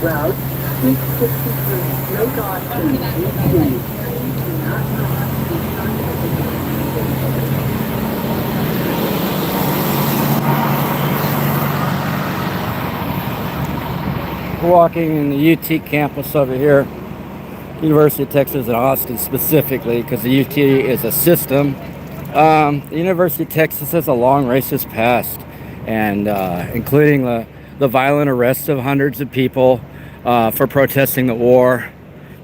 Route 663, Lake Austin, DC. We're walking in the UT campus over here, University of Texas at Austin specifically, because the UT is a system. The University of Texas has a long racist past, and including the violent arrests of hundreds of people for protesting the war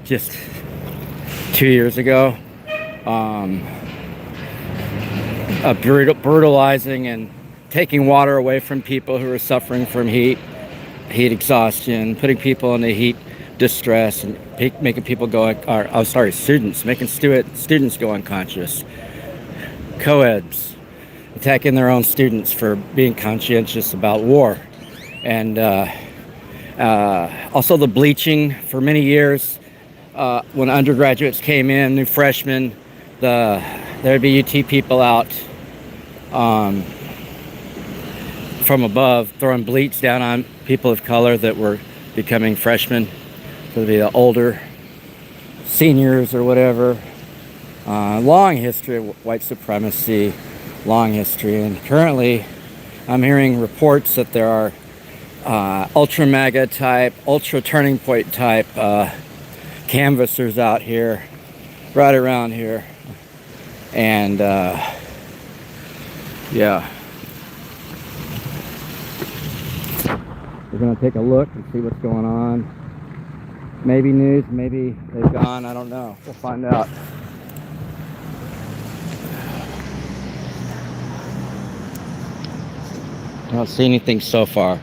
just 2 years ago. Brutalizing and taking water away from people who are suffering from heat exhaustion, putting people in the heat distress, and making people go, students, making students go unconscious. Co-eds attacking their own students for being conscientious about war. And also the bleaching for many years. When undergraduates came in, new freshmen, there'd be UT people out from above throwing bleach down on people of color that were becoming freshmen. So it'd be the older seniors or whatever. Long history of white supremacy, long history. And currently I'm hearing reports that there are ultra MAGA type, ultra turning point type canvassers out here, right around here. And yeah. We're gonna take a look and see what's going on. Maybe news, maybe they've gone, I don't know. We'll find out. I don't see anything so far.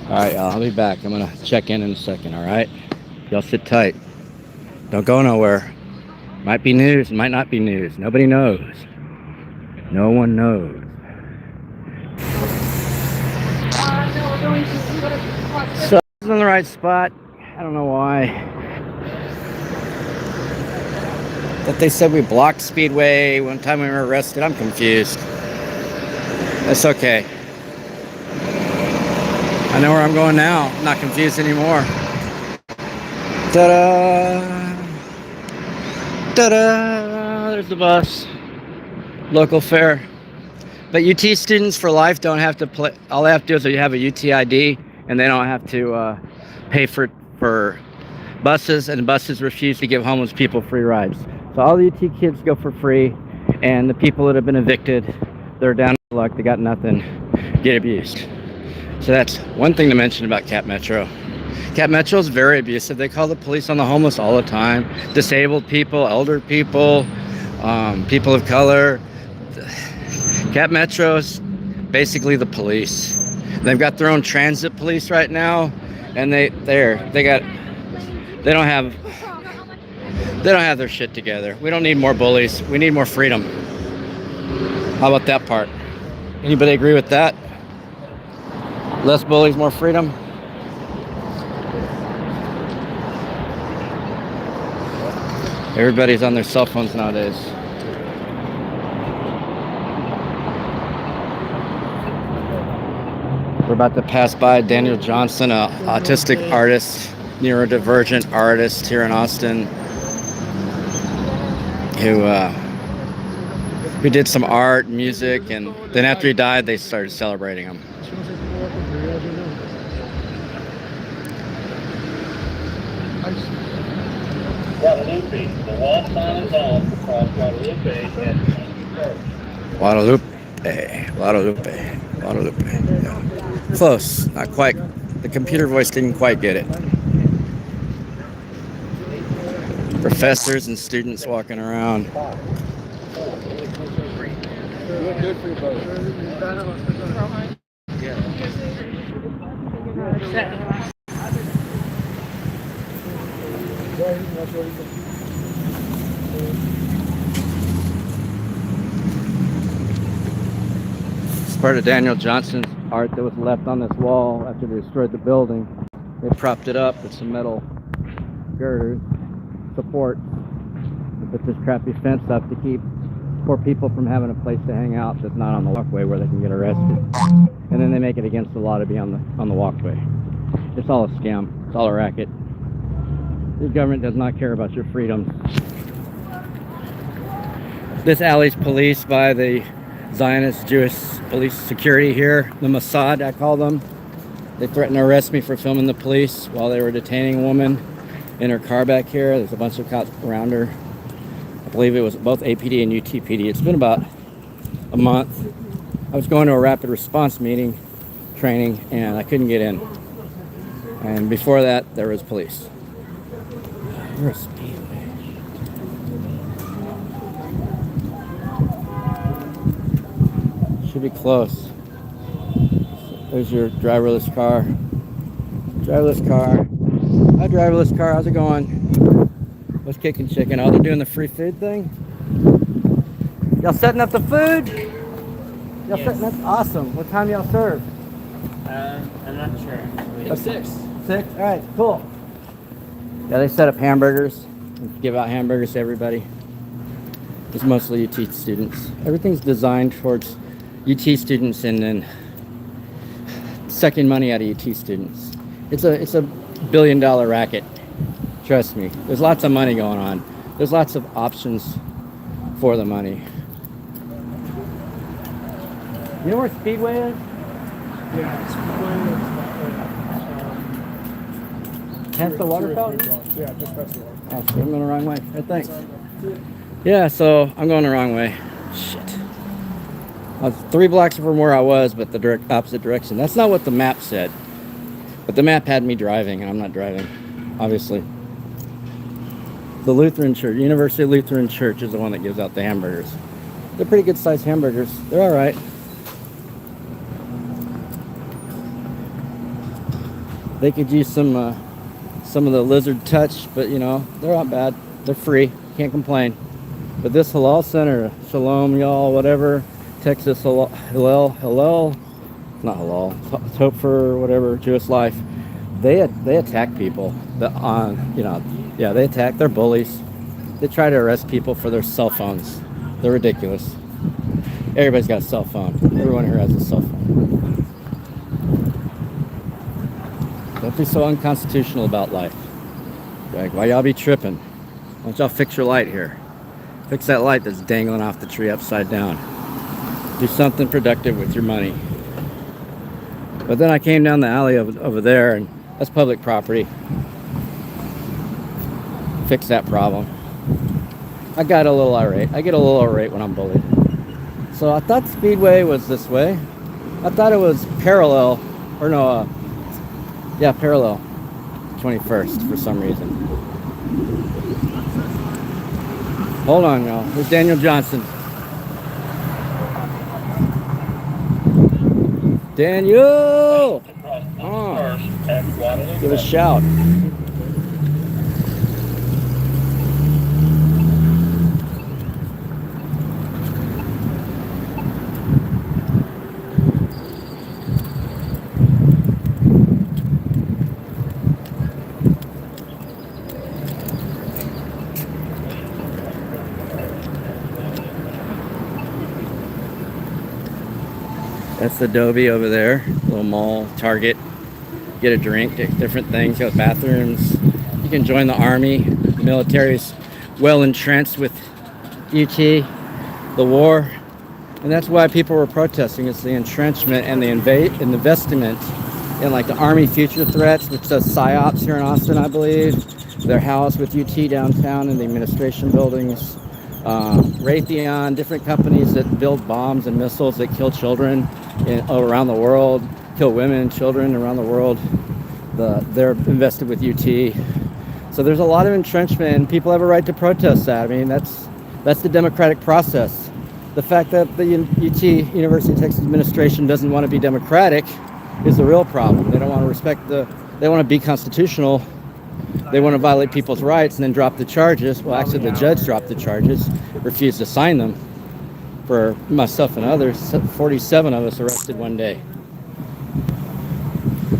Alright, y'all, I'll be back. I'm gonna check in a second, alright? Y'all sit tight. Don't go nowhere. Might be news, might not be news. Nobody knows. No one knows. So, I was in the right spot. I don't know why. That they said we blocked Speedway one time we were arrested. I'm confused. That's okay. I know where I'm going now. I'm not confused anymore. Ta-da! Ta-da! There's the bus. Local fare. But UT students for life don't have to play. All they have to do is you have a UT ID, and they don't have to pay for buses, and buses refuse to give homeless people free rides. So all the UT kids go for free, and the people that have been evicted, they're down to luck, they got nothing, get abused. So that's one thing to mention about Cap Metro. Cap Metro is very abusive. They call the police on the homeless all the time. Disabled people, elder people, people of color. Cap Metro is basically the police. They've got their own transit police right now, and they don't have their shit together. We don't need more bullies. We need more freedom. How about that part? Anybody agree with that? Less bullies, more freedom? Everybody's on their cell phones nowadays. We're about to pass by Daniel Johnson, an autistic artist, neurodivergent artist here in Austin, who did some art, music, and then after he died, they started celebrating him. Guadalupe. The wall sign is on across Guadalupe and Guadalupe. Yeah. Close, not quite. The computer voice didn't quite get it. Professors and students walking around. It's part of Daniel Johnson's art that was left on this wall after they destroyed the building. They propped it up with some metal girders, support. They put this crappy fence up to keep poor people from having a place to hang out that's not on the walkway where they can get arrested. And then they make it against the law to be on the walkway. It's all a scam. It's all a racket. The government does not care about your freedom. This alley's policed by the Zionist Jewish police security here, the Mossad, I call them. They threatened to arrest me for filming the police while they were detaining a woman in her car back here. There's a bunch of cops around her. I believe it was both APD and UTPD. It's been about a month. I was going to a rapid response meeting, training, and I couldn't get in. And before that, there was police. We're a speedway. Should be close. There's your driverless car. Driverless car. Hi, driverless car. How's it going? What's kicking chicken? Oh, they're doing the free food thing? Y'all setting up the food? Y'all setting up? Awesome. What time y'all serve? I'm not sure. 6. 6? All right, cool. Yeah, they set up hamburgers. Give out hamburgers to everybody. It's mostly UT students. Everything's designed towards UT students and then sucking money out of UT students. It's a billion-dollar racket. Trust me. There's lots of money going on. There's lots of options for the money. You know where Speedway is? Yeah, Speedway is Past the water fountain? Yeah, just past the water. Oh, so I'm going the wrong way. Right, thanks. Yeah, so I'm going the wrong way. Shit. I was 3 blocks from where I was, but the opposite direction. That's not what the map said. But the map had me driving, and I'm not driving, obviously. The Lutheran Church, University Lutheran Church, is the one that gives out the hamburgers. They're pretty good sized hamburgers. They're all right. They could use some of the lizard touch, but you know, they're not bad. They're free. Can't complain. But this halal center, Shalom, y'all, whatever, Texas Hillel, not halal, Hope for whatever, Jewish Life. They attack people. They attack. They're bullies. They try to arrest people for their cell phones. They're ridiculous. Everybody's got a cell phone. Everyone here has a cell phone. Don't be so unconstitutional about life. Like, why y'all be tripping? Why don't y'all fix your light here? Fix that light that's dangling off the tree upside down. Do something productive with your money. But then I came down the alley over there, and that's public property. Fix that problem. I got a little irate. I get a little irate when I'm bullied. So I thought Speedway was this way. I thought it was parallel, or no, parallel 21st for some reason. Hold on, y'all. There's Daniel Johnson. Daniel! Oh. Give a shout. That's Adobe over there, little mall, Target. Get a drink, get different things, go to bathrooms. You can join the army. The military's well entrenched with UT, the war. And that's why people were protesting. It's the entrenchment and the investment in like the Army Future Threats, which does PSYOPs here in Austin, I believe. Their house with UT downtown in the administration buildings. Raytheon, different companies that build bombs and missiles that kill children around the world, kill women and children around the world. They're invested with UT. So there's a lot of entrenchment, and people have a right to protest that. I mean, that's the democratic process. The fact that the UT, University of Texas administration, doesn't want to be democratic is the real problem. They don't want to respect they want to be constitutional. They want to violate people's rights and then drop the charges. Well, actually, the judge dropped the charges, refused to sign them for myself and others. 47 of us arrested one day.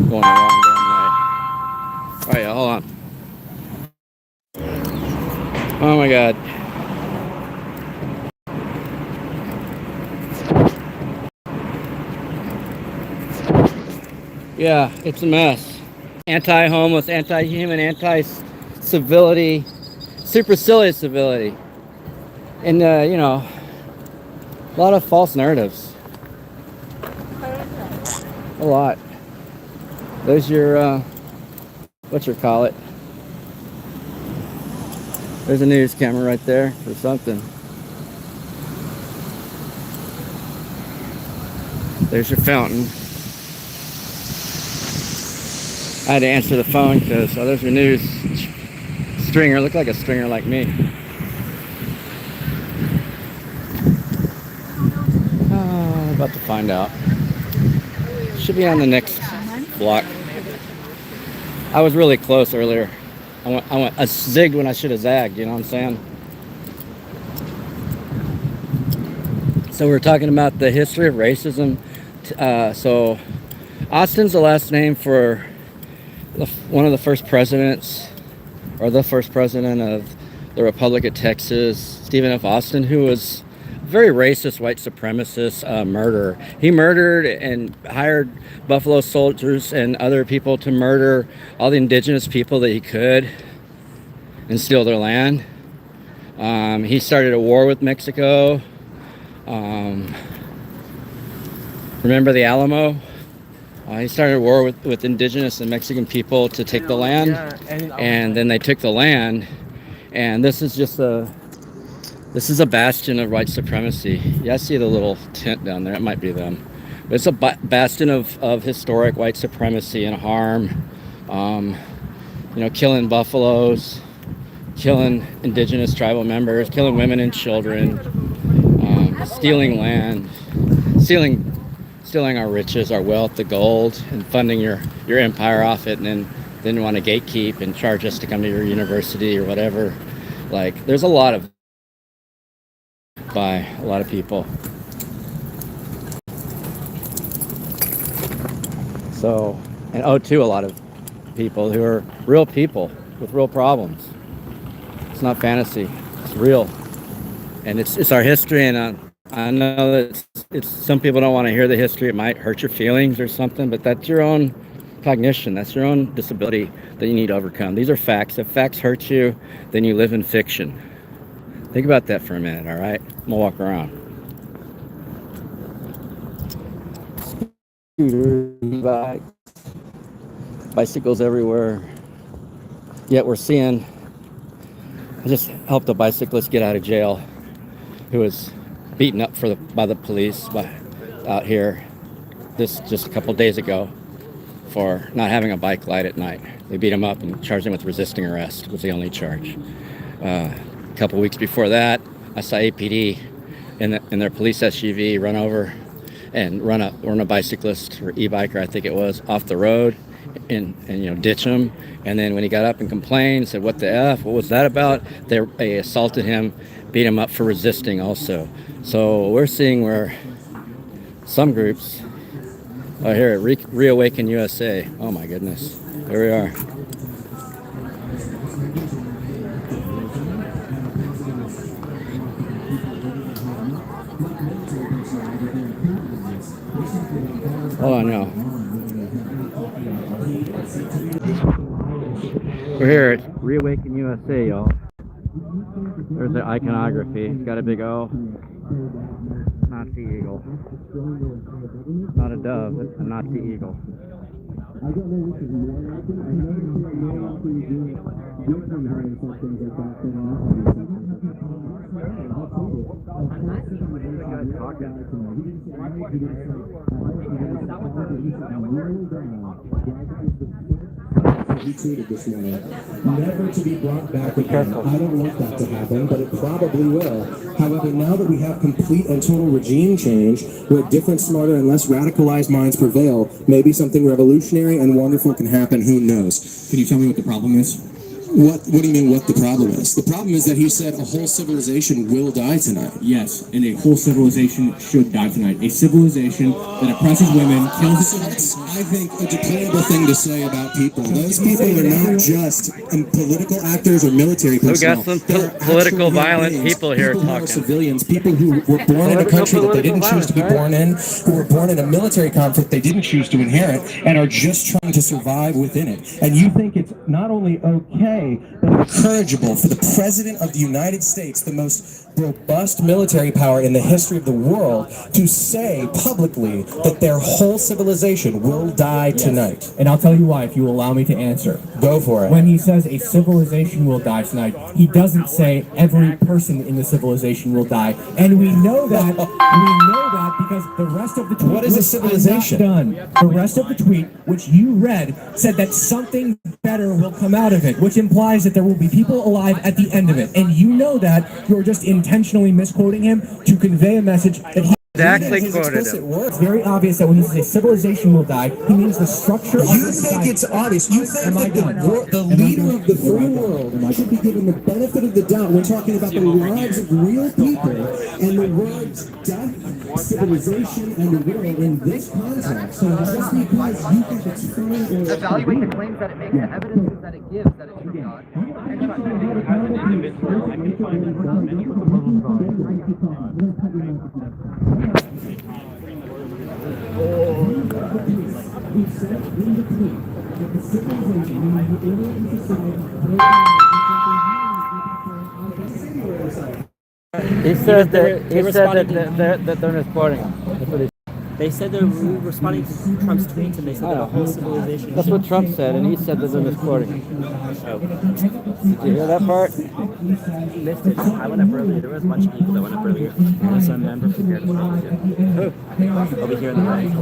Going the wrong damn way. All right, hold on. Oh my God. Yeah, it's a mess. anti-homeless, anti-human, anti-civility, supercilious civility, and you know, a lot of false narratives. A lot. There's your call it. There's a news camera right there for something. There's your fountain. I had to answer the phone because there's your news stringer. Look like a stringer like me. I'm about to find out. Should be on the next block. I was really close earlier. I zigged when I should have zagged, you know what I'm saying? So we're talking about the history of racism. So Austin's the last name for one of the first presidents, or the first president of the Republic of Texas, Stephen F. Austin, who was a very racist white supremacist murderer. He murdered and hired Buffalo Soldiers and other people to murder all the indigenous people that he could and steal their land. He started a war with Mexico. Remember the Alamo? He started a war with indigenous and Mexican people to take the land, and then they took the land, and this is a bastion of white supremacy. Yeah, I see the little tent down there. It might be them. But it's a bastion of historic white supremacy and harm. You know, killing buffaloes, killing indigenous tribal members, killing women and children, stealing land, stealing our riches, our wealth, the gold, and funding your empire off it, and then you want to gatekeep and charge us to come to your university or whatever. Like, there's a lot of by a lot of people. So, and to a lot of people who are real people with real problems. It's not fantasy. It's real, and it's our history. And I know that it's some people don't want to hear the history. It might hurt your feelings or something, but that's your own cognition. That's your own disability that you need to overcome. These are facts. If facts hurt you, then you live in fiction. Think about that for a minute, all right? I'm gonna walk around. Scooters, bicycles everywhere. Yet we're seeing, I just helped a bicyclist get out of jail who was beaten up by the police out here just a couple days ago for not having a bike light at night. They beat him up and charged him with resisting arrest. Was the only charge. A couple weeks before that, I saw APD in their police SUV run over and run a bicyclist or e-biker, I think it was, off the road and you know, ditch him. And then when he got up and complained, said, "What the F? What was that about?" They assaulted him, beat him up for resisting also. So we're seeing where some groups are here at Reawaken USA. Oh my goodness. There we are. Oh no. We're here at Reawaken USA, y'all. There's the iconography. It's got a big O. Nazi eagle. Not a dove, it's a Nazi eagle. He tweeted this morning, never to be brought back again. I don't want that to happen, but it probably will. However, now that we have complete and total regime change, where different, smarter, and less radicalized minds prevail, maybe something revolutionary and wonderful can happen. Who knows? Can you tell me what the problem is? What do you mean what the problem is? The problem is that he said a whole civilization will die tonight. Yes, and a whole civilization should die tonight. A civilization that oppresses women, kills So that's, I think, a deplorable thing to say about people. Those people are not just political actors or military We personnel. got some They're political actual violent human beings, people here who are talking. civilians, people who were born in a country that they didn't choose to be born in, who were born in a military conflict they didn't choose to inherit, and are just trying to survive within it. And you think it's not only okay, but encourageable for the President of the United States, the most robust military power in the history of the world, to say publicly that their whole civilization will die tonight. And I'll tell you why, if you allow me to answer. Go for it. When he says a civilization will die tonight, he doesn't say every person in the civilization will die. And we know that because the rest of the tweet. What is a civilization? Done. The rest of the tweet, which you read, said that something better will come out of it, which implies that there will be people alive at the end of it. And you know that you're just intentionally misquoting him to convey a message that he. Exactly His quoted explicit him. words. It's very obvious that when he says a civilization will die, he means the structure of You the think society. it's obvious. You think Am I that done? the leader of the free world should be given the benefit of the doubt when talking about the lives of real people and the words death, civilization, and the world in this context. So just because you think it's funny or Evaluate the claims that it makes, the evidence that it gives that it's from God. He said that they're misquoting him. That's what he said. They said they were responding to Trump's tweets, and they said that the whole civilization. That's what Trump said, and he said that they're misquoting him. Did you hear that part? Missed it. I went up earlier. There was a bunch of people that went up earlier. There was a member from here. Who? Over here in the right.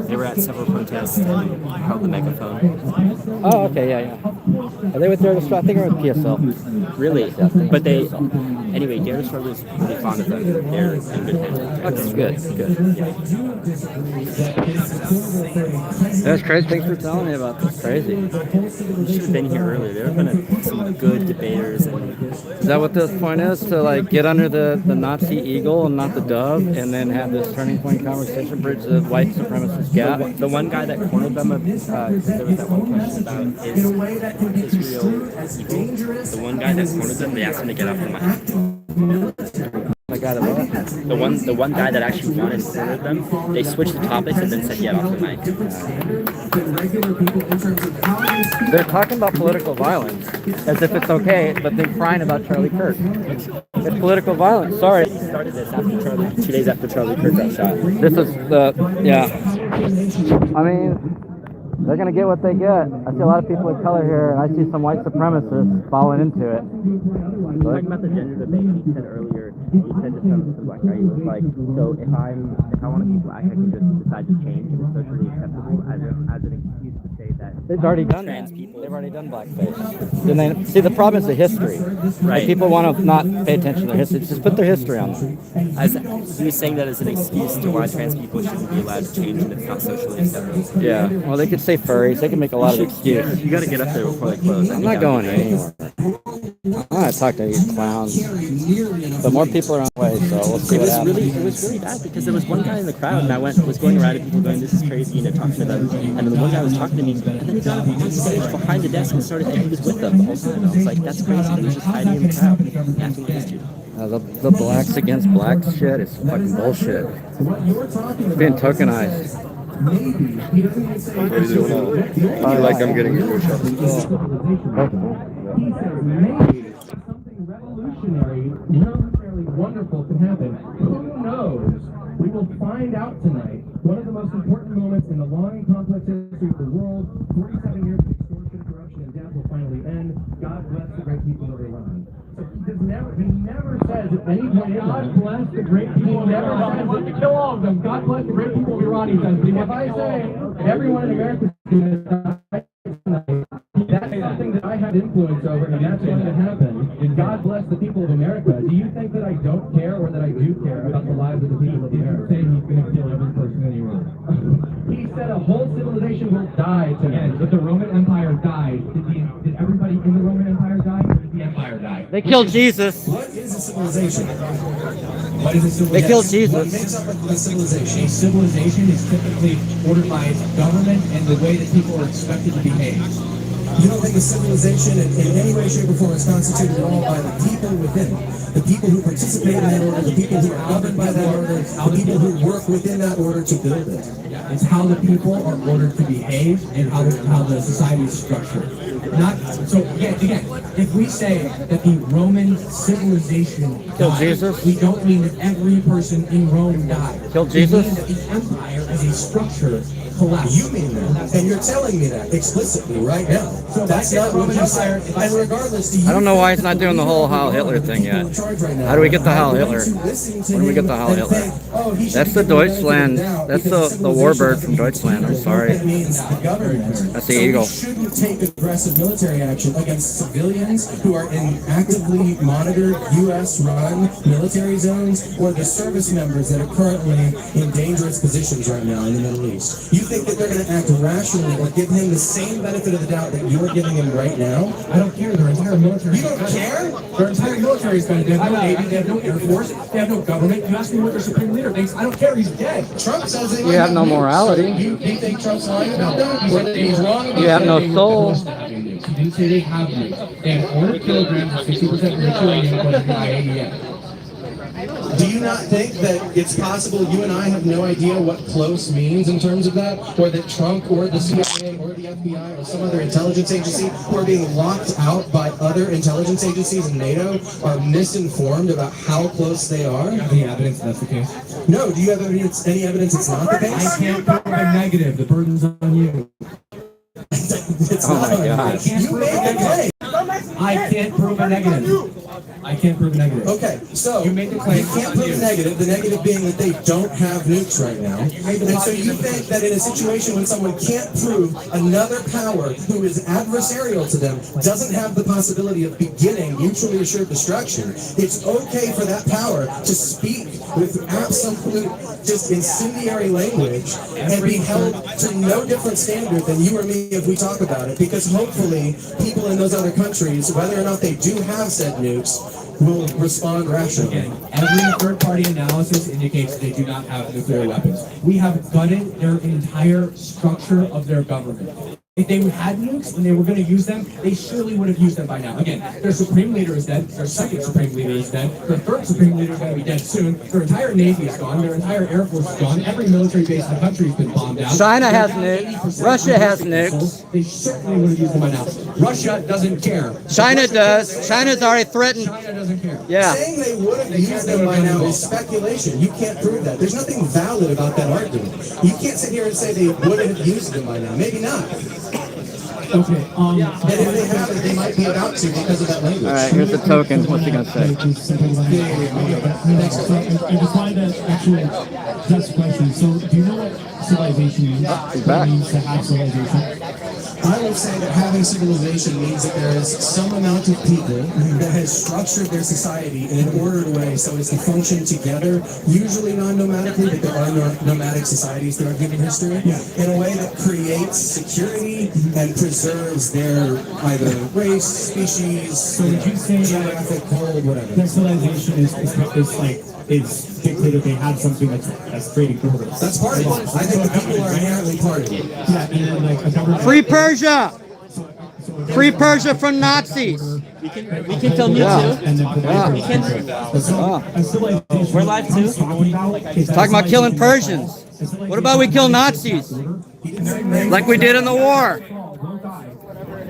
They were at several protests and held the megaphone. Oh, okay, yeah. Are they with their I think they're with PSL. Really? But they. Anyway, Darius Rudd was pretty fond of them. They're in good hands. That's good. That's crazy. Thanks for telling me about this. Crazy. You should have been here earlier. There have been some good debaters. Is that what this point is? To like get under the Nazi eagle and not the dove, and then have this turning point conversation, bridge the white supremacist gap? The one guy that cornered them, there was that one question about Israel evil. The one guy that cornered them, they asked him to get off the mic. I got it. The one guy that actually won and cornered them, they switched the topics and then said get off the mic. They're talking about political violence as if it's okay, but they're crying about Charlie Kirk. It's political violence. Sorry. He started this after 2 days after Charlie Kirk got shot. This is I mean, they're gonna get what they get. I see a lot of people of color here, and I see some white supremacists falling into it. Talking about the gender debate, he said earlier, he said to some black guy, he was like, so if I want to be black, I can just decide to change, and it's socially acceptable as an excuse to say that They've already done trans that. people. They've already done blackface. Then they see the problem is the history. Right. Like, people want to not pay attention to their history. Just put their history on them. He was saying that as an excuse to why trans people shouldn't be allowed to change, and it's not socially acceptable. Yeah. Well, they could say furries. They can make a lot of excuses. You got to get up there before they close. I'm not going anywhere. I want to talk to these clowns. But more people are on the way, so we'll see what happens. It was really bad because there was one guy in the crowd, and I was going around and people going, "This is crazy," and talking to them. And then the one guy was talking to me, and then he got up on stage behind the desk and started, and he was with them the whole time. And I was like, "That's crazy." He was just hiding in the crowd, acting against you. The blacks against blacks shit is fucking bullshit. It's being tokenized. What are you doing now? I feel like I'm getting your shot. Something revolutionary, wonderful can happen. Who knows? We will find out tonight. One of the most important moments in the long and complex history of the world. 47 years of extortion, corruption, and death will finally end. God bless the great people of Iran. So he never says at any point, God bless the great people of Iran. He wants to kill all of them. God bless the great people of Iran, he says. If I say that everyone in America is going to die tonight, that's something that I have influence over, and that's going to happen. And God bless the people of America. Do you think that I don't care or that I do care about the lives of the people of America? Say he's going to kill every person in Iran. He said a whole civilization civilization will die to them. If the Roman Empire died, did everybody in the Roman Empire die, or did the empire die? They killed Jesus. What is a civilization? What is a civilization? They killed What Jesus. makes up a civilization? A civilization is typically ordered by its government and the way that people are expected to behave. You don't think a civilization in any way, shape, or form is constituted at all by the people within it? The people who participate in that order, the people who are governed by that order, the people who work within that order to build it. It's how the people are ordered to behave and how the society is structured. Not so again, if we say that the Roman civilization Killed died, Jesus? we don't mean that every person in Rome died. Killed We Jesus? mean that the empire as a structure collapsed. You mean that, and you're telling me that explicitly right now. So That's if I not say what you Roman said. Empire, if I And say- regardless, do you I don't know why think he's not that doing the whole people Heil Hitler in thing yet. charge right now How do we get the Heil are going Hitler? to listen to When do we get the him Heil and Hitler? think, oh, he should That's be the given benefit of Deutschland. doubt That's because the warbird civilization from Deutschland. I'm sorry. That means the government. That's the So eagle. we shouldn't take aggressive military action against civilians who are in actively monitored U.S.-run military zones or the service members that are currently in dangerous positions right now in the Middle East. You think that they're going to act rationally or give him the same benefit of the doubt that you're giving him right now? I don't care. Their entire military. You don't care? Their entire military is going to. They have no navy. They have no air force. They have no government. You ask me what their supreme leader thinks. I don't care. He's dead. Trump says they You have no morality. You think Trump's lying about that? He said that he's wrong about You have no They were soul. supposed to have nukes. He didn't say they have nukes. They have 4 kilograms of 60% uranium according to the IAEA. Do you not think that it's possible you and I have no idea what close means in terms of that? Or that Trump or the CIA or the FBI or some other intelligence agency who are being locked out by other intelligence agencies in NATO are misinformed about how close they are? Any evidence that's the case? No, do you have any evidence it's not the I case? can't prove a negative. The burden's on you. It's Oh not my on God. you. You made the claim. I can't prove a negative. I can't prove a negative. Okay, so You made the claim. you can't prove the negative being that they don't have nukes right now. And so you think that in a situation when someone can't prove another power who is adversarial to them doesn't have the possibility of beginning mutually assured destruction, it's okay for that power to speak with absolute just incendiary language and be held to no different standard than you or me if we talk about it, because hopefully people in those other countries, whether or not they do have said nukes, will respond rationally. Again, every third-party analysis indicates they do not have nuclear weapons. We have gutted their entire structure of their government. If they had nukes and they were going to use them, they surely would have used them by now. Again, their supreme leader is dead. Their second supreme leader is dead. Their third supreme leader is going to be dead soon. Their entire navy is gone. Their entire air force is gone. Every military base in the country has been bombed out. China has They're nukes. 80% Russia has of nukes. missiles. They certainly would have used them by now. Russia doesn't care. China does. China's already threatened. China doesn't care. Yeah. Saying they would have used them by now is speculation. You can't prove that. There's nothing valid about that argument. You can't sit here and say they would have used them by now. Maybe not. Okay. And if they haven't, they might be about to because of that language. All right, here's the token. What's he gonna say? I just wanted to actually ask a question. So, do you know what civilization means? He's back. What it means to have civilization? I would say that having civilization means that there is some amount of people that has structured their society in an ordered way so as to function together, usually non-nomadically, but there are nomadic societies throughout human history, in a way that creates security and preserves their either race, species, So, would you say that geographic hold, whatever. their civilization is dictated? They have something that's creating order. That's part of it. I think the people are inherently part of it. Yeah, and then like a government. Free Persia! Free Persia from Nazis! We can tell you Yeah. too. And then Ah. a civilization. We're live too. Talking about killing Persians. What about we kill Nazis? Like we did in the war.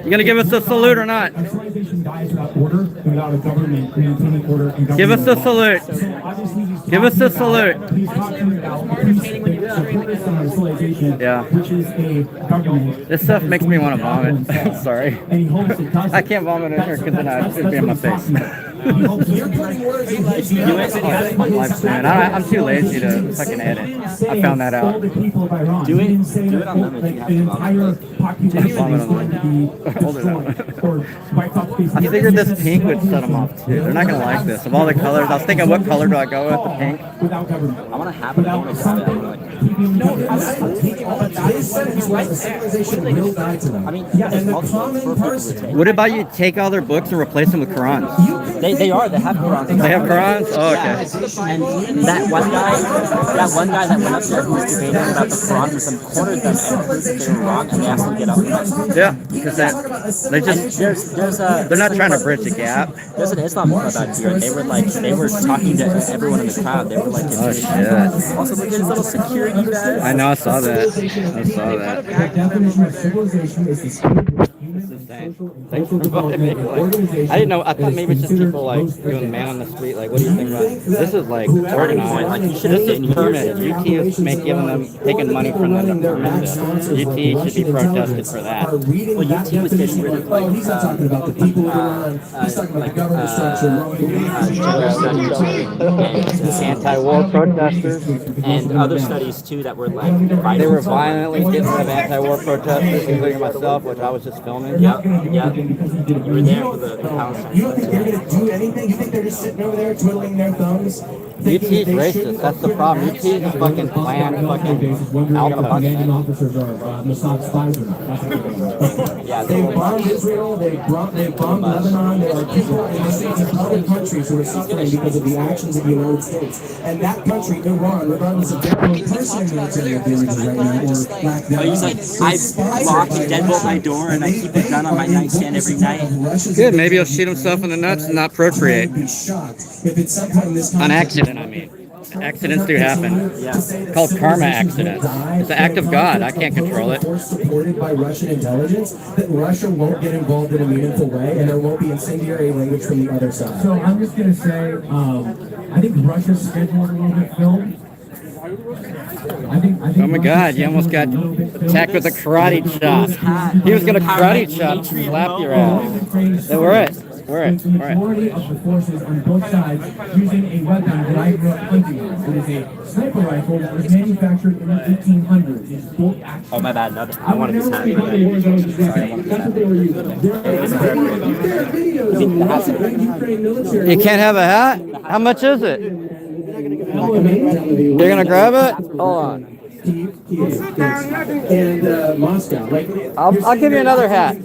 You gonna give us a salute or not? Civilization dies without order, without a government maintaining order and government. Give us a salute. So obviously he's Give us a talking salute. about- He's talking about the premise of civilization, Yeah. which is a government. This stuff makes me want to vomit. Sorry. And he hopes it does. I can't vomit in here because then I'd be in my face. You're putting words in his mouth. Man, I'm too lazy to fucking edit. I found that out. Do it on them if you have to. An entire population Hold it up. I figured this pink would set them off too. They're not gonna like this. Of all the colors, I was thinking, what color do I go with? The pink. Without government. I want to have it. I want to have it. Civilization will die to them. I mean, and the common person. What about you take all their books and replace them with Qurans? They have Qurans. They have Qurans? Oh, okay. And that one guy that went up there who was debating about the Quran with them cornered them and proved that they were wrong, and they asked them to get up. Yeah, because they just they're not trying to bridge the gap. There's an Islam club out here, and they were talking to everyone in the crowd. They were like, oh shit. Also, look at his little security badge. I know, I saw that. The definition of civilization is the state of human, social, and cultural development. I didn't know. I thought maybe it's just people like doing man on the street. Like, what do you think about it? This is like organized. Like, you should have been permitted. UT is taking money from them to permit this. UT should be protested for that. Well, UT was getting rid of like, he's not talking about the people around. He's talking about the government structure. Anti-war protesters and other studies too that were like they were violently getting rid of anti-war protesters, including myself, which I was just filming. Yep. You were there for the Palestine. You don't think they're going to do anything? You think they're just sitting over there twiddling their thumbs? UT's racist. That's the problem. UT's a fucking planned fucking alpha. Commanding officers are Mossad spies or not. Yeah, they bombed Israel, they bombed Lebanon, there are people in the States and other countries who are suffering because of the actions of the United States. And that country, Iran, regardless of their own personal military abilities right now or lack thereof, he's like, I lock and deadbolt my door and I keep a gun on my nightstand every night. Good, maybe he'll shoot himself in the nuts and not procreate. On accident, I mean. Accidents do happen. Yeah. It's called karma accidents. It's an act of God. I can't control it. Supported by Russian intelligence, that Russia won't get involved in a meaningful way, and there won't be incendiary language from the other side. So I'm just going to say, I think Russia's scheduled a little bit filmed. I think Oh my God, you almost got attacked with a karate chop. He was going to karate chop, slap your ass. We're it. We're it. The majority of the forces on both sides using a weapon that I grew up hunting on. It is a sniper rifle that was manufactured in the 1800s. It's bolt action. Oh my bad, no, I wanted this hat. You can't have a hat? How much is it? You're gonna grab it? Hold on. And Moscow. Like, I'll give you another hat.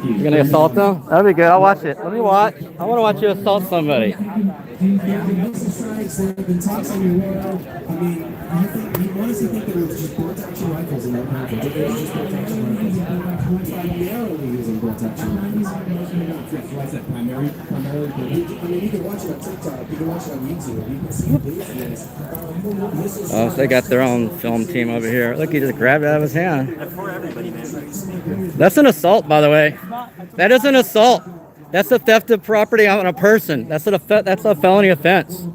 You're gonna assault them? That'll be good. I'll watch it. Let me watch. I want to watch you assault somebody. Oh, so they got their own film team over here. Look, he just grabbed it out of his hand. That's an assault, by the way. That is an assault. That's a theft of property on a person. That's a felony offense.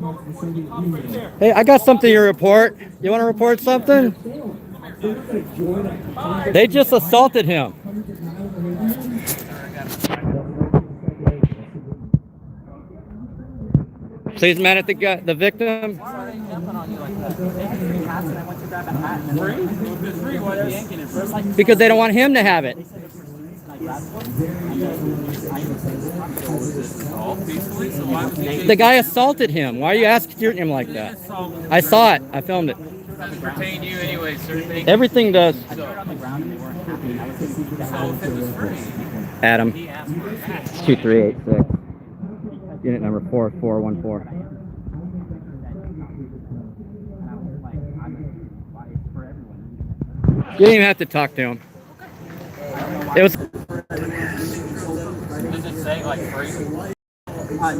Hey, I got something to report. You want to report something? They just assaulted him. So he's mad at the victim? Because they don't want him to have it. The guy assaulted him. Why are you asking him like that? I saw it. I filmed it. Doesn't pertain to you anyway, sir. Everything does. Adam. 2386. Unit number 4414. You didn't even have to talk to him. It was. Does it say like free?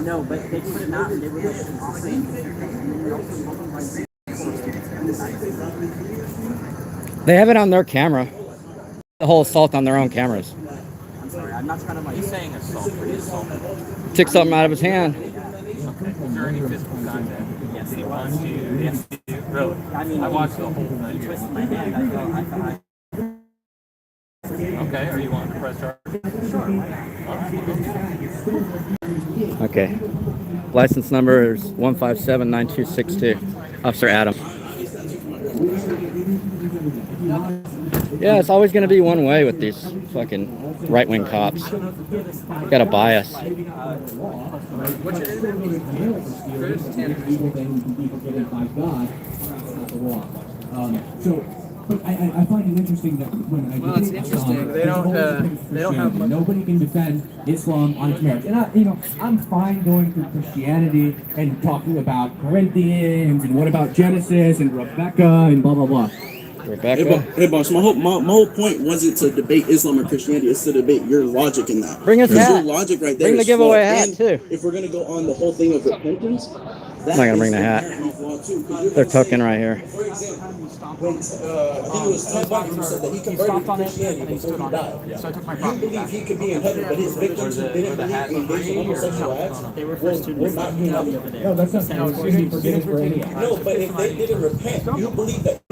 No, but they put it out and they were like offering. They have it on their camera. The whole assault on their own cameras. I'm sorry, I'm not trying to like. He's saying assault, but he's assaulted. Took something out of his hand. Okay. Is there any physical contact? Yes. Did he punch you? Yes. Really? I mean, I watched the whole thing. He twisted my hand. I thought. Okay, are you wanting to press charge? Okay. License number is 1579262. Officer Adam. Yeah, it's always going to be one way with these fucking right-wing cops. Got a bias. So, but I find it interesting that when I Well, it's interesting. They don't have much. nobody can defend Islam on its merits. And I'm fine going through Christianity and talking about Corinthians and what about Genesis and Rebecca and blah blah blah. Rebecca. Hey, boss, my whole point wasn't to debate Islam or Christianity. It's to debate your logic in that. Bring us hat. Your logic right there. Bring the is giveaway flawed. hat And too. If we're gonna go on the whole thing of repentance, I'm not gonna bring the hat. They're token right here. For example, when I think it was Ted Bundy who said that he converted to Christianity before he died. So I took my You property believe back. he could be in heaven, but his victims who didn't believe and engaged in homosexual acts They were for students. not being heaven. No, that's not No, true. students For any act. No, but if they didn't repent, you believe that.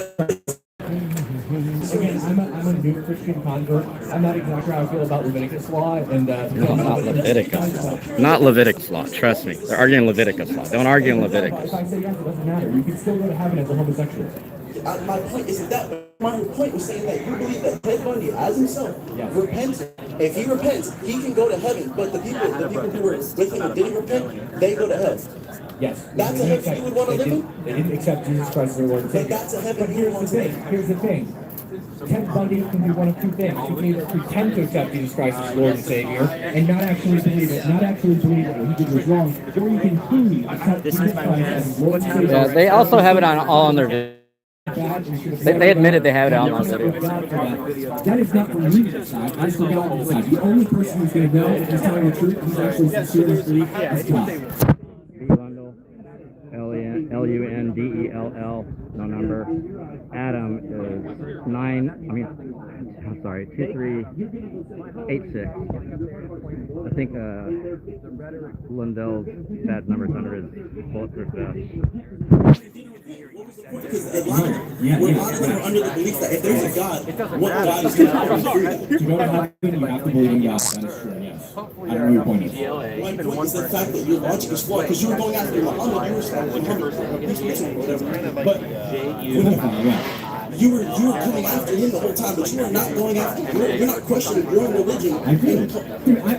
Again, I'm a new Christian convert. I'm not exactly how I feel about Leviticus law and No, not Leviticus. Not Leviticus law. Trust me. They're arguing Leviticus law. Don't argue in Leviticus. If I say yes, it doesn't matter. You can still go to heaven as a homosexual. My point is that my point was saying that you believe that Ted Bundy, as himself, repents. If he repents, he can go to heaven. But the people who were with him and didn't repent, they go to hell. Yes. That's a heaven you would want to live in. They didn't accept Jesus Christ as their Lord and But Savior. that's a heaven But you here's want the to thing. live in. Here's the thing. Ted Bundy can do one of two things. He can either pretend to accept Jesus Christ as Lord and Savior and not actually believe it, not actually believe that what he did was wrong, or you can truly accept Jesus Christ as Lord and Savior. Yeah, they also have it on all on their videos. They admitted they have it on their videos. That is not for me to decide. That's for God to decide. The only person who's going to know if he's telling the truth, who's actually sincere and free, is God. Lundell, no number. Adam is 2386. I think Lundell's badge number's under his bulletproof vest. Because we're under the belief that if there's a God, what God is going to free them. To go to heaven, you have to believe in God. That is true, yes. I don't know your point is. My point is the fact that your logic is flawed because you were going after Muhammad, you were saying Muhammad, whatever. But you were coming after him the whole time, but you are not going after. You're not questioning your own religion. I did.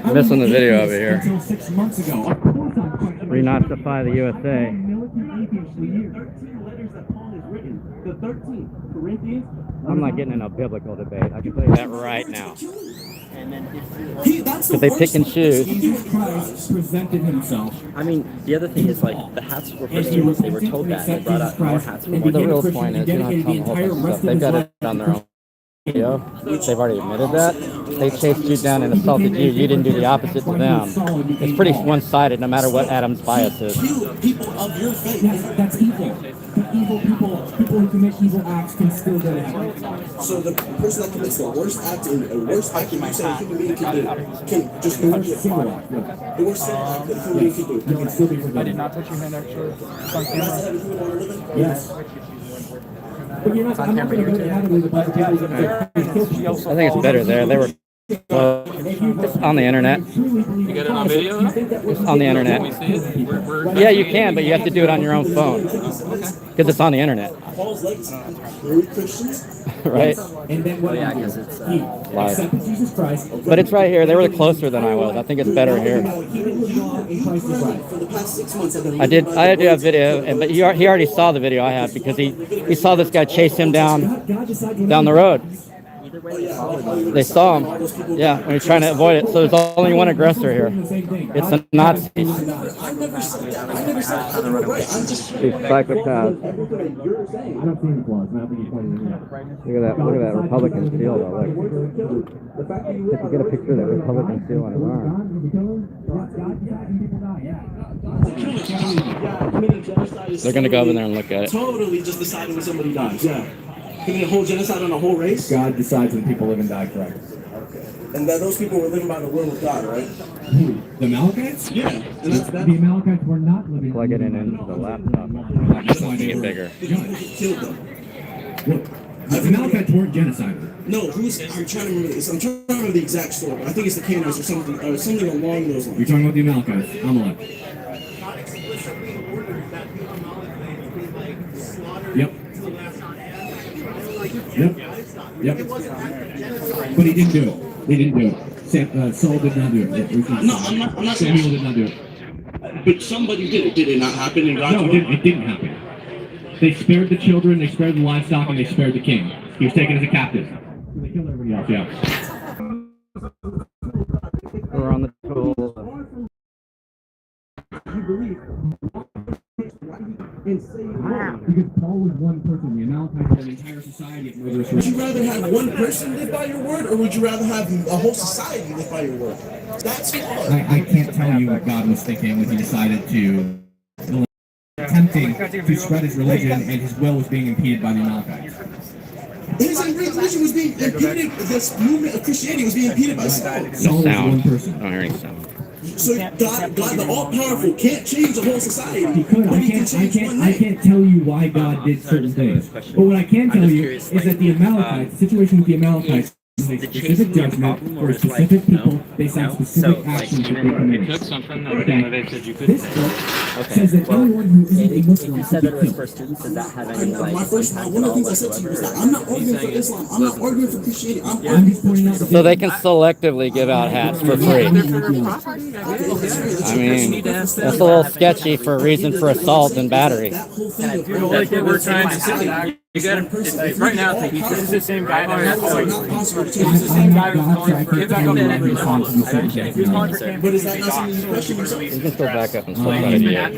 I'm missing the video over here. Until 6 months ago. Renazify the USA. The 13th Corinthians. I'm not getting in a biblical debate. I can tell you that right now. That's But they pick and choose. Jesus Christ presented himself. I mean, the other thing is, like, the hats were for students. They were told that. They brought out more hats for Well, the real point is, you don't have to tell them a whole bunch of stuff. They've got it on their own video. They've already admitted that. They chased you down and assaulted you. You didn't do the opposite to them. It's pretty one-sided, no matter what Adam's bias is. People of your faith. Yes, that's evil. But evil people who commit evil acts can still go to heaven. So the person that commits the worst act that you say a human being can do can just The go worst to single fire. act, yeah. The worst single act that a human being can do. You can still be I did forgiven. not touch your hand, actually. It's on That's camera. the heaven you would want to live in? Yes. But you're not, I'm not going to go to heaven with a bunch of people who are going to kill people. I think it's better there. They were it's on the internet. You get it on video? It's on the internet. Can we see it? Yeah, you can, but you have to do it on your own phone because it's on the internet, Paul's legacy. We're Christians. right? And then what Yeah, do? 'cause it's, He Live. accepted Jesus Christ. But it's right here. They were closer than I was. I think it's better here. He didn't belong in Christ's right. For the past 6 months, I've been I do have video, but he already saw the video I have because he saw this guy chase him down God decided the road. either way, they followed They saw him. Yeah, and he's trying to avoid it. So there's only one aggressor here. the same thing. It's the Nazis. I never said that. I never said that. Right. I'm just. These psychopaths. I don't see any flaws. Not being pointed in. Look at that Republican seal though. Look. If you get a picture of that Republican seal on his arm. Committing genocide is They're gonna go over there and look at it. totally just deciding when somebody dies. Yeah. Committing a whole genocide on a whole race. God decides when people live and die correct. And that those people were living by the will of God, right? Who? The Amalekites? Yeah. And that's The Amalekites were not living. Plug it in into the laptop. That's why Make they it were bigger. killed them. The Amalekites weren't genocidal. No, I'm trying to remember this. I'm trying to remember the exact story. I think it's the Canaanites or something along those lines. You're talking about the Amalekites. Amalek. Yep. But he didn't do it. They didn't do it. Saul did not do it. No, I'm not saying Samuel did not do it. But somebody did it. Did it not happen in God's No, it didn't happen. They spared the children, they spared the livestock, and they spared the king. He was taken as a captive. They killed everybody else, yeah. We're on the tool. Because Paul was one person. The Amalekites had an entire society of murderous. Would you rather have one person live by your word, or would you rather have a whole society live by your word? That's hard. I can't tell you what God was thinking when he decided to attempting to spread his religion, and his will was being impeded by the Amalekites. His religion was being impeded. This movement of Christianity was being impeded by Saul. Saul was one person. I'm hearing sound. So God, the all-powerful, can't change the whole society. He could. I can't tell you why God did certain things. But what I can tell you is that the Amalekites, the situation with the Amalekites, is a specific judgment for a specific people based on specific actions that they committed. This book says that anyone who isn't a Muslim You said that it was for students. Does that have any like? One of the things I said to you is that I'm not arguing for Islam. I'm not arguing for Christianity. I'm just pointing out. So they can selectively give out hats for free. I mean, that's a little sketchy for a reason for assault and battery. We're trying to say. You got him right now. This is the same guy. But is that not something you question yourself? You can still back up and still try to do it.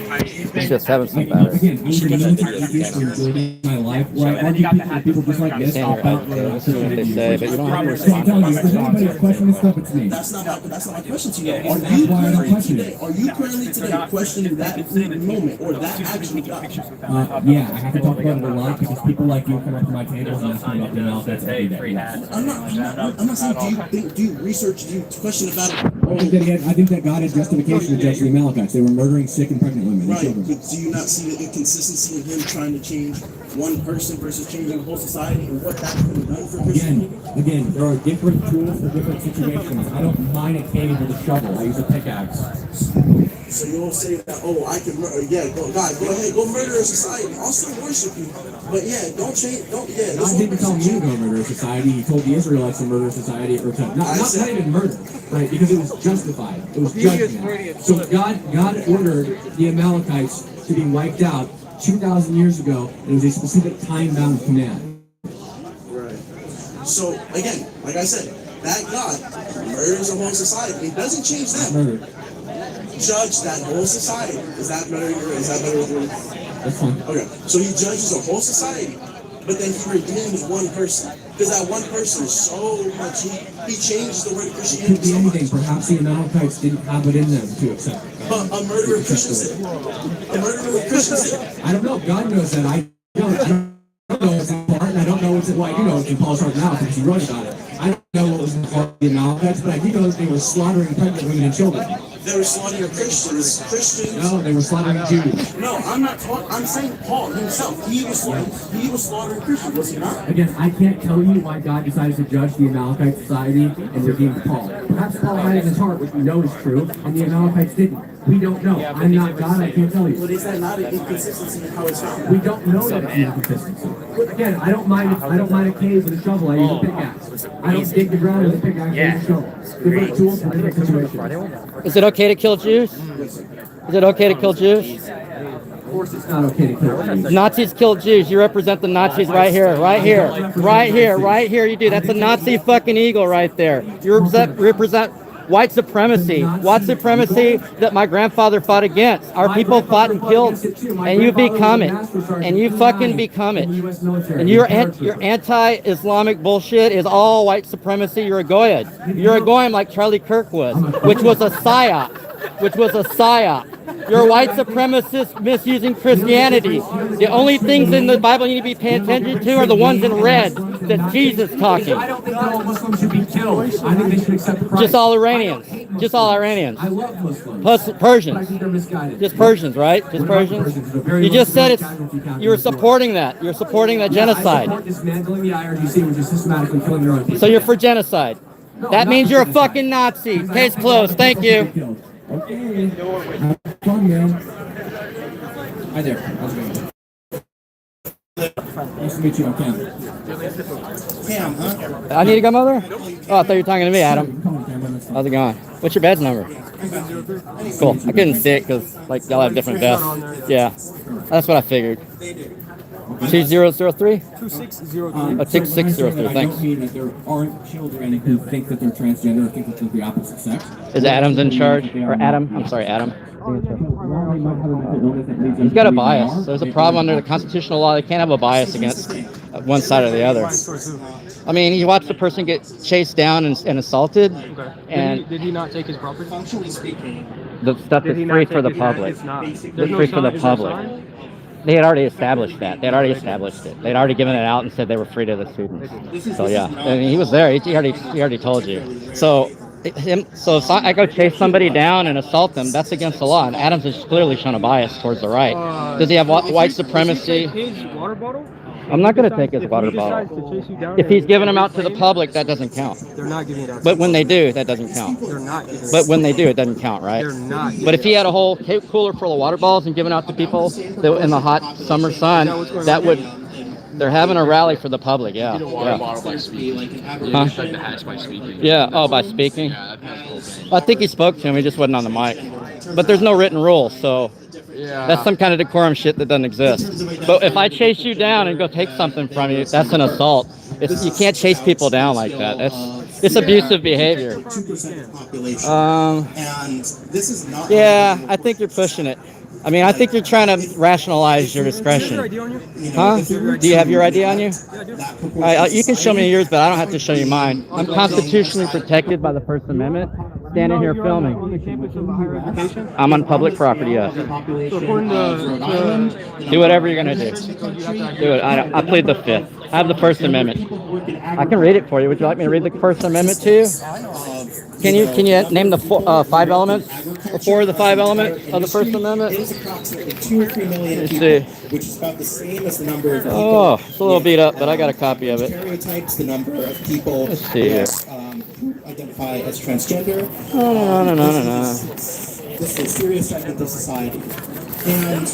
It's just having some battery. My life, where I argue with people just like this, Stand your ground, listen to what they say, but you don't have to I'm respond. telling you, if anybody's questioning stuff, it's me. That's not my question to you. Are you currently today questioning that moment or that action of God? Yeah, I have to talk about it a lot because people like you come up to my tables and ask me about the Amalekites every day. I'm not saying do you research, do you question about it? I think that God had justification to judge the Amalekites. They were murdering sick and pregnant women and Right, children. but do you not see the inconsistency in him trying to change one person versus changing the whole society and what that could have done for Christianity? Again, there are different tools for different situations. I don't mine a cave with a shovel. I use a pickaxe. So you don't say that, oh, I can murder, God, go ahead, go murder a society. I'll still worship you. But yeah, don't change, God didn't tell me to go murder a society. He told the Israelites to murder a society, or to, not even murder, right? Because it was justified. It was judgment. So God ordered the Amalekites to be wiped out 2,000 years ago. It was a specific time-bound command. Right. So again, like I said, that God murders a whole society. It doesn't change them. Murder. Judge that whole society. Is that better? That's fine. Okay. So he judges a whole society, but then he redeems one person. Because that one person is so much, he changes the word of It Christianity. could be anything. Perhaps the Amalekites didn't have it in them to accept it. But a murderer Christian did. A murderer Christian did. I don't know. God knows that. I don't know what's in part, and I don't know what's in, well, I do know what's in Paul's heart now because he wrote about it. I don't know what was in the heart of the Amalekites, but I do know that they were slaughtering pregnant women and children. They were slaughtering Christians. No, they were slaughtering Jews. No, I'm not talking. I'm saying Paul himself. He was slaughtering Christians. Was he not? Again, I can't tell you why God decided to judge the Amalekite society and redeem Paul. Perhaps Paul had it in his heart, which we know is true, and the Amalekites didn't. We don't know. I'm not God. I can't tell you. But is that not an inconsistency in how it's found? We don't know that it's an inconsistency. Again, I don't mind a cave with a shovel. I use a pickaxe. I don't dig the ground with a pickaxe. I use a shovel. Different tools for different situations. Is it okay to kill Jews? Is it okay to kill Jews? Of course it's not okay to kill Jews. Nazis kill Jews. You represent the Nazis right here, right here, right here, right here. You do. That's a Nazi fucking eagle right there. You represent white supremacy. White supremacy that my grandfather fought against. Our people fought and killed, and you become it. And you fucking become it. And your anti-Islamic bullshit is all white supremacy. You're a goyim. You're a goyim like Charlie Kirk was, which was a psyop. You're a white supremacist misusing Christianity. The only things in the Bible you need to be paying attention to are the ones in red. That's Jesus talking. I don't think that all Muslims should be killed. I think they should accept Christ. Just all Iranians. Just all Iranians. I love Muslims. Plus But I Persians. think they're misguided. Just Persians, right? Just What about Persians? They're very You just said it's, casualty count you were is zero. supporting that. You're supporting that I genocide. support dismantling the IRGC, which is systematically killing their own people. So you're for genocide. No, That not means for you're a genocide. fucking Nazi. Because I Case don't closed. think Thank you. people should be killed. Okay. Have fun, man. Hi there. How's it going? Nice to meet you. I'm Cam. Cam, huh? I need to come over? Oh, I thought you were talking to me, Adam. Come on, Cam. That's fine. How's it going? What's your badge number? Cool. I couldn't see it because like y'all have different vests. Yeah, that's what I figured. 2003? 2603. Oh, 2603. I Thanks. don't mean that there aren't children who think that they're transgender or think that they're the opposite sex. Is Adam's in charge? Or Adam? I'm sorry, Adam. He's got a bias. There's a problem under the constitutional law. They can't have a bias against one side or the other. I mean, you watch the person get chased down and assaulted, and Did he not take his property? Functionally speaking, the stuff is free for the public. It's free for the public. They had already established that. They had already established it. They'd already given it out and said they were free to the students. So yeah, I mean, he was there. He already told you. So if I go chase somebody down and assault them, that's against the law. And Adams is clearly showing a bias towards the right. Does he have white supremacy? His water bottle? I'm not going to take his water bottle. If he's giving them out to the public, that doesn't count. They're not giving it out. But when they do, that doesn't count. They're not giving it But when they do, it doesn't count, right? They're not. But if he had a whole cooler full of water balls and giving out to people in the hot summer sun, that would. They're having a rally for the public, yeah. Water bottle by speaking. Huh? Like the hatch by speaking. Yeah. Oh, by speaking. I think he spoke to him. He just wasn't on the mic. But there's no written rule, so that's some kind of decorum shit that doesn't exist. But if I chase you down and go take something from you, that's an assault. You can't chase people down like that. It's abusive behavior. 2% of the population. And this is not. Yeah, I think you're pushing it. I mean, I think you're trying to rationalize your discretion. Huh? Do you have your ID on you? You can show me yours, but I don't have to show you mine. I'm constitutionally protected by the First Amendment. Standing here filming. On the campus of a higher education? I'm on public property, yes. So according to Do whatever you're going to do. Do it. I plead the Fifth. I have the First Amendment. I can read it for you. Would you like me to read the First Amendment to you? Can you name the 5 elements? Or 4 of the 5 elements of the First Amendment? It is approximately 2 or 3 million Let's people, see. which is about the same as the number of people. Oh, it's a little beat up, but I got a copy of it. Stereotypes, the number of people Let's see here. who identify as transgender. No. This is a serious segment of society. And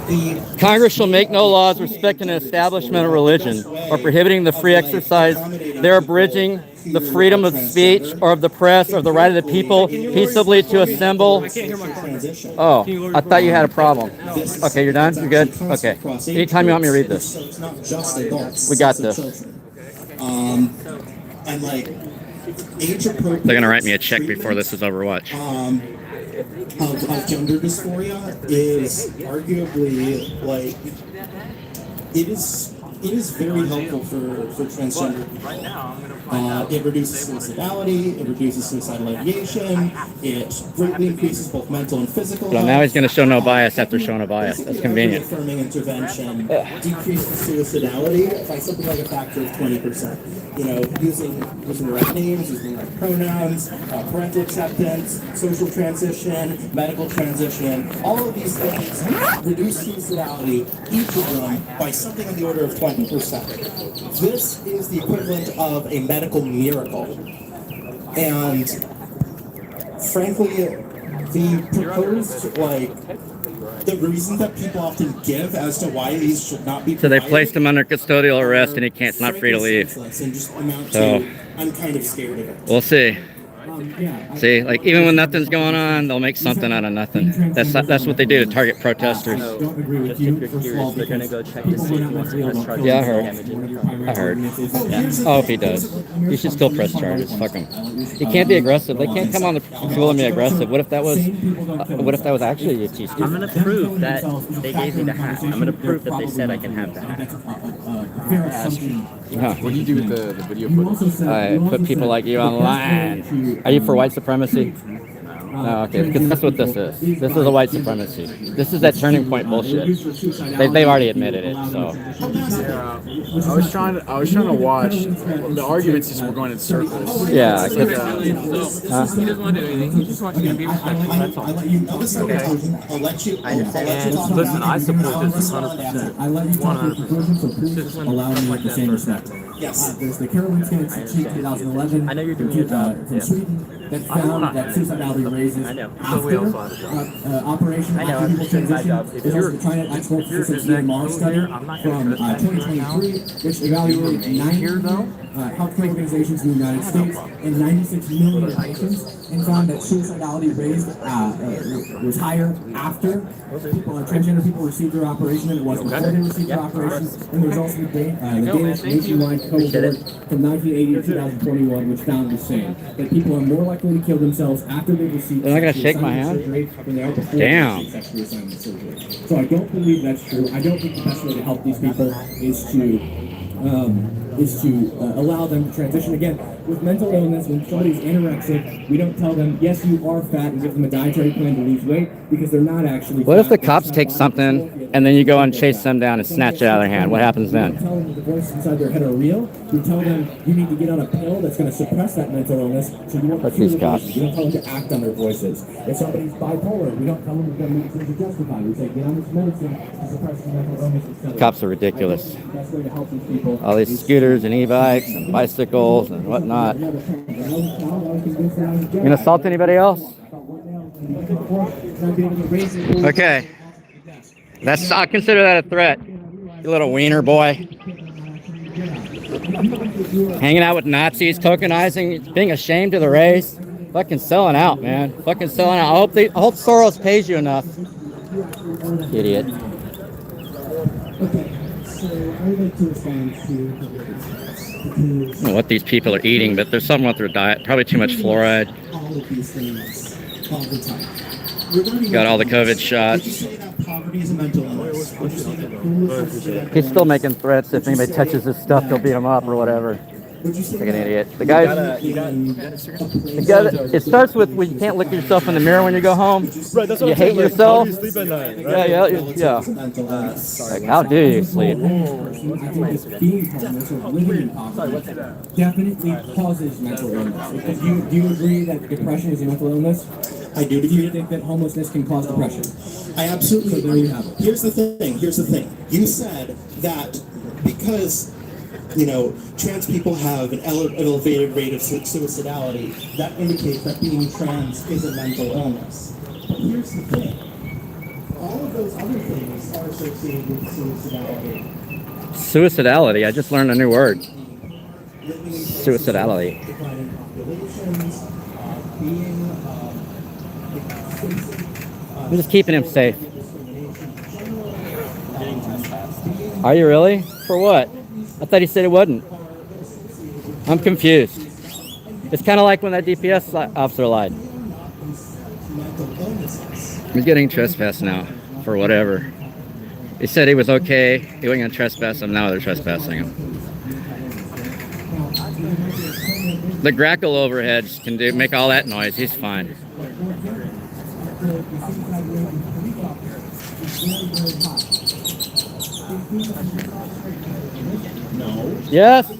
the Congress shall make no laws respecting the establishment of religion or prohibiting the free exercise, there abridging the freedom of speech or of the press or the right of the people peaceably to assemble. Oh, I thought you had a problem. Okay, you're done? You're good? Okay. Anytime you want me to read this. So it's not just adults. We got it's also this. children. And like age appropriate. They're going to write me a check before this is over. Watch. Of gender dysphoria is arguably like it is very helpful for transgender people. It reduces suicidality, it reduces suicidal ideation, it greatly increases both mental and physical So now he's going to show no bias after showing a bias. That's convenient. Affirming intervention decreases suicidality by something like a factor of 20%. You know, using the right names, using the right pronouns, parental acceptance, social transition, medical transition, all of these things reduce suicidality, each of them, by something on the order of 20%. This is the equivalent of a medical miracle. And frankly, the proposed, the reason that people often give as to why these should not be So they placed him under custodial arrest and it's not free to leave. So I'm kind of scared of it. we'll see. See, like even when nothing's going on, they'll make something out of nothing. That's what they do to target protesters. Just if you're curious, they're going to go check to see if he wants to press charges. Yeah, I heard. Damaging the property. I heard. Yeah. Oh, if he does, he should still press charges. Fuck him. He can't be aggressive. They can't come on the school and be aggressive. What if that was actually a UT student? I'm going to prove that they gave me the hat. I'm going to prove that they said I can have the hat. What do you do with the video footage? I put people like you online. Are you for white supremacy? No, okay, because that's what this is. This is a white supremacy. This is that turning point bullshit. They've already admitted it, so. Yeah, I was trying to watch. The arguments just were going in circles. Yeah, He doesn't want to do anything. He just wants you to be respectful. That's all. I'll let you. I understand. And listen, I support this 100%. I let you talk to the conclusion, so please Just when- allow me like the that same for a respect. Yes. There's the Karolinska Institute 2011. I know you're doing your job. From Sweden that found that suicidality raises I know. So we also after have a job. Operation I know, After I'm People just doing my Transition. job. If There's you're- also the China Export if you're Statistics exec EMR study here, I'm not gonna from trespass you right 2023, which evaluated 90 healthcare organizations in the United States and 96 million patients, and found that suicidality was higher after transgender people received their operation than it was before they received their operation. And there's also the Danish nationwide cohort from 1980 to 2021, which found the same, that people are more likely to kill themselves after they've received They're not gonna sexual shake my assignment hand? surgery than they are before Damn. they receive sexual assignment surgery. So I don't believe that's true. I don't think the best way to help these people is to allow them to transition. Again, with mental illness, when somebody's anorexic, we don't tell them, yes, you are fat, and give them a dietary plan to lose weight, because they're not actually What if fat. the cops take something and then you go and chase them down and snatch it out of their hand? What happens You don't then? tell them that the voices inside their head are real. You tell them you need to get on a pill that's going to suppress that mental illness, so you won't Fuck hear these the cops. voices. You don't tell them to act on their voices. If somebody's bipolar, we don't tell them to medicine to justify. We say, get on this medicine to suppress the mental illness, etc. Cops are ridiculous. The best way to help these people All these scooters and e-bikes and bicycles and whatnot. You gonna assault anybody else? Okay. I consider that a threat. You little wiener boy. Hanging out with Nazis, tokenizing, being ashamed of the race. Fucking selling out, man. Fucking selling out. I hope Soros pays you enough. Idiot. Okay, so I would like to respond to I don't know what these people are eating, but there's something with their diet. Probably too much fluoride. all of these things all the time. Got all the COVID shots. Would you say that poverty is a mental illness? Would you say that homelessness is a He's still making threats. If anybody touches his stuff, he'll beat him up or whatever. Would you say Like an that idiot. The guy. It starts with when you can't look at yourself in the mirror when you go home. Right, that's what You I'm saying, hate like, yourself. how do you sleep at night, right? Yeah. Like, how do you sleep? I think this being homeless or living in poverty definitely causes mental illness. Do you agree that depression is a mental illness? I do. Do you think that homelessness can cause depression? I absolutely. So there you have it. Here's the thing. You said that because, trans people have an elevated rate of suicidality, that indicates that being trans is a mental illness. But here's the thing. All of those other things are associated with suicidality. Suicidality. I just learned a new word. Living in places Suicidality. with declining populations, being I'm just keeping him safe. Are you really? For what? I thought he said it wasn't. I'm confused. It's kind of like when that DPS officer lied. He's getting trespassed now for whatever. He said he was okay. He wasn't going to trespass him. Now they're trespassing him. The grackle overheads can make all that noise. He's fine. No. Yes.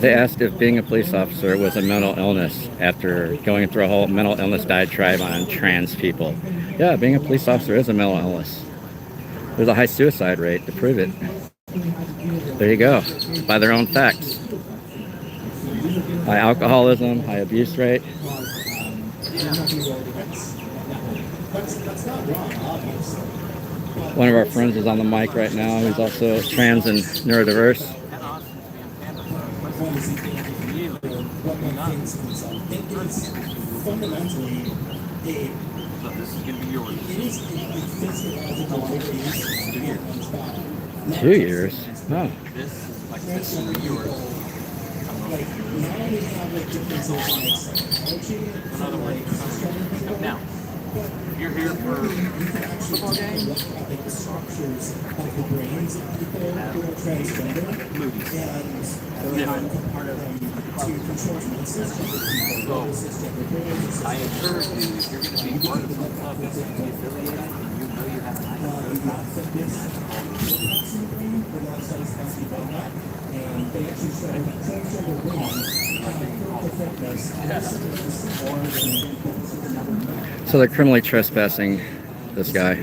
They asked if being a police officer was a mental illness after going through a whole mental illness diatribe on trans people. Yeah, being a police officer is a mental illness. There's a high suicide rate to prove it. There you go. By their own facts. High alcoholism, high abuse rate. One of our friends is on the mic right now. He's also trans and neurodiverse. Fundamentally, This is going to be yours. 2 years? Oh. This is going to be yours. now we have differences in psychology. In other words, now, You're here for football game? Like the structures of the brains of people who are transgender and part of them to control cisgender people, cisgender brains. I encourage you, if you're going to be part of the club that's going to be affiliated, you know you have an and they actually show transgender women So they're criminally trespassing this guy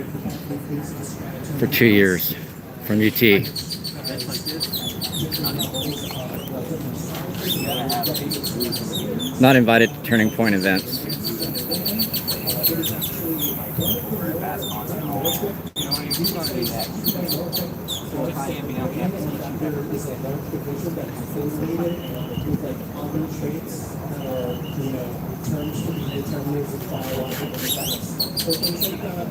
for 2 years from UT. Not invited to Turning Point events. with like common traits that are, terms to be determinants of biological status. So things like that.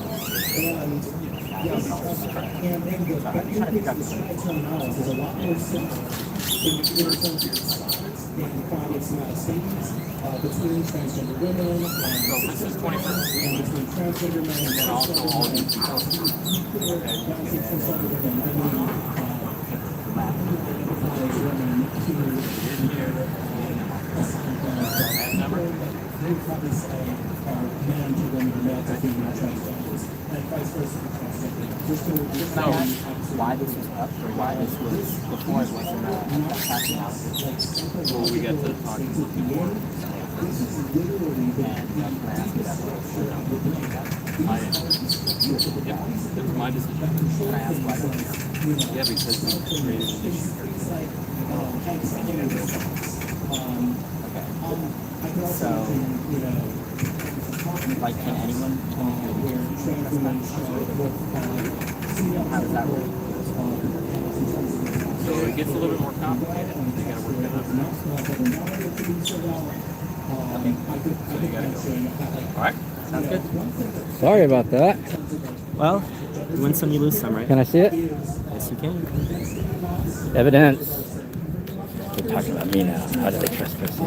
And yes, and then the technical terminology is a lot more simple than the pure terms of science and products and statements between transgender women and this is 21st. and between transgender men and transgender Why this was up or why this was before it wasn't passing out. Well, we got to talking to people. It was my decision. Can I ask why that was? Yeah, because we created an issue. So, like, can anyone come here? How does that work? So it gets a little bit more complicated. They got to work that out. So you got to go. All right. Sounds good. Sorry about that. Well, you win some, you lose some, right? Can I see it? Yes, you can. Evidence. They're talking about me now. How did they trespass me?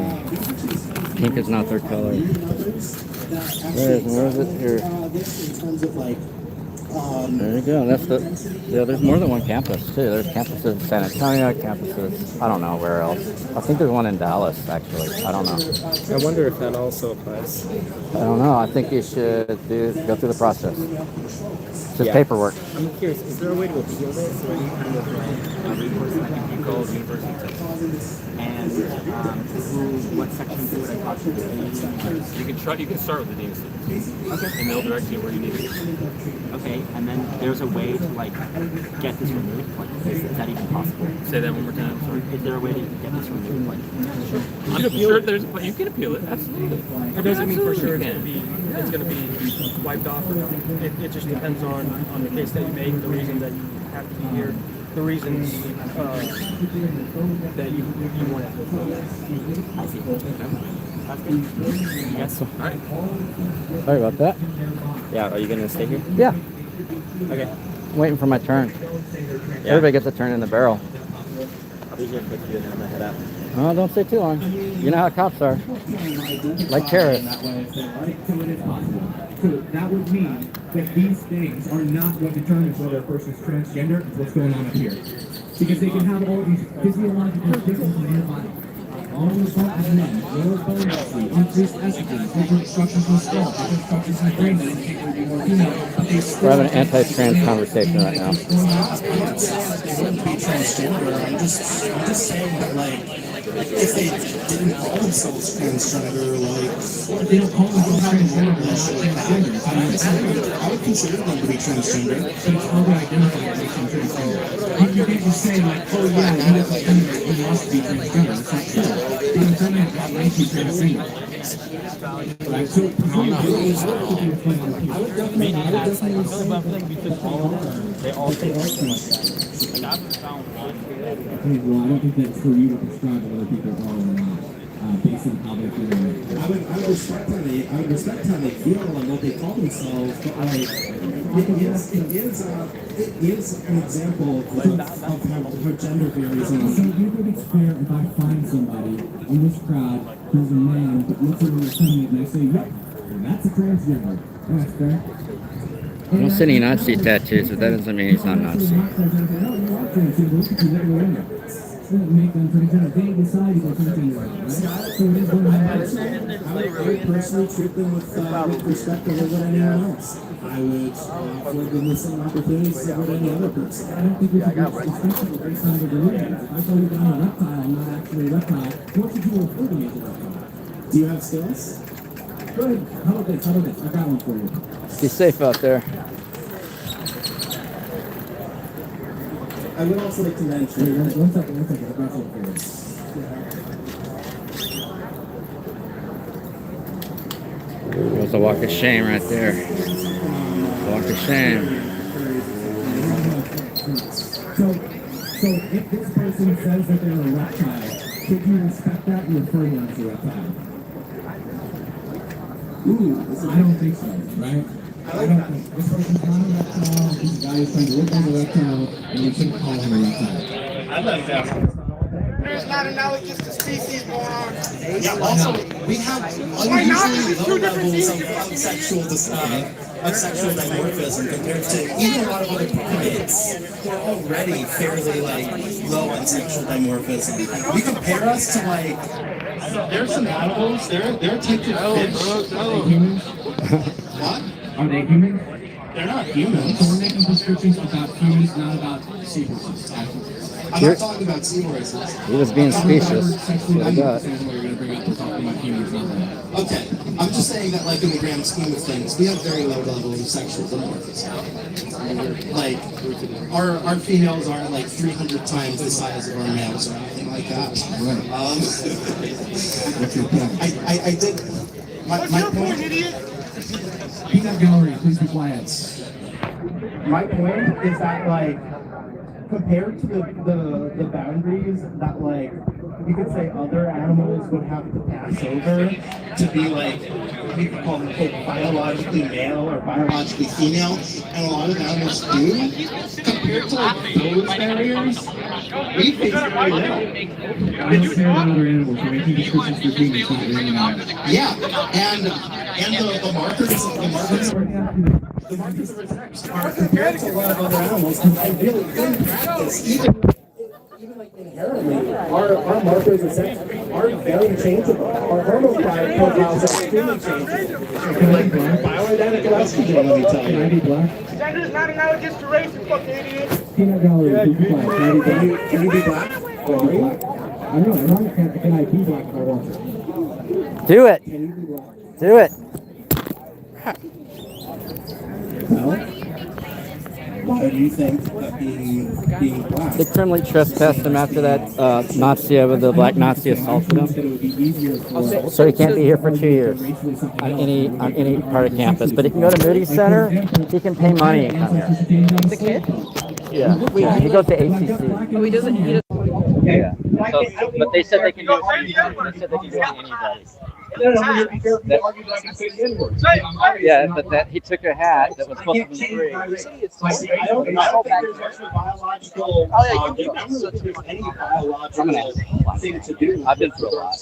Pink is not their color. Where is it? Here. In terms of like, There you go. That's there's more than one campus too. There's campuses in San Antonio, campuses. I don't know where else. I think there's one in Dallas actually. I don't know. I wonder if that also applies. I don't know. I think you should go through the process. It's just paperwork. I'm curious, is there a way to appeal this or any kind of recourse that can be called university tests? And what sections would I talk to? You can start with the dean of students. Okay. And they'll direct you where you need to go. Okay, and then there's a way to like get this removed? Like, is that even possible? Say that one more time. Sorry. Is there a way to get this removed? Like, I'm sure you can appeal it. Absolutely. It doesn't mean for sure it's going to be wiped off or not. It just depends on the case that you make, the reason that you have to be here, the reasons that you want to I see. That's good. Yes. All right. Sorry about that. Yeah, are you going to stay here? Yeah. Okay. Waiting for my turn. Yeah. Everybody gets a turn in the barrel. I'll be here quick and I'm going to head out. Oh, don't stay too long. You know how cops are. Like terrorists. So that would mean that these things are not what determines whether a person's transgender. It's what's going on up here. Because they can have all these physiological differences in their body. All the part of men, lower bone density, increased estrogen, different structures in the skull, different structures in the brain that indicate they're more female. We're having an anti-trans conversation right now. They wouldn't be transgender. I'm just saying that, like, if they didn't call themselves transgender, like, They don't call themselves transgender. I would consider them to be transgender. But it's how they identify as being transgender. You can't just say, like, oh yeah, he was transgender, he must be transgender. It's not true. The internet got makes you transgender. So, They all take well, I don't think that's for you to prescribe what other people are or not, based on how they're feeling. I would respect how they feel and what they call themselves, but like it is an example of how gender varies. So do you think it's fair if I find somebody in this crowd who's a man but looks at me and I say, yep, that's a transgender? I don't see any Nazi tattoos, but that doesn't mean he's not Nazi. Make them pretty good. They decide to go something right? So it is one of I would personally treat them with respect over anyone else. I would afford them the same opportunities as any other person. I don't think we should respect people based on their religion. If I tell you that I'm a reptile, I'm not actually a reptile, what should you afford me as a reptile? Do you have skills? Good. How about this? I got one for you. Be safe out there. I would also like to mention. One second. I got something for you. There's a walk of shame right there. Walk of shame. So if this person says that they're a reptile, should you respect that and refer them as a reptile? Ooh, I don't think so, right? I don't think this person's not a reptile. This guy is trying to look like a reptile, and we shouldn't call him a reptile. I like that. There's not analogous to species going on. Yeah, also, we have unusually low levels of sexual dimorphism compared to even a lot of other primates who are already fairly low on sexual dimorphism. We compare us to there's some animals, they're types of fish. What? Are they human? They're not humans. So we're making prescriptions about humans, not about seahorses. I'm not talking about seahorses. He was being specious. What I got. Okay, I'm just saying that in the grand scheme of things, we have very low levels of sexual dimorphism. Our females aren't 300 times the size of our males or anything like that. I did. My point, idiot? Peanut gallery, please be quiet. my point is that compared to the boundaries that you could say other animals would have to pass over to be we could call them biologically male or biologically female, and a lot of animals do. Compared to those barriers, we face very little. I don't care about other animals. We're making descriptions for humans, not really animals. Yeah, and the markers of sex are compared to a lot of other animals, and really in practice, even inherently, our markers of sex are very changeable. Our hormone profiles are extremely changeable. Bioidentical estrogen, let me tell you. Can I be black? Gender is not analogous to race, you fucking idiot. Peanut gallery, please be quiet. Can you be black? I know, as long as can I be black if I want to? Do it. Do it. So do you think that being black? They terminally trespassed him after that Nazi over the black Nazi assaulted him. So he can't be here for 2 years on any part of campus. But he can go to Moody Center. He can pay money and come here. The kid? Yeah. He goes to ACC. Oh, he doesn't. Yeah. So, but they said they can do it. They said they can do it to anybody. Yeah, but that he took a hat that was supposed to be free. I've been through a lot.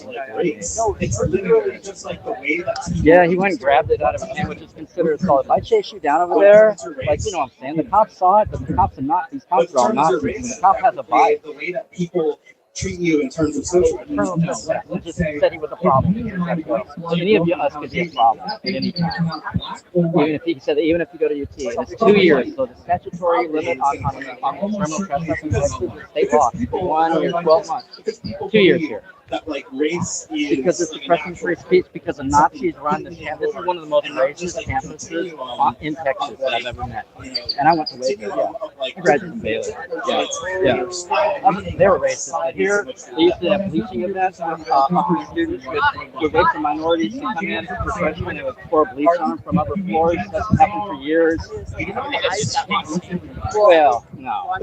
Yeah, he went and grabbed it out of a can, which is considered assault. If I chase you down over there, what I'm saying, the cops saw it, but the cops are not. These cops are all Nazis. The cop has a bias. The way that people treat you in terms of social Just said he was a problem. So any of us could be a problem at any time. Even if you go to UT, and it's 2 years. So the statutory limit on criminal trespassing is state law. 1 year, 12 months. 2 years here. That race is because it's suppressing free speech, because the Nazis run this campus. This is one of the most racist campuses in Texas that I've ever met. And I went to Waco, I graduated from Baylor. Yeah. They were racist. But here, they used to have bleaching events with upper students with race and minorities to come in for freshmen. They would pour bleach on them from upper floors. That's happened for years. Well, no.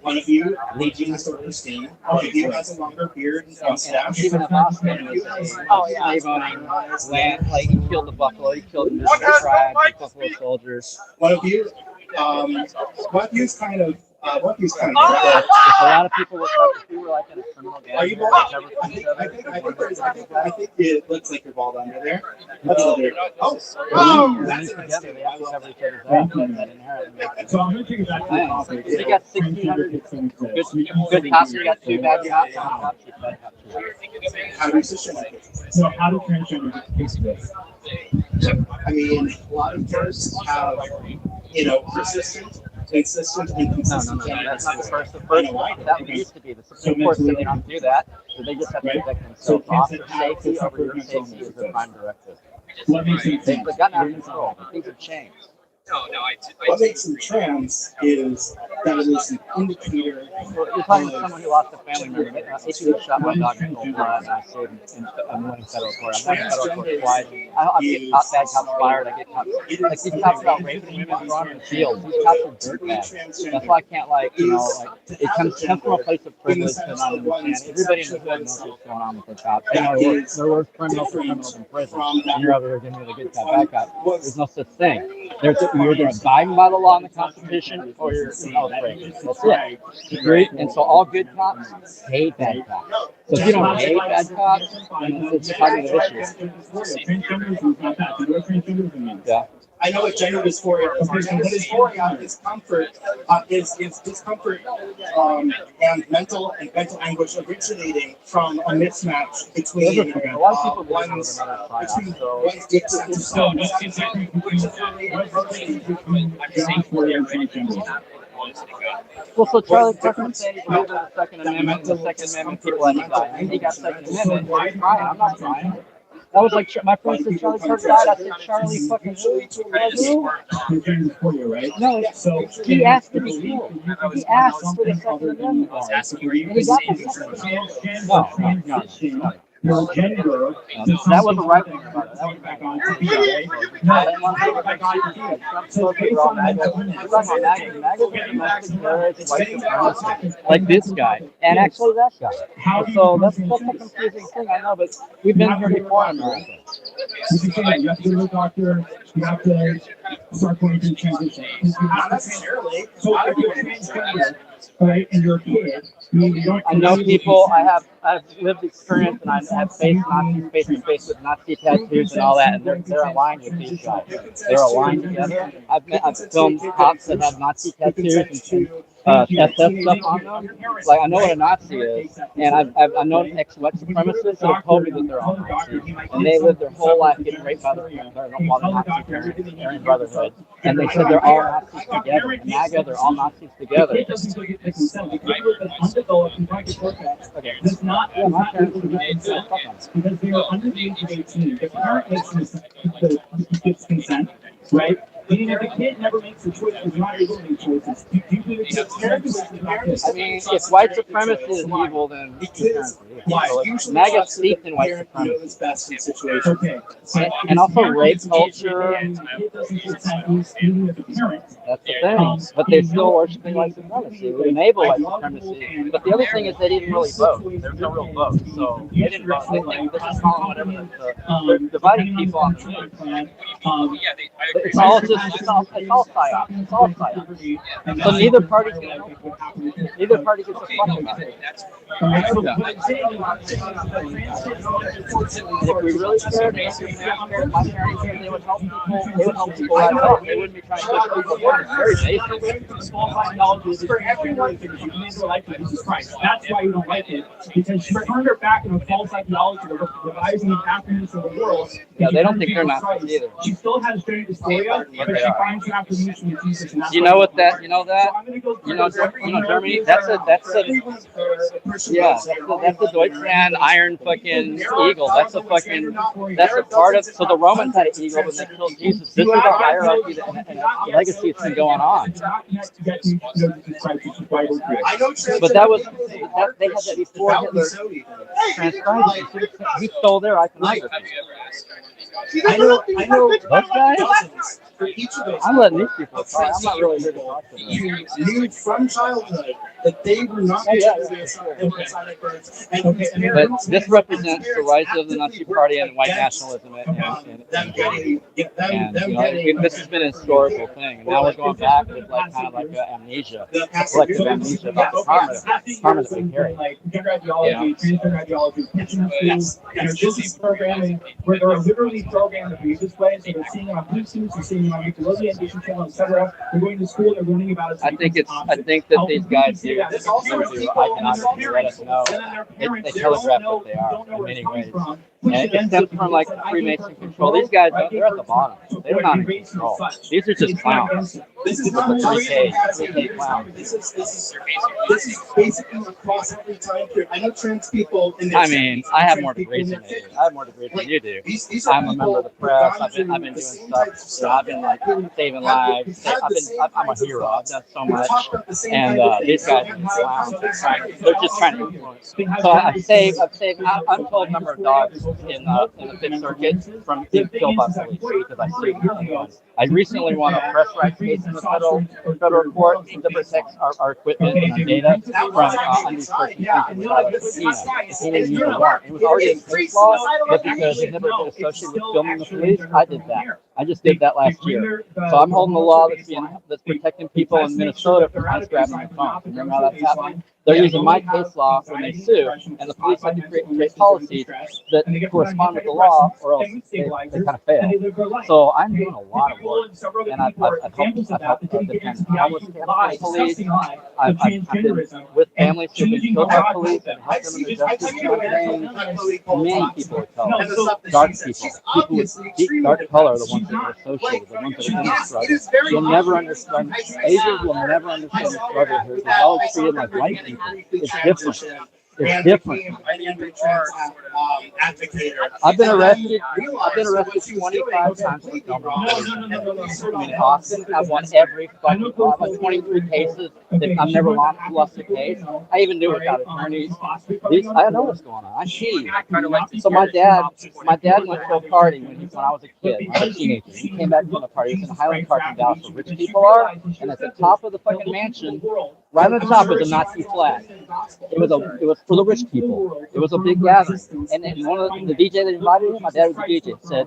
One of you leading sort of steam. One of you has a longer beard and mustache. Even a hospital. Slave owning land. He killed the buffalo. He killed the tribe, the buffalo soldiers. One of you, Squatview's kind of what these kind If a lot of people look up, if you were like in a criminal gang, are you bald? I think it looks like you're bald under there. Oh, together, they have to cover each other's ass. So I'm going to take it back to the topic. You got 1,600 good cops, you got 2 bad cops. how do systemic? So how do transgender get fix this? I mean, a lot of firsts have, persistent, consistent, and consistent. No, that's not the first. The first one, that used to be. The Supreme Court said they don't do that, so they just have to protect themselves. Officer safety over your safety is the prime directive. What makes it They've gotten out of control. Things have changed. What makes them trans is that it is an indicator. You're talking to someone who lost a family member. If shot my dog in cold blood, and I sued him, I'm winning federal court. I'm winning federal court twice. I get bad cops fired. I get cops. Like these cops about raping women drawn in fields. These cops are dirtbags. That's why I can't it comes from a place of privilege and I understand. Everybody in the hood knows what's going on with the cops. They know they're worse criminals in prison. And you're over here giving me the good cop, bad cop. There's no such thing. You're either abiding by the law and the Constitution, or you're breaking. That's it. Agreed? And so all good cops hate bad cops. So if you don't hate bad cops, then it's a cognitive issue. Yeah. I know what gender dysphoria is. Dysphoria is comfort, is discomfort and mental anguish originating from a mismatch between one's dicks and well, so Charlie Tucker said he believes in the Second Amendment. The Second Amendment people had to die. He got Second Amendment. He's crying. I'm not crying. That was like my friend said Charlie Tucker died. I said Charlie fucking who? No, so he asked to be killed. He asked for the Second Amendment. And he got the Second Amendment. No. Your gender that wasn't right. That was back on TV, right? Like this guy, and actually that guy. So that's a confusing thing, I know, but we've been here before in America. You have to go to the doctor, you have to start going through transition. Not necessarily. So if you're transgender, right, and you're a kid, I know people. I've lived experience, and I have faced Nazis face to face with Nazi tattoos and all that, and they're aligned with these guys. They're aligned together. I've filmed cops that have Nazi tattoos and SS stuff on them. Like I know what a Nazi is, and I've known ex-white supremacists that have told me that they're all Nazis, and they live their whole life getting raped by their Nazi parents, Aryan Brotherhood, and they said they're all Nazis together. In MAGA, they're all Nazis together. Okay. Because they are under the age of 18. The parent makes consent, right? Meaning if the kid never makes a choice, it's not able to make choices. Do you believe I mean, if white supremacy is evil, then MAGA steeped in white supremacy. Okay. And also rape culture. That's the thing. But they're still worshiping white supremacy. We enable white supremacy. But the other thing is they didn't really vote. There's no real vote. So they didn't vote. They think this is calling whatever. They're dividing people on the news. It's all psyop. It's all psyop. So neither party gets a fuck about it. If we really cared, my parents said they would help people right off. They wouldn't be trying to push people down. It's very basic. For everyone to use the life of Jesus Christ. That's why you don't like it. Because she turned her back in a false ideology of revising the happenings of the world. Yeah, they don't think they're Nazis either. She still has gender dysphoria, but she finds an affirmation with Jesus. You know what that? You know Germany. That's a Deutschland iron fucking eagle. That's a part of. So the Romans had an eagle when they killed Jesus. This is a hierarchy and a legacy that's been going on. But they had that before Hitler transcribed it. He stole their iconography. I know Those guys? dozens for each of those. I'm letting these people talk. I'm not really here to talk to them. You knew from childhood that they were not But this represents the rise of the Nazi Party and white nationalism and this has been a historical thing. And now we're going back with like kind of like amnesia, collective amnesia about the karma that we carry. This programming where they're literally programmed to be this way. So they're seeing it on YouTube, they're seeing it on Nickelodeon, Education Channel, etc. They're going to school, they're learning about it. I think that these guys do. I cannot let us know. They telegraph what they are in many ways. And it stems from like Freemason control. These guys, they're at the bottom. They're not in control. These are just clowns. This is not 3K clowns. This is basically across every time period. I know trans people in I mean, I have more degrees than you do. I have more degrees than you do. I'm a member of the press. I've been doing stuff. I've been like saving lives. I'm a hero. I've done so much. And these guys are clowns. They're just trying to influence. So I've saved an untold number of dogs in the Fifth Circuit from being killed by police because I sued them. I recently won a press rights case in the federal court that protects our equipment and our data from unused persecution without a subpoena. It was already in case law, but because it never been associated with filming the police, I did that. I just did that last year. So I'm holding the law that's protecting people in Minnesota from ice grabbing their phones. Remember how that's happening? They're using my case law when they sue, and the police have to create policies that correspond with the law, or else they kind of fail. So I'm doing a lot of work, and I've helped defend homeless police. I've been with families who've been killed by police and helped them in their justice campaigns. Many people are killed. Dark people with deep dark color are the ones that are associated, the ones that are in the struggle. You'll never understand. Asians will never understand the struggle here. They're all treated like white people. It's different. It's different. I've been arrested 25 times for filming. I mean, in Austin, I've won every fucking law. I've 23 cases. I've never lost a case. I even do it without attorneys. I know what's going on. I see. So my dad went to a party when I was a kid. I was a teenager. He came back from the party. He was in the Highland Park in Dallas where rich people are. And at the top of the fucking mansion, right on the top was a Nazi flag. It was for the rich people. It was a big gathering. And then one of the DJ that invited him, my dad was a DJ, said,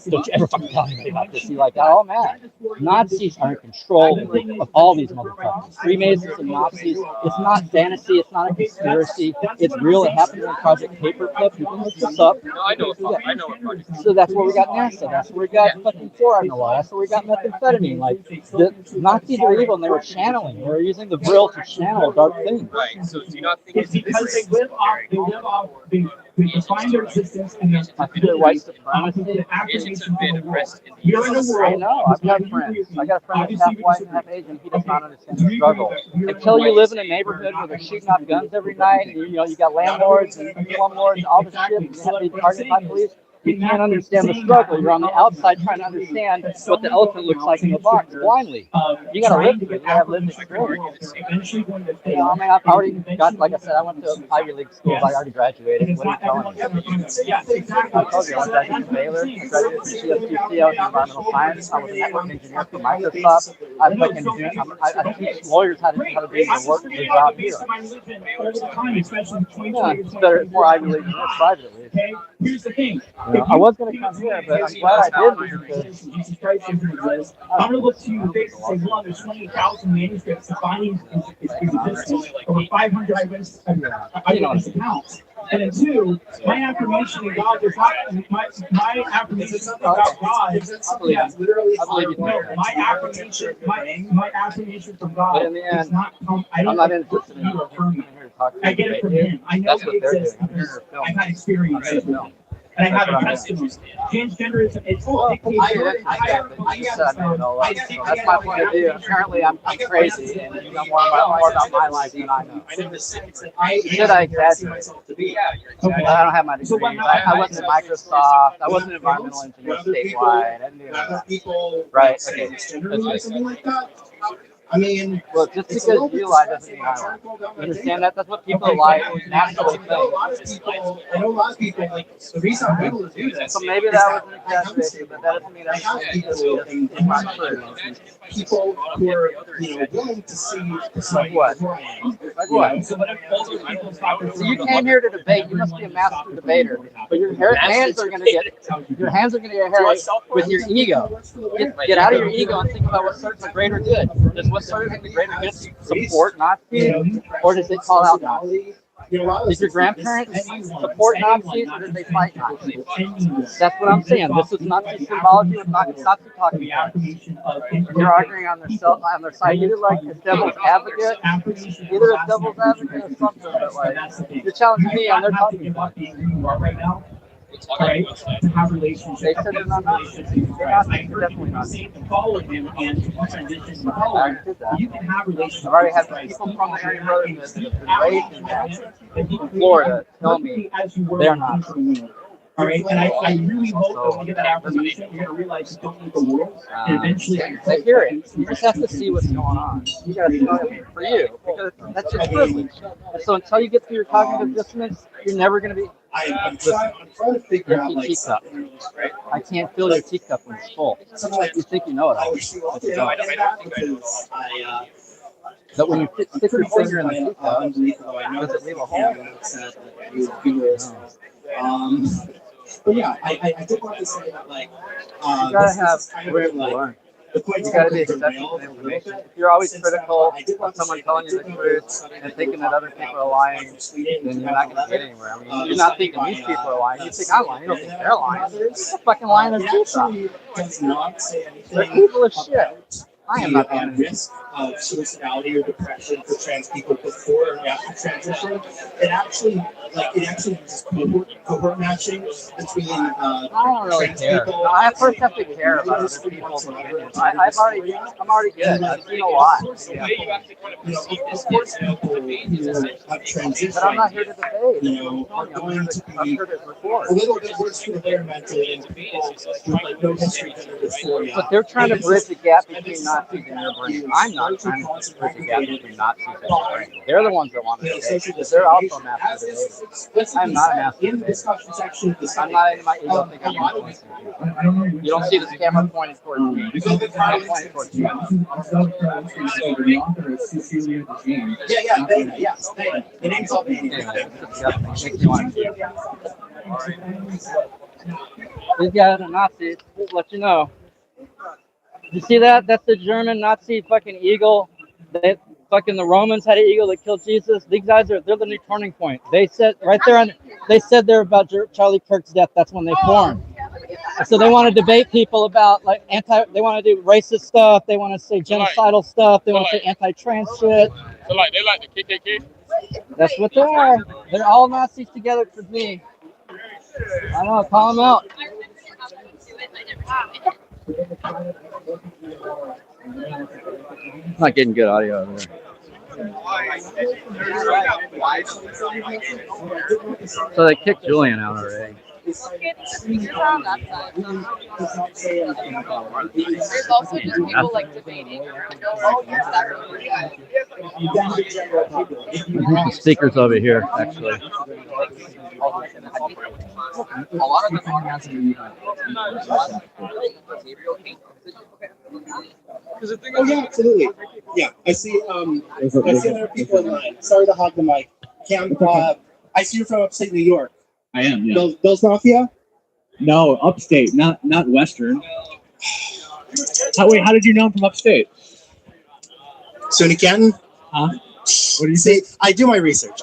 "Don't you ever fucking tell anybody about this." He like got all mad. Nazis are in control of all these motherfuckers. Freemasons and Nazis. It's not fantasy. It's not a conspiracy. It's real. It happened in Project Paperclip. You can look this up. I know what Project. So that's where we got NASA. That's where we got fucking fluoride in the law. That's where we got methamphetamine. Like the Nazis are evil, and they were channeling. They were using the Brill to channel dark things. Right. So do you not think it's because they live off, they define their existence and their white supremacy. Asians have been oppressed in the You're in a world. I know. I've got friends. I got a friend that's half white and half Asian. He does not understand the struggle. Until you live in a neighborhood where they're shooting off guns every night, and you got landlords and slumlords and all this shit, and you have to be targeted by police. You can't understand the struggle. You're on the outside trying to understand what the elephant looks like in the box blindly. You got to live it. You got to have lived experience. I mean, I've already got, like I said, I went to Ivy League schools. I already graduated. What are you telling me? I told you I graduated from Baylor. I graduated from CSUC. I was in environmental science. I was a network engineer for Microsoft. I teach lawyers how to do their job here. Yeah, it's better, more Ivy League than privately. Here's the thing. I was going to come here, but I'm glad I didn't. Jesus Christ, I'm going to look to you face and say, well, there's 20,000 manuscripts defining his existence, over 500 eyewitness accounts. And then two, my affirmation in God is not my affirmation about God. My affirmation from God does not come. I'm not interested in I get it from him. I know he exists. I've had experiences with him. And I have a testimony. Transgenderism, it's That's my point of view. Apparently, I'm crazy, and you know more about my life than I know. Should I exaggerate? I don't have my degree. I wasn't at Microsoft. I wasn't an environmental engineer statewide. I didn't do that. Right. Okay. I mean, Well, just because you lie doesn't mean I lie. You understand that? That's what people lie naturally think. I know a lot of people, like, the reason I'm able to do this. So maybe that was an exaggeration, but that doesn't mean I have people in my life, people who are, willing to see like what? Like what? So you came here to debate. You must be a master debater, but your hands are gonna get hairy with your ego. Get out of your ego and think about what serves the greater good. Does what serves the greater good support Nazis, or does it call out Nazis? Did your grandparents support Nazis, or did they fight Nazis? That's what I'm saying. This is Nazi symbology with Nazi talking points. You're arguing on their side, either like a devil's advocate, either a devil's advocate or something, but like you're challenging me on their talking points. Right? To have relationships. They said they're not Nazis. They're not. They're definitely not. To follow him and to transition to follow. You can have relationships. I've already had people from the Aryan Brotherhood that have been raised in Florida tell me they're not. All right, and I really hope that when you get that affirmation, you're going to realize you don't need the world, and eventually they hear it. You just have to see what's going on. You got to know it for you, because that's your privilege. And so until you get through your cognitive dissonance, you're never going to be. I'm trying to figure out, like, teacup. I can't fill your teacup when it's full. You think you know it all, but you don't. But when you stick your finger in the teacup, does it leave a hole? But yeah, I did want to say that, like, you gotta have room to learn. You gotta be accepting of information. If you're always critical of someone telling you the truth and thinking that other people are lying, then you're not gonna get anywhere. I mean, you're not thinking these people are lying. You think I'm lying. You don't think they're lying. They're fucking lying as people. They're people as shit. I am not at risk of suicidality or depression for trans people before and after transition. It actually uses cohort matching between I don't really care. No, I first have to care about other people's opinions. I'm already good. I've seen a lot. Of course, people who have transitioned, but I'm not here to debate. Are going to be a little bit worse for their mentally and people with like no history of dysphoria. But they're trying to bridge the gap between Nazis and their brain. I'm not trying to bridge the gap between Nazis and their brain. They're the ones that want to debate, because they're also master debaters. I'm not a master debater. I'm not in my ego thinking I'm going to. You don't see this camera pointed towards me. I'm pointing towards you. Yeah. The name's all Makes you want to. These guys are Nazis. Just let you know. You see that? That's the German Nazi fucking eagle. The Romans had an eagle that killed Jesus. These guys they're the new turning point. They said right there they said they're about Charlie Kirk's death. That's when they formed. So they want to debate people about like they want to do racist stuff. They want to say genocidal stuff. They want to say anti-trans shit. So like they like the KKK. That's what they are. They're all Nazis together for me. I know. Call them out. Not getting good audio over there. So they kicked Julian out already. There's also just people like debating. The speakers over here, actually. A lot of them Oh yeah, absolutely. Yeah, I see other people in line. Sorry to hog the mic. I see you're from upstate New York. I am, yeah. Bill's Mafia? No, upstate, not Western. How did you know I'm from upstate? SUNY Canton? Huh? What do you say? I do my research.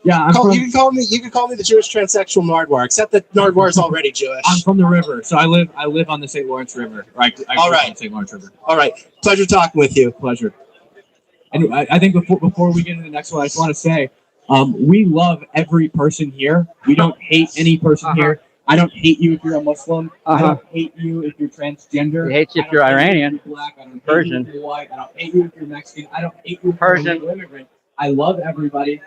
Yeah, you can call me the Jewish transsexual Nardwar, except that Nardwar is already Jewish. I'm from the river, so I live on the St. Lawrence River. I All right. On the St. Lawrence River. All right. Pleasure talking with you. Pleasure. And I think before we get into the next one, I just want to say, we love every person here. We don't hate any person here. I don't hate you if you're a Muslim. I don't hate you if you're transgender. I hate you if you're Iranian, black. I don't Persian. hate you if you're white. I don't hate you if you're Mexican. I don't hate you if Persian. you're an immigrant. I love everybody.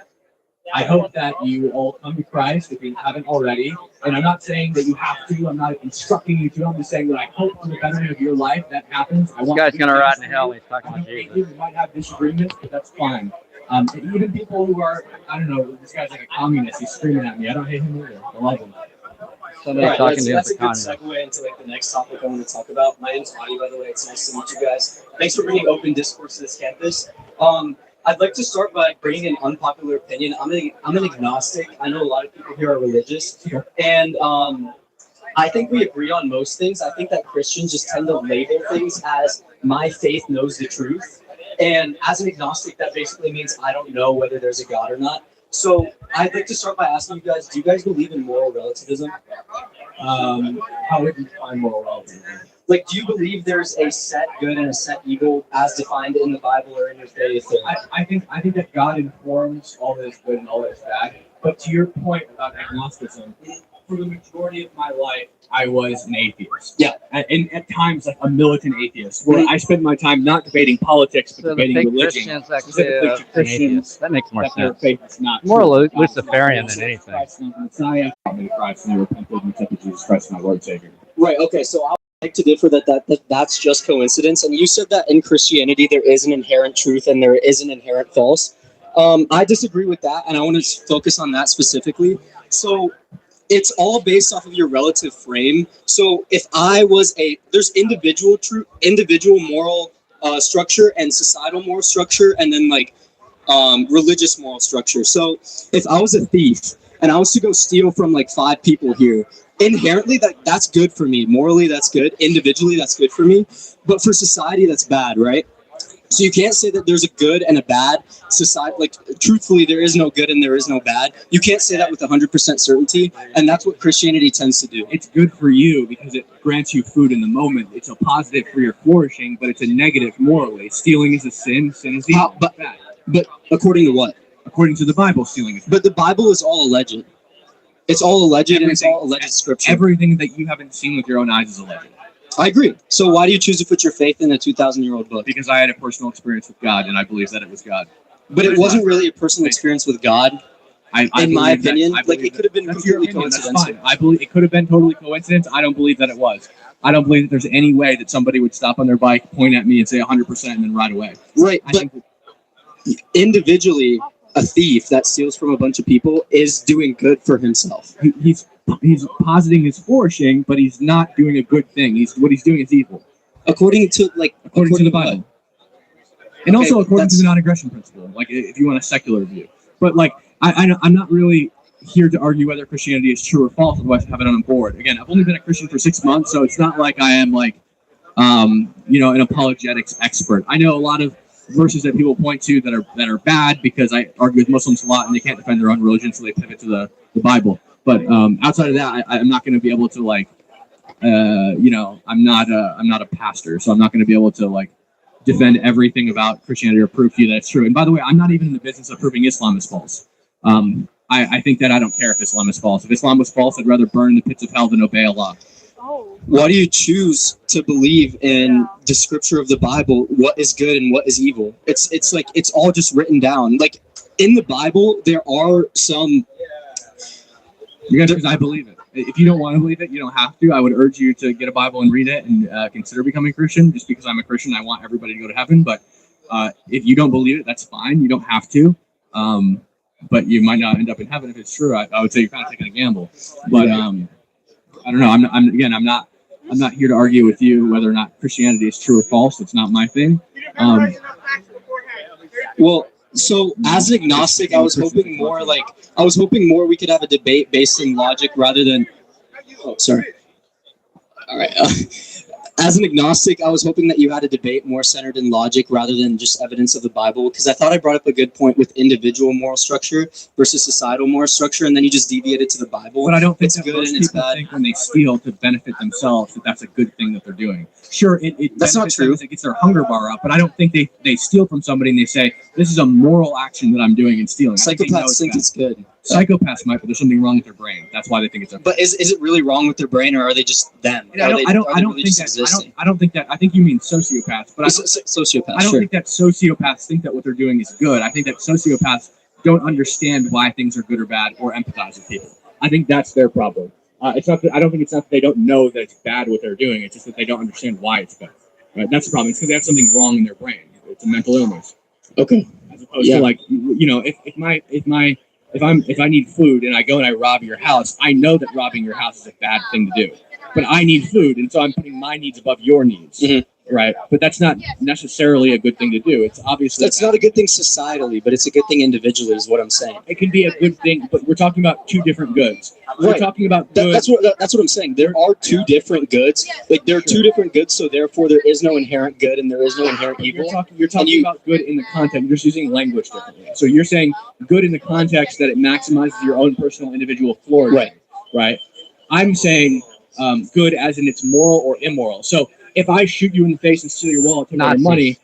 I hope that you all come to Christ if you haven't already. And I'm not saying that you have to. I'm not instructing you to. I'm just saying that I hope for the betterment of your life that happens. I This want guy's to gonna be rot nice in to hell. you. He's talking I about don't hate Jesus. you. We might have disagreements, but that's fine. And even people who are, I don't know, this guy's like a communist. He's screaming at me. I don't hate him either. I love him. Somebody Right, talking to him that's for a good communist. segue into like the next topic I want to talk about. My name's Adi, by the way. It's nice to meet you guys. Thanks for bringing open discourse to this campus. I'd like to start by bringing an unpopular opinion. I'm an agnostic. I know a lot of people here are religious, and I think we agree on most things. I think that Christians just tend to label things as my faith knows the truth, and as an agnostic, that basically means I don't know whether there's a God or not. So I'd like to start by asking you guys: do you guys believe in moral relativism? How would you define moral relativism? Like, do you believe there's a set good and a set evil as defined in the Bible or in your faith? Or... I think that God informs all that is good and all that is bad. But to your point about agnosticism, for the majority of my life, I was an atheist. Yeah. And at times, like a militant atheist, where I spent my time not debating politics, but So the debating fake religion. Christians actually Specifically to Christians. that makes more that their sense. faith is not More true. Luciferian than anything. Christ is not the Messiah. I'm in Christ, and I repented and accepted Jesus Christ as my Lord and Savior. Right. Okay. So I'll like to differ that's just coincidence. And you said that in Christianity there is an inherent truth and there is an inherent false. I disagree with that, and I want to focus on that specifically. So it's all based off of your relative frame. So if I was there's individual moral structure and societal moral structure, and then like religious moral structure. So if I was a thief and I was to go steal from like 5 people here, inherently that's good for me. Morally, that's good. Individually, that's good for me. But for society, that's bad, right? So you can't say that there's a good and a bad society. Like, truthfully, there is no good and there is no bad. You can't say that with 100% certainty, and that's what Christianity tends to do. It's good for you because it grants you food in the moment. It's a positive for your flourishing, but it's a negative morally. Stealing is a sin. Sin is evil. But according to what? According to the Bible, stealing is bad. But the Bible is all alleged. It's all alleged, and it's all alleged scripture. Everything that you haven't seen with your own eyes is alleged. I agree. So why do you choose to put your faith in a 2,000-year-old book? Because I had a personal experience with God, and I believe that it was God. But it wasn't really a personal experience with God, in my opinion. Like, it could have been completely coincidental. I believe it could have been totally coincidence. I don't believe that it was. I don't believe that there's any way that somebody would stop on their bike, point at me, and say 100% and then ride away. Right, but individually, a thief that steals from a bunch of people is doing good for himself. He's positing his flourishing, but he's not doing a good thing. What he's doing is evil. According to the Bible. And also according to the non-aggression principle, like if you want a secular view. But like I'm not really here to argue whether Christianity is true or false, otherwise I have it on board. Again, I've only been a Christian for 6 months, so it's not like I am like an apologetics expert. I know a lot of verses that people point to that are bad because I argue with Muslims a lot and they can't defend their own religion, so they pivot to the Bible. But outside of that, I'm not going to be able to I'm not a pastor, so I'm not going to be able to defend everything about Christianity or prove to you that it's true. And by the way, I'm not even in the business of proving Islam is false. I think that I don't care if Islam is false. If Islam was false, I'd rather burn in the pits of hell than obey Allah. Why do you choose to believe in the scripture of the Bible, what is good and what is evil? It's like it's all just written down. Like in the Bible, there are some. Because I believe it. If you don't want to believe it, you don't have to. I would urge you to get a Bible and read it and consider becoming a Christian. Just because I'm a Christian, I want everybody to go to heaven. But if you don't believe it, that's fine. You don't have to. But you might not end up in heaven if it's true. I would say you're kind of taking a gamble. But I don't know. I'm not here to argue with you whether or not Christianity is true or false. It's not my thing. Well, so as an agnostic, I was hoping more we could have a debate based in logic rather than. Oh, sorry. All right. As an agnostic, I was hoping that you had a debate more centered in logic rather than just evidence of the Bible, because I thought I brought up a good point with individual moral structure versus societal moral structure, and then you just deviated to the Bible. But I don't think it's good and it's bad. Think when they steal to benefit themselves that's a good thing that they're doing. Sure, that's not true. It gets their hunger bar up, but I don't think they steal from somebody and they say, this is a moral action that I'm doing and stealing. Psychopaths think it's good. Psychopaths might, but there's something wrong with their brain. That's why they think it's okay. But is it really wrong with their brain, or are they just them? I don't think that. I think you mean sociopaths, but sociopaths. I don't think that sociopaths think that what they're doing is good. I think that sociopaths don't understand why things are good or bad or empathize with people. I think that's their problem. It's not that, I don't think it's not that they don't know that it's bad what they're doing. It's just that they don't understand why it's bad. Right? That's the problem. It's because they have something wrong in their brain. It's a mental illness. Okay. As opposed to like, you know, if I need food and I go and I rob your house, I know that robbing your house is a bad thing to do. But I need food, and so I'm putting my needs above your needs. Right, but that's not necessarily a good thing to do. It's obviously that's not a good thing societally, but it's a good thing individually, is what I'm saying. It can be a good thing, but we're talking about two different goods. We're talking about good. That's what I'm saying. There are two different goods. Like there are two different goods, so therefore there is no inherent good and there is no inherent evil. You're talking about good in the context. You're just using language differently. So you're saying good in the context that it maximizes your own personal individual flourishing. Right. I'm saying good as in it's moral or immoral. So if I shoot you in the face and steal your wallet, take all your money,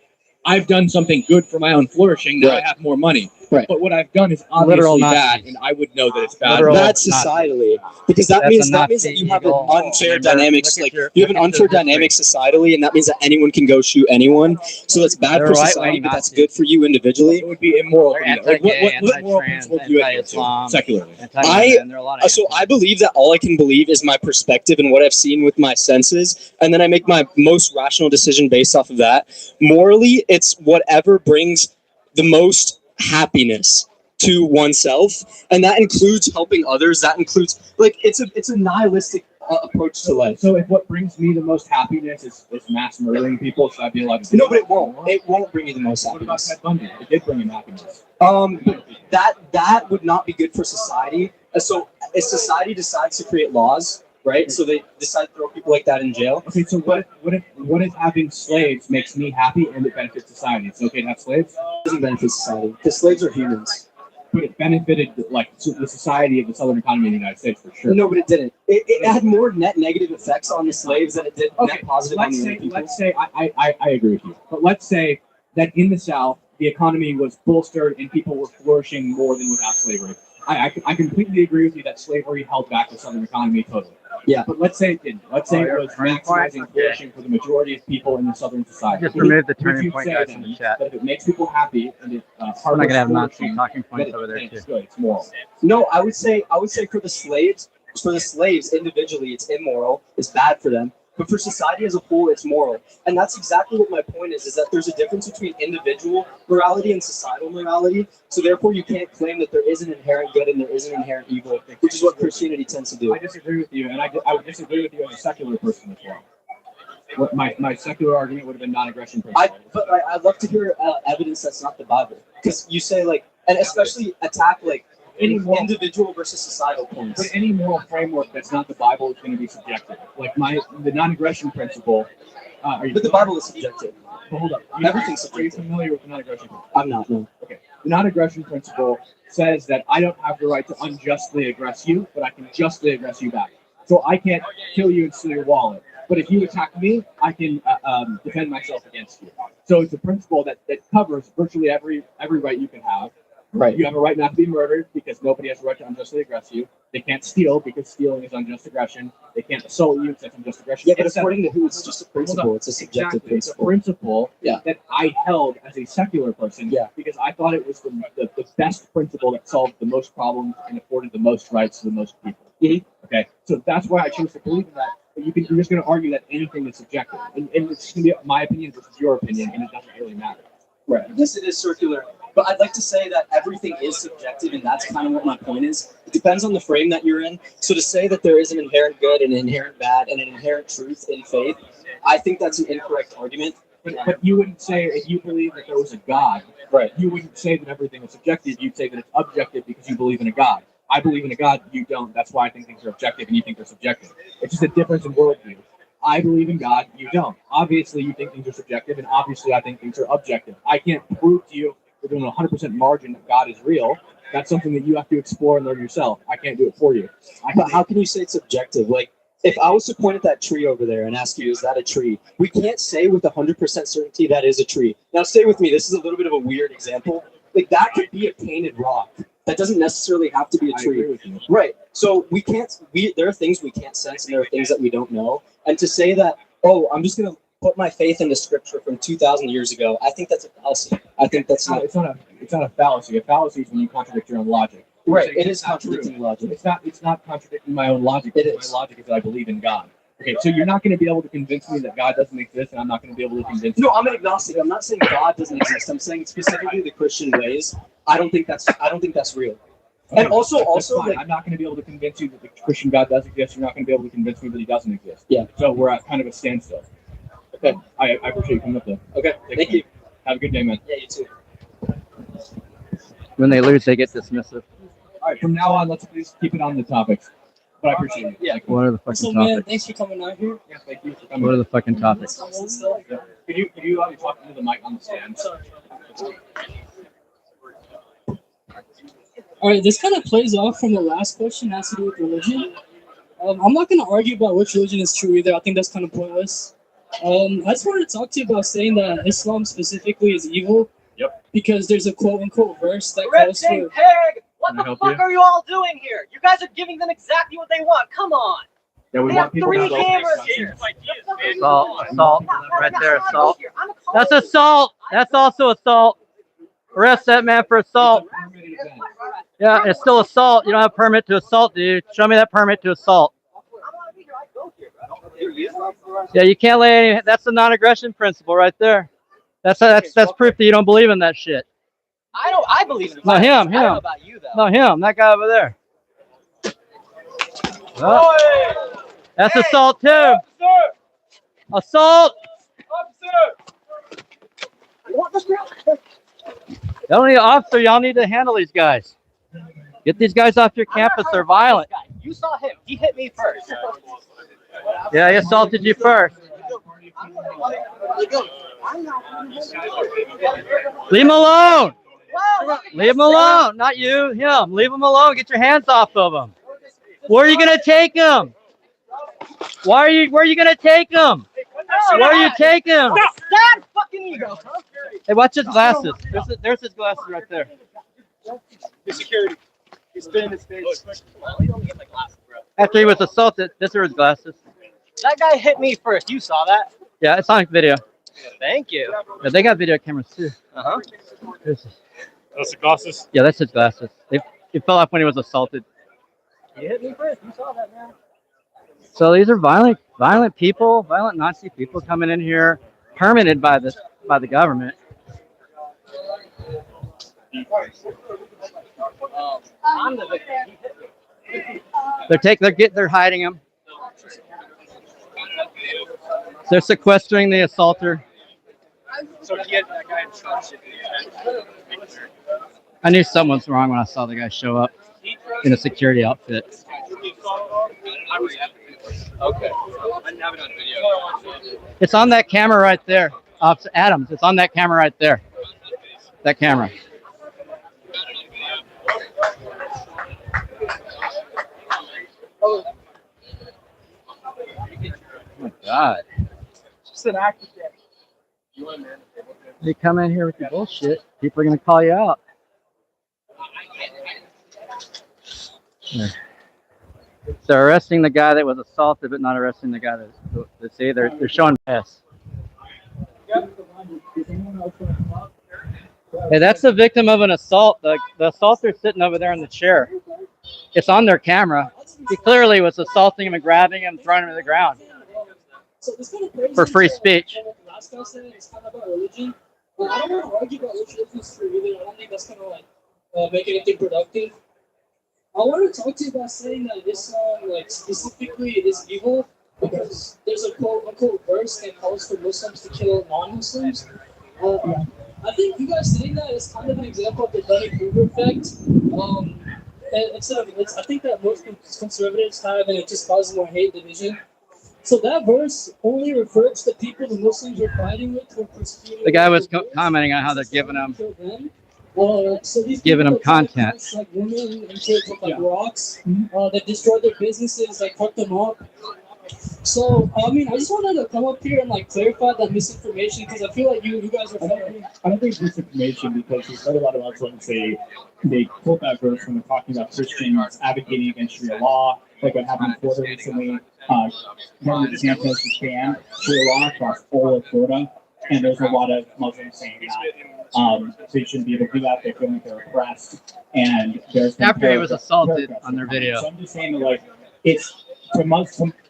I've done something good for my own flourishing. Now I have more money. Right. But what I've done is obviously bad, and I would know that it's bad. That's societally, because that means that you have an unfair dynamics. Like you have an unfair dynamic societally, and that means that anyone can go shoot anyone. So that's bad for society, but that's good for you individually. It would be immoral. Like what moral principle do you adhere to secularly? I believe that all I can believe is my perspective and what I've seen with my senses, and then I make my most rational decision based off of that. Morally, it's whatever brings the most happiness to oneself, and that includes helping others. That includes it's a nihilistic approach to life. So if what brings me the most happiness is mass murdering people, should I be allowed to do no, but it won't. It won't bring you the most happiness. What about Ted Bundy? It did bring him happiness. That would not be good for society. So if society decides to create laws, right? So they decide to throw people like that in jail. Okay, so what if having slaves makes me happy and it benefits society? It's okay to have slaves? It doesn't benefit society because slaves are humans. But it benefited the society of the Southern economy in the United States for sure. No, but it didn't. It had more net negative effects on the slaves than it did net positive on the other people. Let's say I agree with you, but let's say that in the South the economy was bolstered and people were flourishing more than without slavery. I completely agree with you that slavery held back the Southern economy totally. Yeah. But let's say it didn't. Let's say it was maximizing flourishing for the majority of people in the Southern society. Just remove the turning point guys in the chat. That if it makes people happy and it I'm not gonna have Nazi talking points over there too. It's good. It's moral. No, I would say for the slaves individually, it's immoral. It's bad for them. But for society as a whole, it's moral. And that's exactly what my point is that there's a difference between individual morality and societal morality. So therefore, you can't claim that there is an inherent good and there is an inherent evil, which is what Christianity tends to do. I disagree with you, and I would disagree with you as a secular person as well. My secular argument would have been non-aggression principle. But I'd love to hear evidence that's not the Bible. Because you say, and especially attack, any individual versus societal points. But any moral framework that's not the Bible is going to be subjective. The non-aggression principle. But the Bible is subjective. But hold up. Everything's subjective. Are you familiar with the non-aggression principle? I'm not. No. Okay. The non-aggression principle says that I don't have the right to unjustly aggress you, but I can justly aggress you back. So I can't kill you and steal your wallet. But if you attack me, I can defend myself against you. So it's a principle that covers virtually every right you can have. Right. You have a right not to be murdered because nobody has a right to unjustly aggress you. They can't steal because stealing is unjust aggression. They can't assault you because that's unjust aggression. Yeah, but according to who, it's just a principle. It's a subjective principle. It's a principle that I held as a secular person because I thought it was the best principle that solved the most problems and afforded the most rights to the most people. Mm-hmm. Okay, so that's why I chose to believe in that. But you're just going to argue that anything is subjective. And it's going to be my opinion versus your opinion, and it doesn't really matter. Right. Yes, it is circular. But I'd like to say that everything is subjective, and that's kind of what my point is. It depends on the frame that you're in. So to say that there is an inherent good and an inherent bad and an inherent truth in faith, I think that's an incorrect argument. But you wouldn't say, if you believe that there was a God, right? You wouldn't say that everything is subjective. You'd say that it's objective because you believe in a God. I believe in a God, you don't. That's why I think things are objective and you think they're subjective. It's just a difference in worldview. I believe in God, you don't. Obviously, you think things are subjective, and obviously, I think things are objective. I can't prove to you within a 100% margin that God is real. That's something that you have to explore and learn yourself. I can't do it for you. But how can you say it's subjective? If I was to point at that tree over there and ask you, is that a tree? We can't say with 100% certainty that is a tree. Now, stay with me. This is a little bit of a weird example. That could be a painted rock. That doesn't necessarily have to be a tree. I agree with you. Right. So there are things we can't sense and there are things that we don't know. And to say that, I'm just going to put my faith into scripture from 2,000 years ago, I think that's a fallacy. I think that's not. It's not a fallacy. A fallacy is when you contradict your own logic. Right. It is contradicting logic. It's not contradicting my own logic. It is. My logic is that I believe in God. Okay, so you're not going to be able to convince me that God doesn't exist, and I'm not going to be able to convince you. No, I'm an agnostic. I'm not saying God doesn't exist. I'm saying specifically the Christian ways. I don't think that's real. Okay, and also, like, I'm not going to be able to convince you that the Christian God does exist. You're not going to be able to convince me that he doesn't exist. Yeah. So we're at kind of a standstill. Okay. I appreciate you coming up there. Okay. Thank you. Have a good day, man. Yeah, you too. When they lose, they get dismissive. All right. From now on, let's please keep it on the topics. But I appreciate it. Yeah. What are the fucking So, man, topics? thanks for coming out here. Yeah, thank you for coming. What are the fucking topics? Yeah. Could you talk into the mic on the stand? All right, this kind of plays off from the last question, has to do with religion. I'm not going to argue about which religion is true either. I think that's kind of pointless. I just wanted to talk to you about saying that Islam specifically is evil. Yep. Because there's a quote-unquote verse that Red calls Pig for... Pig! What Can I the help fuck you? are you all doing here? You guys are giving them exactly what they want. Come on. Yeah, we They want have people to 3 have open cameras discussions. here. Assault, right there, assault. That's assault. That's also assault. Arrest that man for assault. Yeah, it's still assault. You don't have a permit to assault, dude. Show me that permit to assault. Yeah, you can't lay any. That's the non-aggression principle right there. That's proof that you don't believe in that shit. I believe in No, violence. him. I don't know about you, though. No, him. That guy over there. Oh, that's assault too. Assault. Y'all need officer. Y'all need to handle these guys. Get these guys off your campus. They're violent. You saw him. He hit me first. Yeah, he assaulted you first. Leave him alone. Leave him alone. Not you, him. Leave him alone. Get your hands off of him. Where are you gonna take him? Where are you gonna take him? Where are you taking him? That fucking ego. Hey, watch his glasses. There's his glasses right there. His security. He's spinning his face. After he was assaulted, these are his glasses. That guy hit me first. You saw that? Yeah, it's on video. Thank you. Yeah, they got video cameras too. Uh-huh. That's the glasses. Yeah, that's his glasses. He fell off when he was assaulted. You hit me first. You saw that, man. So these are violent people, violent Nazi people coming in here, permitted by the government. I'm the victim. They're hiding him. They're sequestering the assaulter. So he had that guy in charge. I knew something was wrong when I saw the guy show up in a security outfit. Okay. I didn't have it on video. It's on that camera right there. Officer Adams, it's on that camera right there. That camera. Oh my God. It's just an act of death. You come in here with your bullshit, people are going to call you out. There. They're arresting the guy that was assaulted, but not arresting the guy that's they're showing bias. Hey, that's the victim of an assault. The assaulter's sitting over there in the chair. It's on their camera. He clearly was assaulting him and grabbing him and throwing him to the ground for free speech. Last guy said it's kind of about religion. But I don't want to argue about which religion is true either. I don't think that's going to make anything productive. I want to talk to you about saying that Islam, specifically, is evil because there's a quote-unquote verse that calls for Muslims to kill non-Muslims. I think you guys saying that is kind of an example of the Dunning-Kruger effect. I think that most conservatives have, and it just causes more hate division. So that verse only refers to people the Muslims are fighting with who are persecuting. The guy was commenting on how they're giving them, so these giving them people are trying to content. catch, like women and kids with rocks that destroy their businesses, fuck them up. So I just wanted to come up here and clarify that misinformation because I feel like you guys are fighting. I don't think it's misinformation because we've heard a lot of Muslims say they quote that verse when they're talking about Christians advocating against Sharia law like what happened in Florida recently. Governor DeSantis has banned Sharia law across all of Florida, and there's a lot of Muslims saying that they shouldn't be able to do that. They feel like they're oppressed, and there's After he was assaulted on their video. So I'm just saying that, like, it's from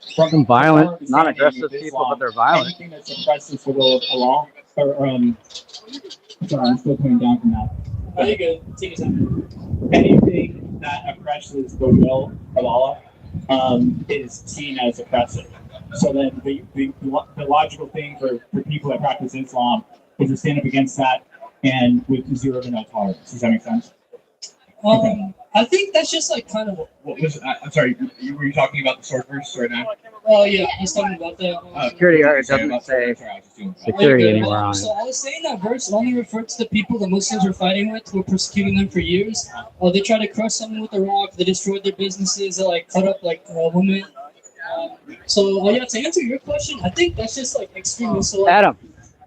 Some violent, not aggressive people, but they're violent. Anything that suppresses the will of Allah, or sorry, I'm still coming down from that. Are you good? Take your time. Anything that oppresses the will of Allah is seen as oppressive. So then the logical thing for people that practice Islam is to stand up against that and with zero to no tolerance. Does that make sense? I think that's just like kind of. What was? I'm sorry. Were you talking about the sword verse right now? Oh yeah, I was talking about that. Security guard doesn't say security anymore on it. So I was saying that verse only referred to the people the Muslims were fighting with, who were persecuting them for years. They tried to crush someone with a rock. They destroyed their businesses. They like cut up like a woman. So yeah, to answer your question, I think that's just like extremists. So, like, Adam,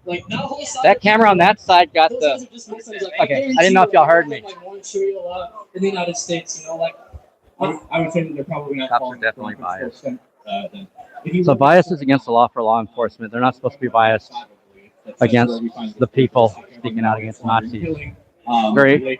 like that whole side. that camera on that side got those the. guys are just Muslims, like, Okay, I didn't know if y'all heard me. Like one Sharia law in the United States, you know, like. I would say that they're probably not. Cops are definitely biased. Then. So bias is against the law for law enforcement. They're not supposed to be biased against the people speaking out against Nazis. Very.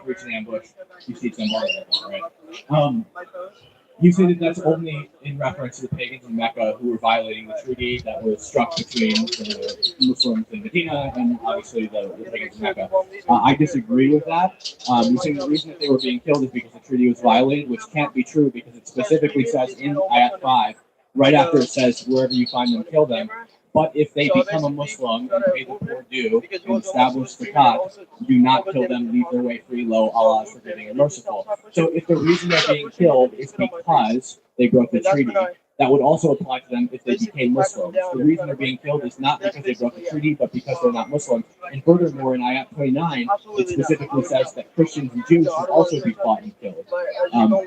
You say that that's only in reference to the pagans in Mecca who were violating the treaty that was struck between the Muslims in Medina and obviously the pagans in Mecca. I disagree with that. You say the reason that they were being killed is because the treaty was violated, which can't be true because it specifically says in Ayat 5, right after it says, wherever you find them, kill them. But if they become a Muslim and pay the poor due and establish the zakat, do not kill them, leave their way free, lo, Allah is forgiving and merciful. So if the reason they're being killed is because they broke the treaty, that would also apply to them if they became Muslims. The reason they're being killed is not because they broke the treaty, but because they're not Muslim. And furthermore, in Ayat 29, it specifically says that Christians and Jews should also be fought and killed.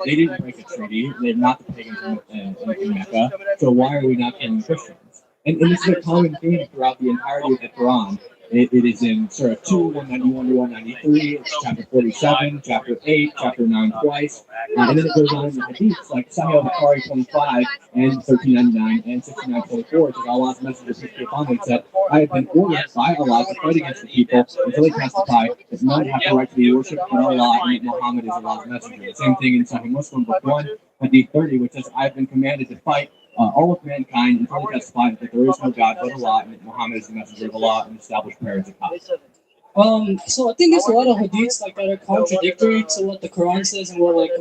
They didn't break the treaty. They're not the pagans in Mecca. So why are we not killing Christians? And this is a common theme throughout the entirety of the Quran. It is in Surah 2, 191 to 193, it's chapter 47, chapter 8, chapter 9 twice, and then it goes on in the Hadiths, like Sahih al-Bukhari 25, and 1399, and 6924, which is Allah's messenger, peace be upon him, said, I have been ordered by Allah to fight against the people until they testify that none have the right to be worshipped but Allah, and that Muhammad is Allah's messenger. The same thing in Sahih Muslim, book 1, Hadith 30, which says, I have been commanded to fight all of mankind until they testify that there is no God but Allah, and that Muhammad is the messenger of Allah, and established prayer as a God. So I think there's a lot of hadiths like that are contradictory to what the Quran says and what like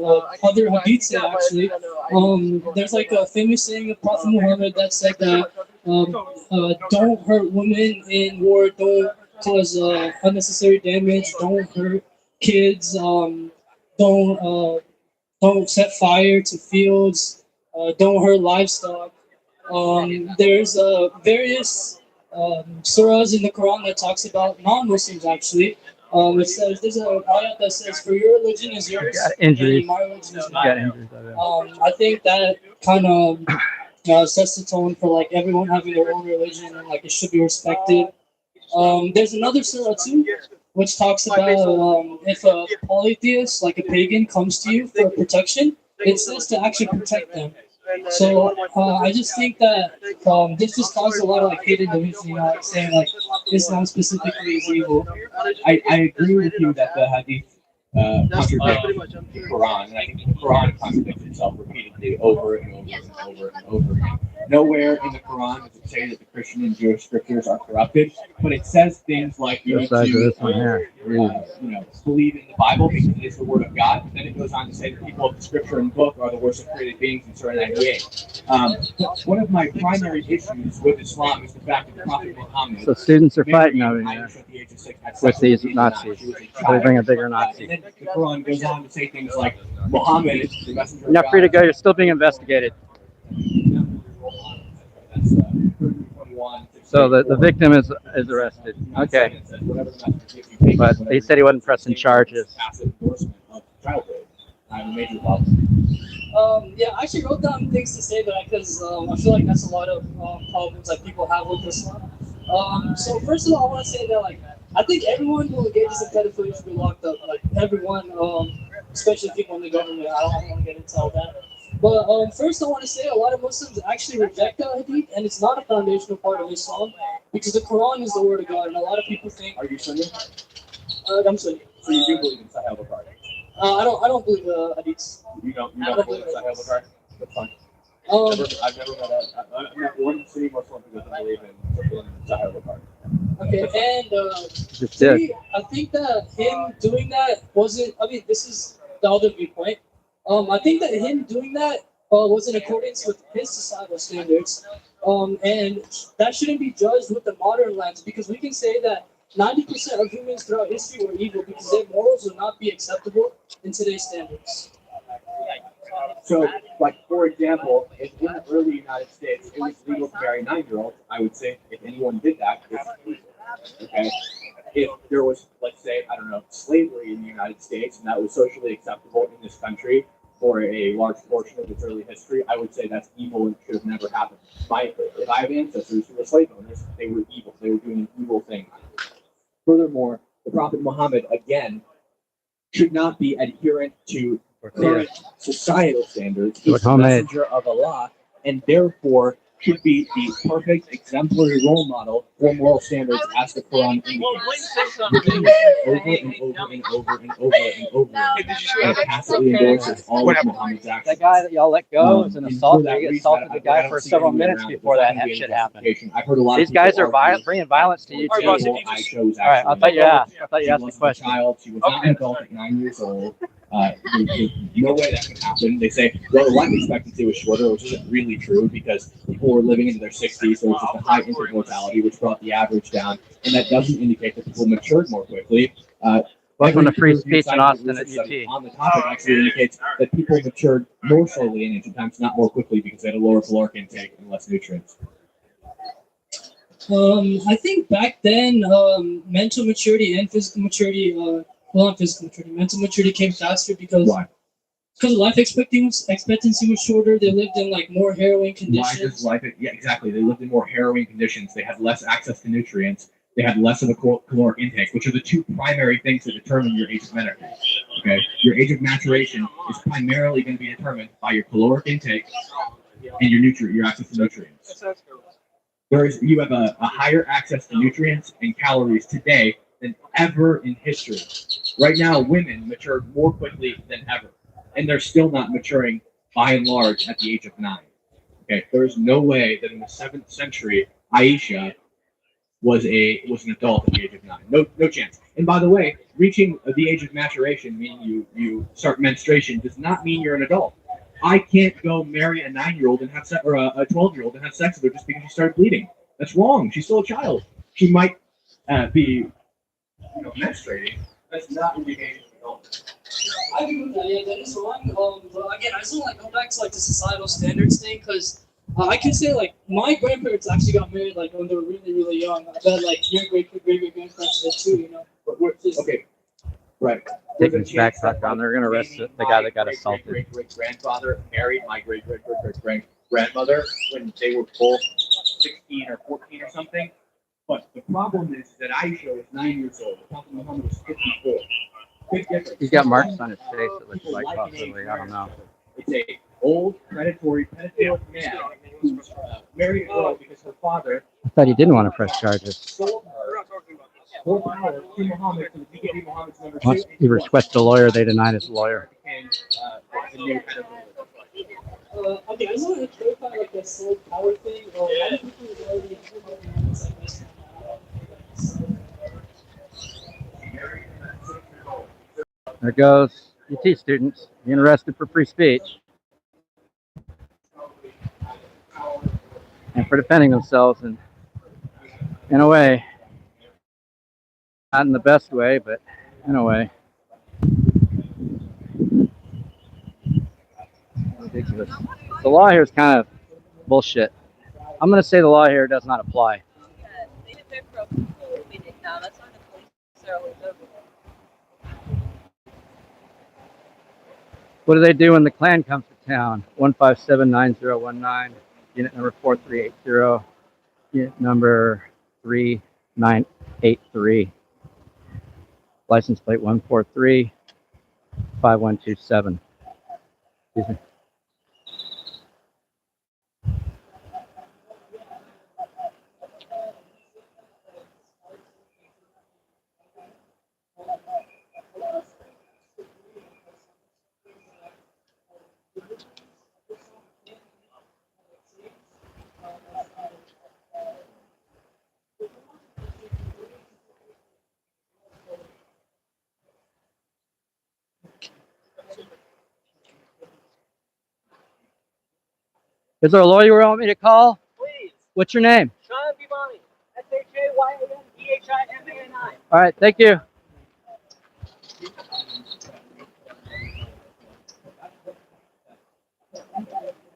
other hadiths say actually. There's like a famous saying of Prophet Muhammad that said that don't hurt women in war, don't cause unnecessary damage, don't hurt kids, don't set fire to fields. Don't hurt livestock. There's various surahs in the Quran that talks about non-Muslims actually. It says there's an ayat that says, "For your religion is yours, and my religion is mine." I think that kind of sets the tone for like everyone having their own religion and like it should be respected. There's another surah too, which talks about if a polytheist, like a pagan, comes to you for protection. It says to actually protect them. So I just think that this just causes a lot of like hate and division, you know, like saying like Islam specifically is evil. I agree with you that the Hadith contradict the Quran, and I think the Quran contradicts itself repeatedly over and over and over and over again. Nowhere in the Quran does it say that the Christian and Jewish scriptures are corrupted, but it says things like you need to believe in the Bible because it is the Word of God. But then it goes on to say that people of the Scripture and book are the worst of created beings in Surah 98. One of my primary issues with Islam is the fact that Prophet Muhammad. So students are fighting over here with these Nazis. They bring a bigger Nazi. And then the Quran goes on to say things like Muhammad, the messenger of You're not free to go. You're still being investigated. So the victim is arrested. Okay. But he said he wasn't pressing charges. Yeah, I actually wrote down things to say that because I feel like that's a lot of problems that people have with Islam. So first of all, I want to say that like I think everyone who engages in pedophilia should be locked up. Like everyone, especially people in the government. I don't want to get into all that. But first, I want to say a lot of Muslims actually reject the hadith, and it's not a foundational part of Islam because the Quran is the word of God, and a lot of people think. Are you Sunni? I'm Sunni. So you do believe in Sahih al-Bukhari? I don't believe the hadiths. You don't believe in Sahih al-Bukhari? That's fine. I've never met one Sunni Muslim who doesn't believe in Sahih al-Bukhari. Okay, and I think that him doing that wasn't. I mean, this is the other viewpoint. I think that him doing that was in accordance with his societal standards, and that shouldn't be judged with the modern lens because we can say that 90% of humans throughout history were evil because their morals would not be acceptable in today's standards. So, like, for example, if in the early United States it was legal to marry 9-year-olds, I would say if anyone did that, it's illegal. Okay? If there was, let's say, I don't know, slavery in the United States and that was socially acceptable in this country for a large portion of its early history, I would say that's evil and should have never happened. If I have ancestors who were slave owners, they were evil. They were doing an evil thing. Furthermore, the Prophet Muhammad, again, should not be adherent to current societal standards. He's the messenger of Allah, and therefore should be the perfect exemplary role model for moral standards as the Quran indicates. Over and over and over and over and over again. And tacitly endorses all of Muhammad's actions. That guy that y'all let go is an assaulter. He assaulted the guy for several minutes before that shit happened. I've heard a lot These guys are bringing violence to you too. All right, I thought you asked. I thought you asked the question. She was not an adult at 9 years old. There's no way that could happen. They say, well, the life expectancy was shorter, which isn't really true because people were living into their 60s, so it's just a high infant mortality, which brought the average down, and that doesn't indicate that people matured more quickly. Welcome to free speech in Austin at UT. On the topic actually indicates that people matured more slowly and sometimes not more quickly because they had a lower caloric intake and less nutrients. I think back then, mental maturity and physical maturity, not physical maturity, mental maturity came faster because life expectancy was shorter. They lived in like more harrowing conditions. Yeah, exactly. They lived in more harrowing conditions. They had less access to nutrients. They had less of a caloric intake, which are the two primary things that determine your age of menarche. Okay, your age of maturation is primarily going to be determined by your caloric intake and your access to nutrients. You have a higher access to nutrients and calories today than ever in history. Right now, women mature more quickly than ever, and they're still not maturing by and large at the age of 9. Okay, there's no way that in the 7th century, Aisha was an adult at the age of 9. No chance. And by the way, reaching the age of maturation, meaning you start menstruation, does not mean you're an adult. I can't go marry a 9-year-old and have sex, or a 12-year-old and have sex with her just because she started bleeding. That's wrong. She's still a child. She might be, menstruating. That's not indication of adulthood. I agree with that. Yeah, that is wrong. But again, I just want to go back to like the societal standards thing because I can say like my grandparents actually got married like when they were really really young. I bet like your great grandparents did too. But we're just okay. Right. Taking his backpack down. They're going to arrest the guy that got assaulted. My great-grandfather married my great-grandmother when they were both 16 or 14 or something. But the problem is that Aisha was 9 years old. The Prophet Muhammad was 54. Big difference. He's got marks on his face. It looks like possibly. I don't know. It's a old predatory man who's married a girl because her father. I thought he didn't want to press charges. Sold her. To Muhammad, so he could be Muhammad's number 2. Once he requested a lawyer, they denied his lawyer. okay. I just want to clarify like the soul power thing. A lot of people already like this. There goes UT students being arrested for free speech and for defending themselves in a way, not in the best way, but in a way. Ridiculous. The law here is kind of bullshit. I'm going to say the law here does not apply. What do they do when the Klan comes to town? 1579019, unit number 4380, unit number 3983, license plate 1435127. Excuse me. Is there a lawyer you want me to call? Please. What's your name? Sean Vivani. SHAYANDHIMANI. All right, thank you.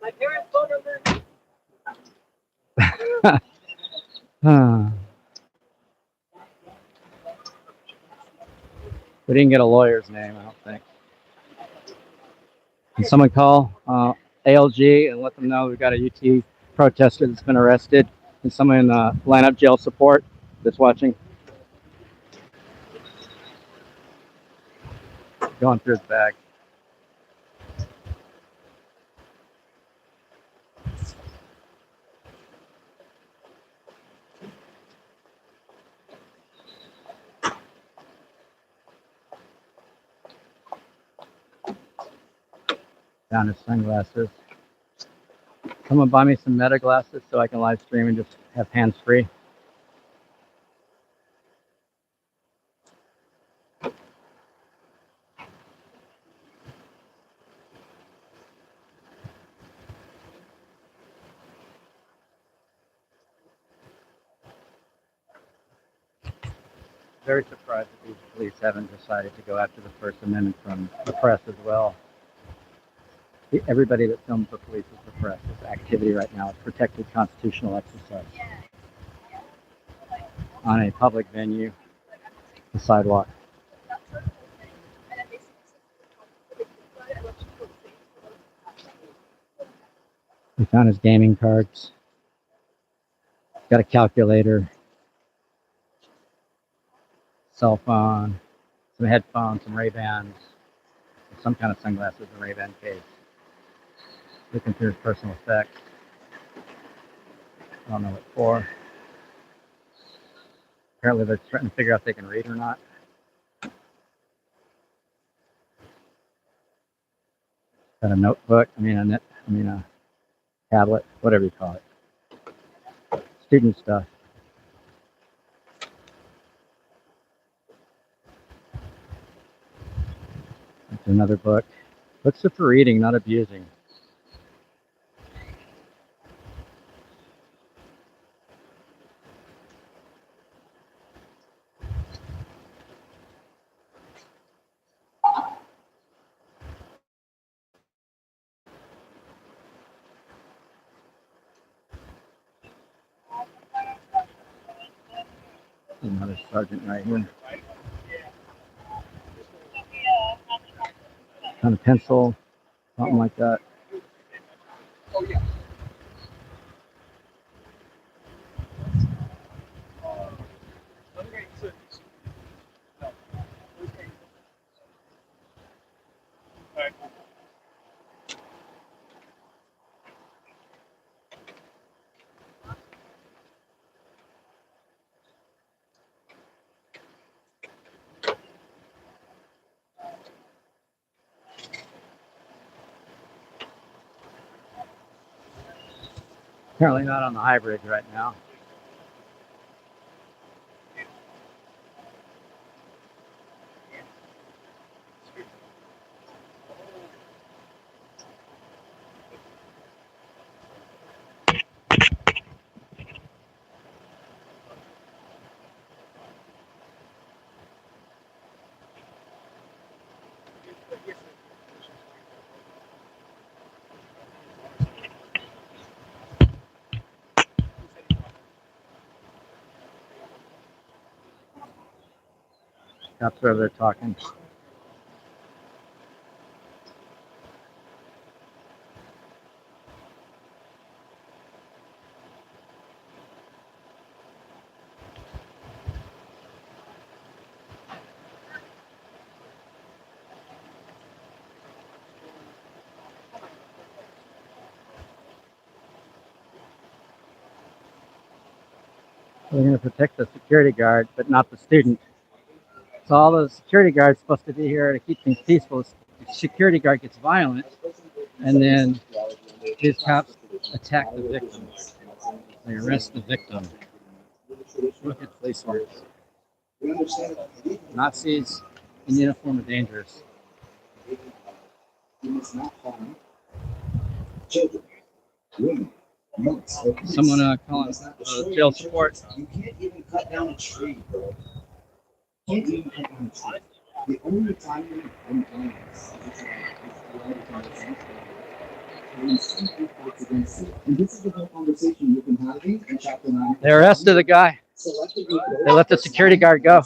My parents' phone number. We didn't get a lawyer's name, I don't think. Can someone call ALG and let them know we've got a UT protester that's been arrested? Can someone line up jail support that's watching? Going through his bag. Down his sunglasses. Someone buy me some Meta glasses so I can live stream and just have hands free. Very surprised that these police haven't decided to go after the First Amendment from the press as well. Everybody that films the police is the press. This activity right now is protected constitutional exercise. On a public venue, the sidewalk. We found his gaming cards. Got a calculator. Cell phone. Some headphones, some Ray-Bans. Some kind of sunglasses, a Ray-Ban case. Looking through his personal effects. I don't know what for. Apparently they're trying to figure out if they can read or not. Got a notebook, a tablet, whatever you call it. Student stuff. That's another book. Books are for reading, not abusing. Another sergeant right here. Kind of pencil, something like that. Apparently not on the high bridge right now. Cops are over there talking. They're going to protect the security guard, but not the student. So all the security guards supposed to be here to keep things peaceful. The security guard gets violent, and then these cops attack the victim. They arrest the victim. Look at police work. Nazis in uniform are dangerous. You must not harm children. women, monks, or priests. Someone calling It's not destroying jail churches. support. You can't even cut down a tree, bro. You can't even cut down a tree. The only time when violence is allowed to exist when somebody fights against it. And this is the whole conversation you've been having in chapter 9. They arrested the guy. They let the security guard go.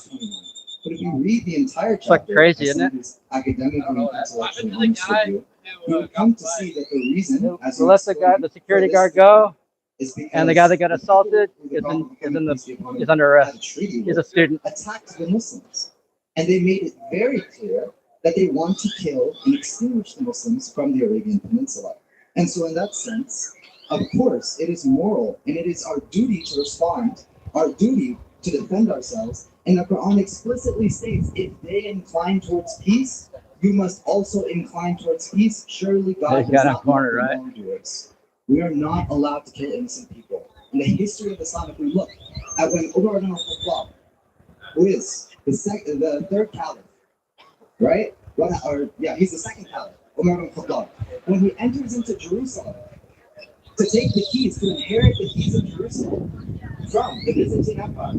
But if you read the entire It's like chapter, crazy, isn't it? academic and intellectually honest with you, you'll come to see that the reason, as They you let explained, the security guard go, is because and the guy that got assaulted is under arrest. He's a student. attacked the Muslims. And they made it very clear that they want to kill and extinguish the Muslims from the Arabian Peninsula. And so in that sense, of course, it is moral and it is our duty to respond, our duty to defend ourselves. And the Quran explicitly states, if they incline towards peace, you must also incline towards peace. Surely God They got does a not corner, want the right? wrongdoers. We are not allowed to kill innocent people. In the history of Islam, if we look at when Umar ibn al-Khattab, who is the third caliph, right? He's the second caliph, Umar ibn al-Khattab. When he enters into Jerusalem to take the keys, to inherit the keys of Jerusalem from the Byzantine Empire,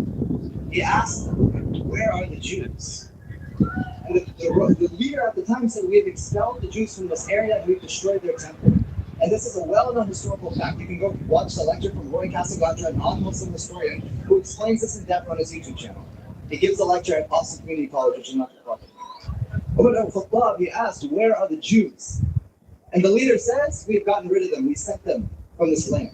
he asked them, where are the Jews? And the leader at the time said, we have expelled the Jews from this area and we've destroyed their temple. And this is a well-known historical fact. You can go watch the lecture from Roy Casagatra, a non-Muslim historian, who explains this in depth on his YouTube channel. He gives a lecture at Austin Community College, which is not the problem. Umar al-Khattab, he asked, where are the Jews? And the leader says, we've gotten rid of them. We sent them from this land.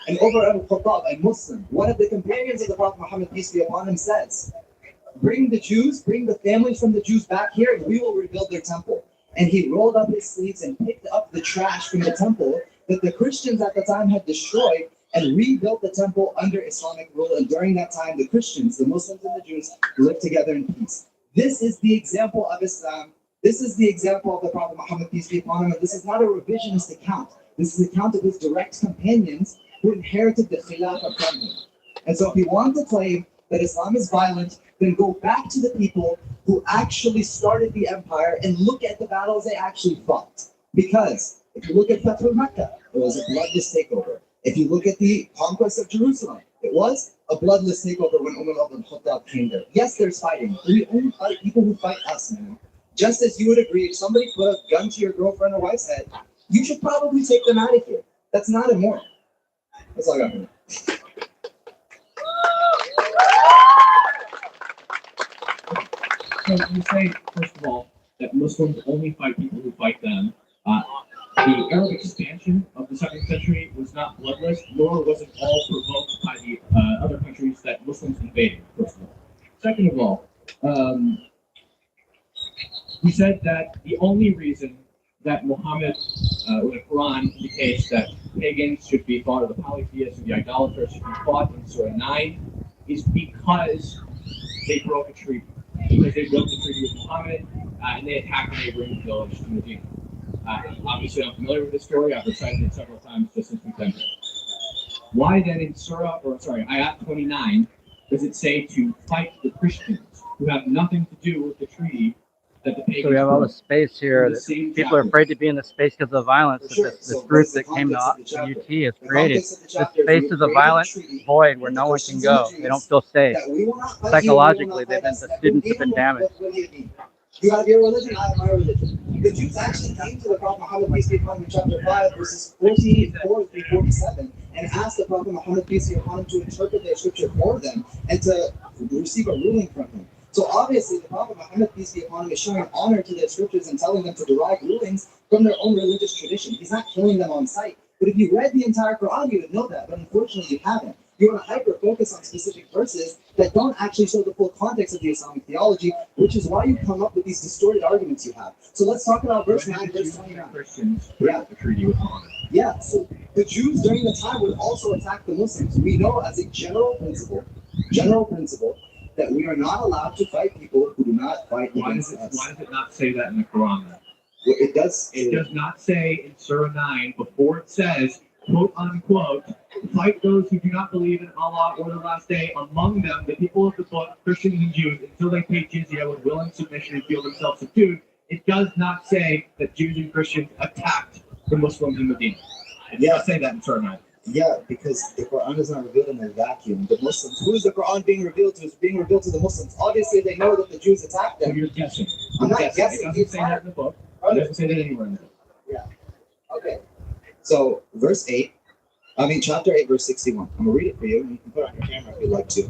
And Umar al-Khattab, a Muslim, one of the companions of the Prophet Muhammad, peace be upon him, says, bring the Jews, bring the families from the Jews back here, and we will rebuild their temple. And he rolled up his sleeves and picked up the trash from the temple that the Christians at the time had destroyed and rebuilt the temple under Islamic rule. And during that time, the Christians, the Muslims, and the Jews lived together in peace. This is the example of Islam. This is the example of the Prophet Muhammad, peace be upon him. And this is not a revisionist account. This is the account of his direct companions who inherited the Khilafah from him. And so if you want to claim that Islam is violent, then go back to the people who actually started the empire and look at the battles they actually fought. Because if you look at Fath al-Makkah, it was a bloodless takeover. If you look at the conquest of Jerusalem, it was a bloodless takeover when Umar ibn al-Khattab came there. Yes, there's fighting. We only fight people who fight us, man. Just as you would agree, if somebody put a gun to your girlfriend or wife's head, you should probably take them out of here. That's not immoral. That's all I got for now. So you say, first of all, that Muslims only fight people who fight them. The Arab expansion of the 2nd century was not bloodless, nor was it all provoked by the other countries that Muslims invaded, first of all. Second of all, you said that the only reason that Muhammad, or the Quran indicates that pagans should be fought, or the polytheists and the idolaters should be fought in Surah 9, is because they broke a treaty. Because they broke the treaty with Muhammad, and they attacked a neighboring village to Medina. Obviously, I'm familiar with this story. I've recited it several times just since we've been here. Why then in Ayat 29, does it say to fight the Christians who have nothing to do with the treaty that the pagans So we have all the space here. The same People are afraid to be in the space because of the violence that this group that came to UT has created. This space is a violent void where no one can go. They don't feel safe. Psychologically, the students have been damaged. You have your religion, I have my religion. The Jews actually came to the Prophet Muhammad, peace be upon him, chapter 5, verses 44 through 47, and asked the Prophet Muhammad, peace be upon him, to interpret their scripture for them and to receive a ruling from him. So obviously, the Prophet Muhammad, peace be upon him, is showing honor to their scriptures and telling them to derive rulings from their own religious tradition. He's not killing them on sight. But if you read the entire Quran, you would know that. But unfortunately, you haven't. You want to hyper-focus on specific verses that don't actually show the full context of the Islamic theology, which is why you come up with these distorted arguments you have. So let's talk about verse 9, verse 29. Christians break the treaty with Muhammad. Yeah, so the Jews during the time would also attack the Muslims. We know as a general principle, that we are not allowed to fight people who do not fight against us. Why does it not say that in the Quran then? Well, it does. It does not say in Surah 9, before it says, quote unquote, fight those who do not believe in Allah or the last day, among them the people of the book, Christians and Jews, until they pay jizya with willing submission and feel themselves subdued. It does not say that Jews and Christians attacked the Muslims in Medina. Yeah, say that in Turkey. Yeah, because the Quran is not revealed in a vacuum. The Muslims, who is the Quran being revealed to? It's being revealed to the Muslims. Obviously, they know that the Jews attacked them. So you're guessing. I'm not It guessing. doesn't say that in the book. It doesn't say that anywhere in the book. Yeah. Okay. So, chapter 8, verse 61. I'm going to read it for you, and you can put it on your camera if you'd like to.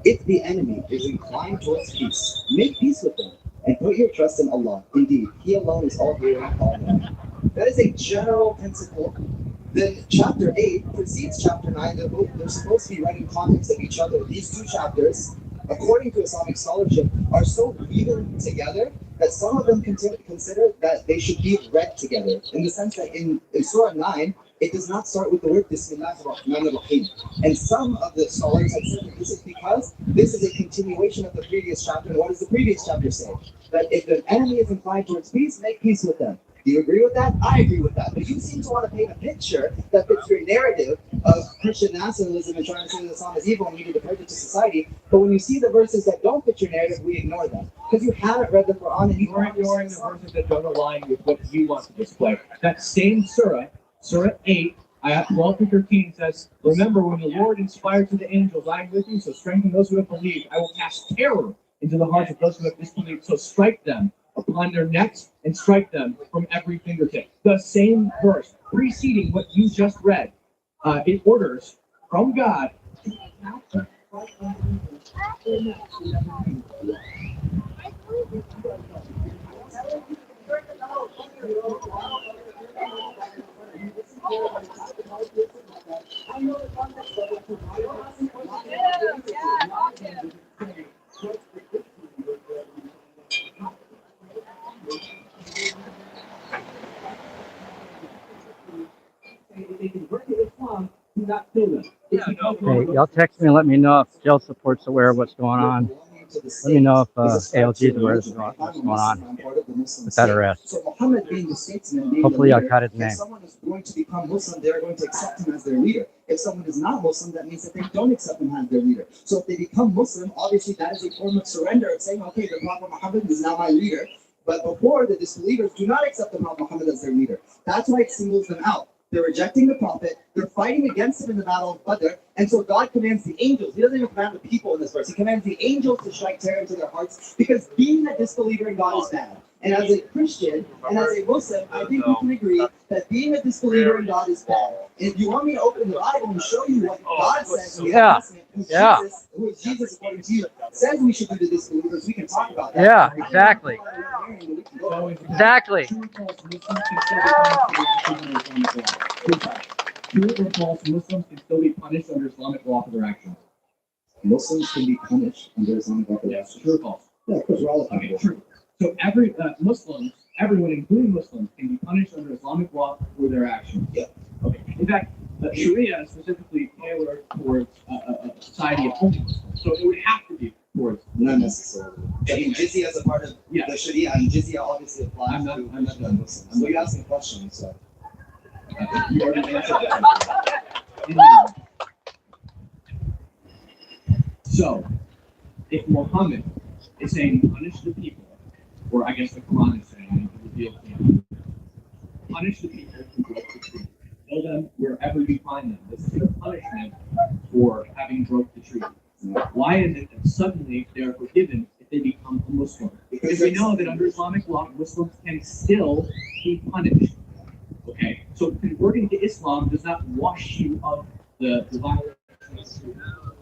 If the enemy is inclined towards peace, make peace with them, and put your trust in Allah. Indeed, He alone is all hearing and all knowing. That is a general principle. Then chapter 8 precedes chapter 9. They're supposed to be right in context of each other. These two chapters, according to Islamic scholarship, are so woven together that some of them consider that they should be read together. In the sense that in Surah 9, it does not start with the word Bismillahir Rahmanir Rahim. And some of the scholars have said that this is because this is a continuation of the previous chapter. And what does the previous chapter say? That if an enemy is inclined towards peace, make peace with them. Do you agree with that? I agree with that. But you seem to want to paint a picture that fits your narrative of Christian nationalism and trying to say that Islam is evil and we need to purge it to society. But when you see the verses that don't fit your narrative, we ignore them. Because you haven't read the Quran and You're ignoring the verses that don't align with what you want to display. That same surah, Surah 8, ayat 12 to 13 says, remember when the Lord inspired to the angels, I am with you, so strengthen those who have believed. I will cast terror into the hearts of those who have disbelieved, so strike them upon their necks and strike them from every fingertip. The same verse preceding what you just read, it orders from God. Hey, y'all text me and let me know if Jill support's aware of what's going on. Let me know if ALG is aware of what's going on with that arrest. So Muhammad being the statesman, being Hopefully the I leader, got his name. if someone is going to become Muslim, they're going to accept him as their leader. If someone is not Muslim, that means that they don't accept him as their leader. So if they become Muslim, obviously that is a form of surrender of saying, okay, the Prophet Muhammad is now my leader. But before, the disbelievers do not accept the Prophet Muhammad as their leader. That's why it singles them out. They're rejecting the Prophet. They're fighting against him in the battle of Badr. And so God commands the angels. He doesn't even command the people in this verse. He commands the angels to strike terror into their hearts because being a disbeliever in God is bad. And as a Christian and as a Muslim, I think we can agree that being a disbeliever in God is bad. And if you want me to open the Bible and show you what God says in the Old Testament, who is Jesus according to you, says we should do to disbelievers, we can talk about that. Yeah, exactly. Exactly. True or false, Muslims can still be punished under Islamic law for their actions. Muslims can be punished under Islamic law for their actions. True or false? Yeah, of course, we're all okay, true. So everyone, including Muslims, can be punished under Islamic law for their actions. Yeah. Okay. In fact, Sharia is specifically tailored towards a society of only Muslims. So it would have to be towards. Not necessarily. I mean, jizya is a part of the Sharia, and jizya obviously applies to Muslims. So you're asking questions, so. You already answered that. So, if Muhammad is saying punish the people, or I guess the Quran is saying, punish the people who broke the treaty. Kill them wherever you find them. This is their punishment for having broke the treaty. Why is it that suddenly they are forgiven if they become a Muslim? Because we know that under Islamic law, Muslims can still be punished. Okay, so converting to Islam does not wash you of the violence.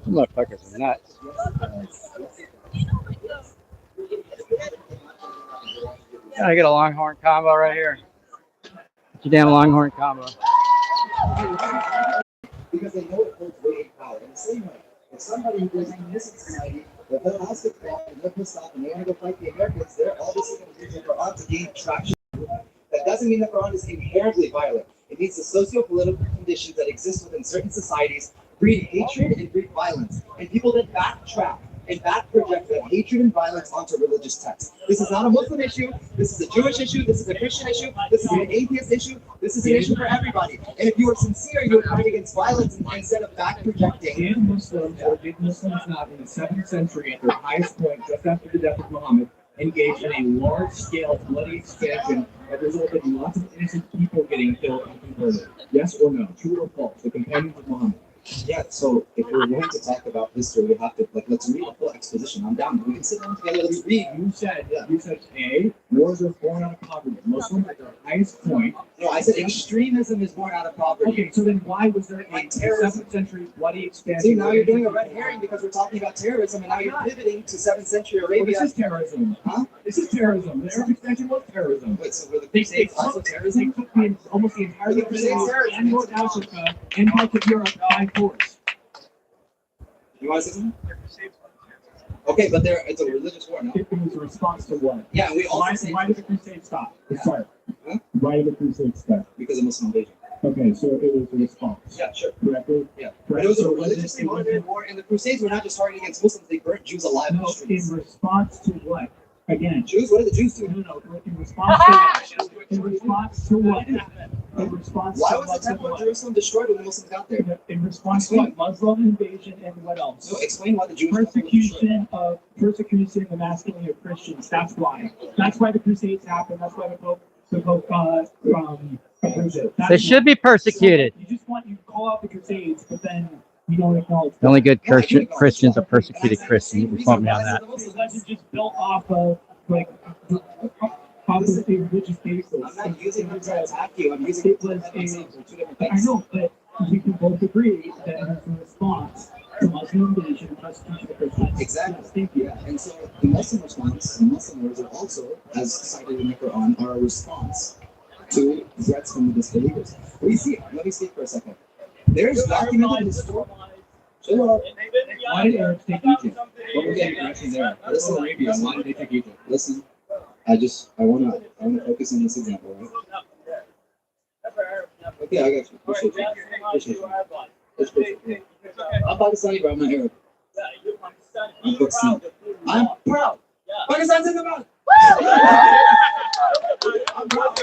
Motherfuckers are nuts. Gotta get a Longhorn combo right here. Get your damn Longhorn combo. Because they know it holds weight and power. In the same way, if somebody who goes in this society, if they're asked to call and they're pissed off and they want to go fight the Americans, they're obviously going to use the Quran to gain traction. That doesn't mean the Quran is inherently violent. It means the socio-political conditions that exist within certain societies breed hatred and breed violence. And people then backtrack and back project that hatred and violence onto religious texts. This is not a Muslim issue. This is a Jewish issue. This is a Christian issue. This is an atheist issue. This is an issue for everybody. And if you were sincere, you would fight against violence instead of back projecting. Did Muslims or did Muslims not in the 7th century at their highest point, just after the death of Muhammad, engaged in a large-scale bloody expansion that resulted in lots of innocent people getting killed and converted. Yes or no? True or false? The companions of Muhammad. Yeah, so if we're going to talk about history, we have to, let's read the full exposition. I'm down. We can sit down together, let's read. You said A, wars are born out of poverty. Muslims at their highest point. No, I said extremism is born out of poverty. Okay, so then why was there a 7th century bloody expansion? See, now you're doing a red herring because we're talking about terrorism, and now you're pivoting to 7th century Arabia. This is terrorism. Huh? This is terrorism. The Arab expansion was terrorism. Wait, so were the Crusades also terrorism? They took almost the entire and North Africa and parts of Europe by force. You want to say something? Okay, but it's a religious war, no? It was a response to what? Yeah, we also why did the Crusades stop? Yeah. Sorry. Huh? Why did the Crusades stop? Because of Muslim invasion. Okay, so it was a response. Yeah, sure. Correctly? Yeah. But it was a religiously motivated war, and the Crusades were not just targeting against Muslims, they burnt Jews alive in the streets. In response to what? Again. Jews? What did the Jews do? No. In response to what? In response to what? In response Why to was the Temple of Jerusalem destroyed when the Muslims got there? In response to what? Muslim invasion and what else? So explain why the Jews persecution and the masculinity of Christians. That's why. That's why the Crusades happened. That's why the Pope approved it. They should be persecuted. You call out the Crusades, but then you don't acknowledge. The only good Christians are persecuted Christians. You quote me on that. It's just built off of off of a religious basis. I'm not using it to attack you. I'm using it to attack myself. They're two different things. I know, but we can both agree that it was a response to Muslim invasion and persecution of Christians. Exactly. Yes, thank you. Yeah. And so the Muslim response, the Muslim wars are also, as cited in the Quran, are a response to threats from the disbelievers. We see it. Let me speak for a second. There's documented historical. Why did Arabs take Egypt? What was the aggression there? Listen, Arabians, why did they take Egypt? Listen, I wanna focus on this example, right? Okay, I got you. Appreciate you. I'm Pakistani, bro. I'm not Arab. I'm Pakistani. I'm proud. Pakistan's in the mud. I'm proud.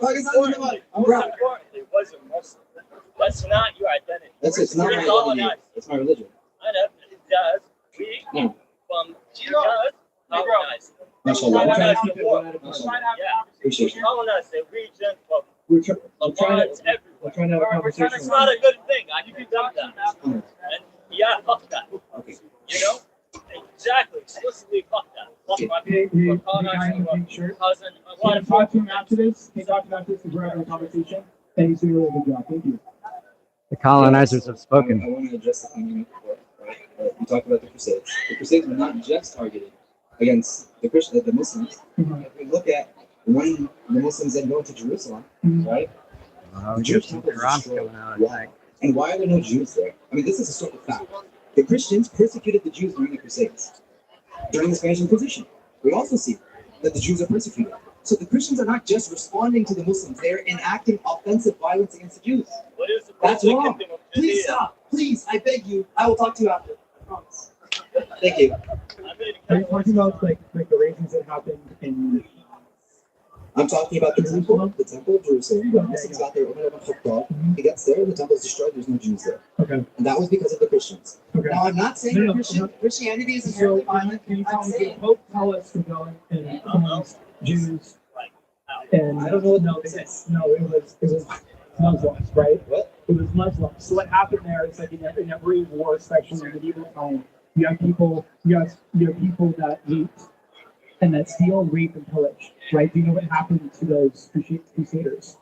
Pakistan's in the mud. I'm proud. It wasn't Muslim. That's not your identity. It's not my identity. It's my religion. I know. It does. We from colonize. Mashallah. Appreciate you. Colonize the region of We're trying to have a conversation. It's not a good thing. You can dump that. And yeah, fuck that. Okay. You know? Exactly. Explicitly fuck that. Fuck my people. Colonizing my cousin. Can you talk to him after this? Can you talk about this and we're having a conversation? And he's doing a really good job. Thank you. The colonizers have I spoken. want to address the thing you mentioned before, right? We talked about the Crusades. The Crusades were not just targeted against the Christians, the Muslims. If we look at when the Muslims then go into Jerusalem, right? The Jewish temple was destroyed. Why? And why are there no Jews there? I mean, this is a sort of fact. The Christians persecuted the Jews during the Crusades, during the Spanish Inquisition. We also see that the Jews are persecuted. So the Christians are not just responding to the Muslims, they're enacting offensive violence against the Jews. That's wrong. Please stop. Please, I beg you. I will talk to you after. I promise. Thank you. Are you talking about like the raisins that happened in? I'm talking about the temple of Jerusalem. The Muslims got there. Umar ibn Khattab. He gets there, the temple is destroyed. There's no Jews there. Okay. And that was because of the Christians. Okay. Now, I'm not saying Christianity is inherently violent. Can you tell us to go and Jews? And I don't know what it was Muslims, right? What? It was Muslims. So what happened there is like in every war, especially in medieval time, you have people that hate and that steal, rape, and pillage. Right? Do you know what happened to those crusaders?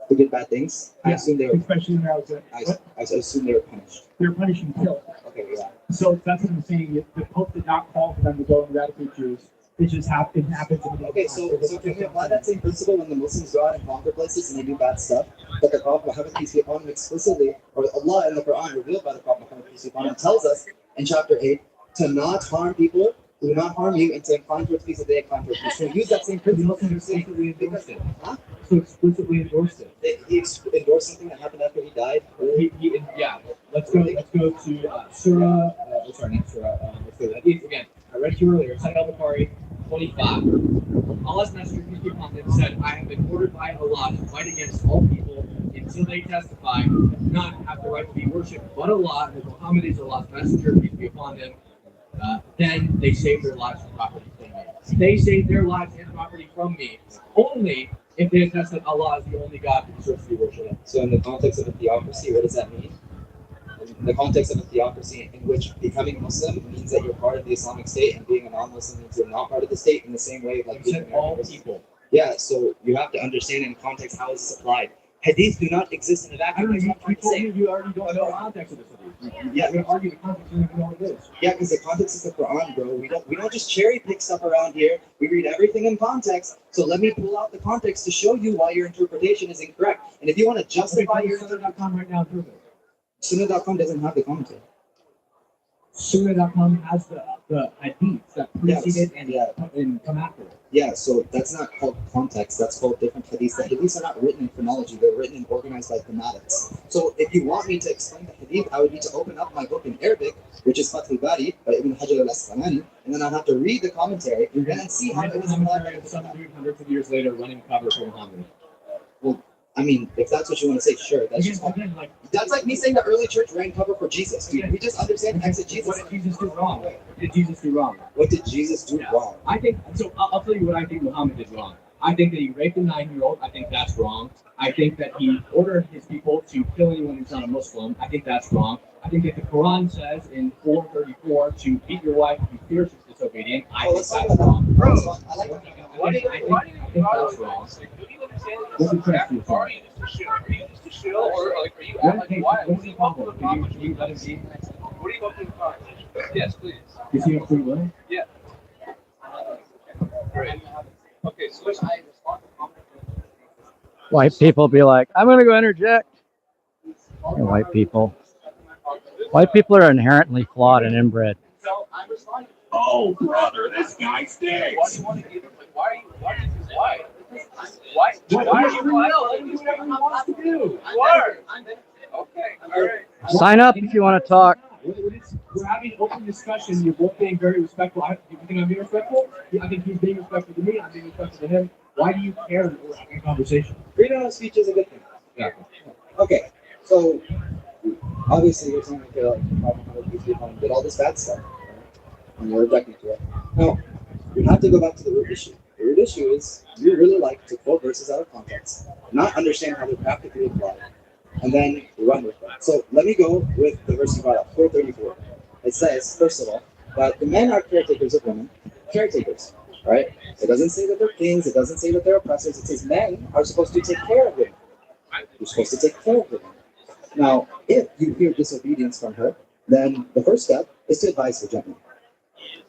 Who did bad things? I assume they were. Especially when I was I assume they were punished. They were punished and killed. Okay, yeah. So that's what I'm saying. The Pope did not call for them to go and eradicate Jews. It just happens. Okay, so can we apply that same principle when the Muslims go out and conquer places and they do bad stuff? But the Prophet Muhammad, peace be upon him, explicitly, or Allah in the Quran, revealed by the Prophet Muhammad, peace be upon him, tells us in chapter 8 to not harm people who do not harm you and to incline towards peace if they incline towards peace. So use that same principle. Explicitly endorsed it. Huh? So explicitly endorsed it. He endorsed something that happened after he died. Yeah. Let's go to Surah. Sorry, not Surah. Let's go to Hadith again. I read it to you earlier. Sahih al-Bukhari 25. Allah's Messenger, peace be upon him, said, "I have been ordered by Allah to fight against all people until they testify that none have the right to be worshipped but Allah, and that Muhammad is Allah's Messenger, peace be upon him. Then they save their lives from property claiming." they save their lives and property from me only if they attest that Allah is the only God who deserves to be worshipped. So in the context of a theocracy, what does that mean? In the context of a theocracy in which becoming Muslim means that you're part of the Islamic State and being a non-Muslim means you're not part of the state in the same way like You said all people. Yeah, so you have to understand in context how is this applied. Hadith do not exist in a vacuum. You told me you already don't know the context of this hadith. Yeah, you're going to argue the context, you don't even know what it is. Yeah, because the context is the Quran, bro. We don't just cherry pick stuff around here. We read everything in context. So let me pull out the context to show you why your interpretation is incorrect. And if you want to justify your Sunnah.com right now and prove it. Sunnah.com doesn't have the commentary. Sunnah.com has the hadiths that preceded and come after it. Yeah, so that's not called context. That's called different hadiths. The hadiths are not written in chronology. They're written and organized by thematics. So if you want me to explain the hadith, I would need to open up my book in Arabic, which is Fath al-Bari by Ibn Hajar al-Asqalani, and then I'd have to read the commentary and then see how it was applied. Hundreds of years later, running cover for Muhammad. Well, I mean, if that's what you want to say, sure. That's just that's like me saying the early church ran cover for Jesus. Dude, we just understand exegesis. What did Jesus do wrong? What did Jesus do wrong? What did Jesus do wrong? I think so. I'll tell you what I think Muhammad did wrong. I think that he raped a 9-year-old. I think that's wrong. I think that he ordered his people to kill anyone who's not a Muslim. I think that's wrong. I think that the Quran says in 434 to beat your wife if you fear she's disobedient. I think that's wrong. Bro, I think that's wrong. What's the question? Are you just to shill, or like are you acting why? What do you want from the conversation? What do you want from the conversation? Yes, please. Is he a free will? Yeah. Great. Okay, so let's White people be like, I'm going to go interject. And white people. White people are inherently flawed and inbred. Oh, brother, this guy stinks. Why do you want to give him? Like, why? Why do you whatever he wants to do? Why? Okay, all right. Sign up if you want to talk. We're having an open discussion. You're both being very respectful. You think I'm being respectful? I think he's being respectful to me. I'm being respectful to him. Why do you care that we're having a conversation? Freedom of speech is a good thing. Yeah. Okay, so obviously you're saying that like 500 people did all this bad stuff, and you're objecting to it. Now, we have to go back to the root issue. The root issue is you really like to quote verses out of context, not understand how they're practically applied, and then run with them. So let me go with the verse you brought up, 434. It says, first of all, that the men are caretakers of women, caretakers, right? It doesn't say that they're kings, it doesn't say that they're oppressors, it says men are supposed to take care of women. You're supposed to take care of women. Now, if you hear disobedience from her, then the first step is to advise her gently.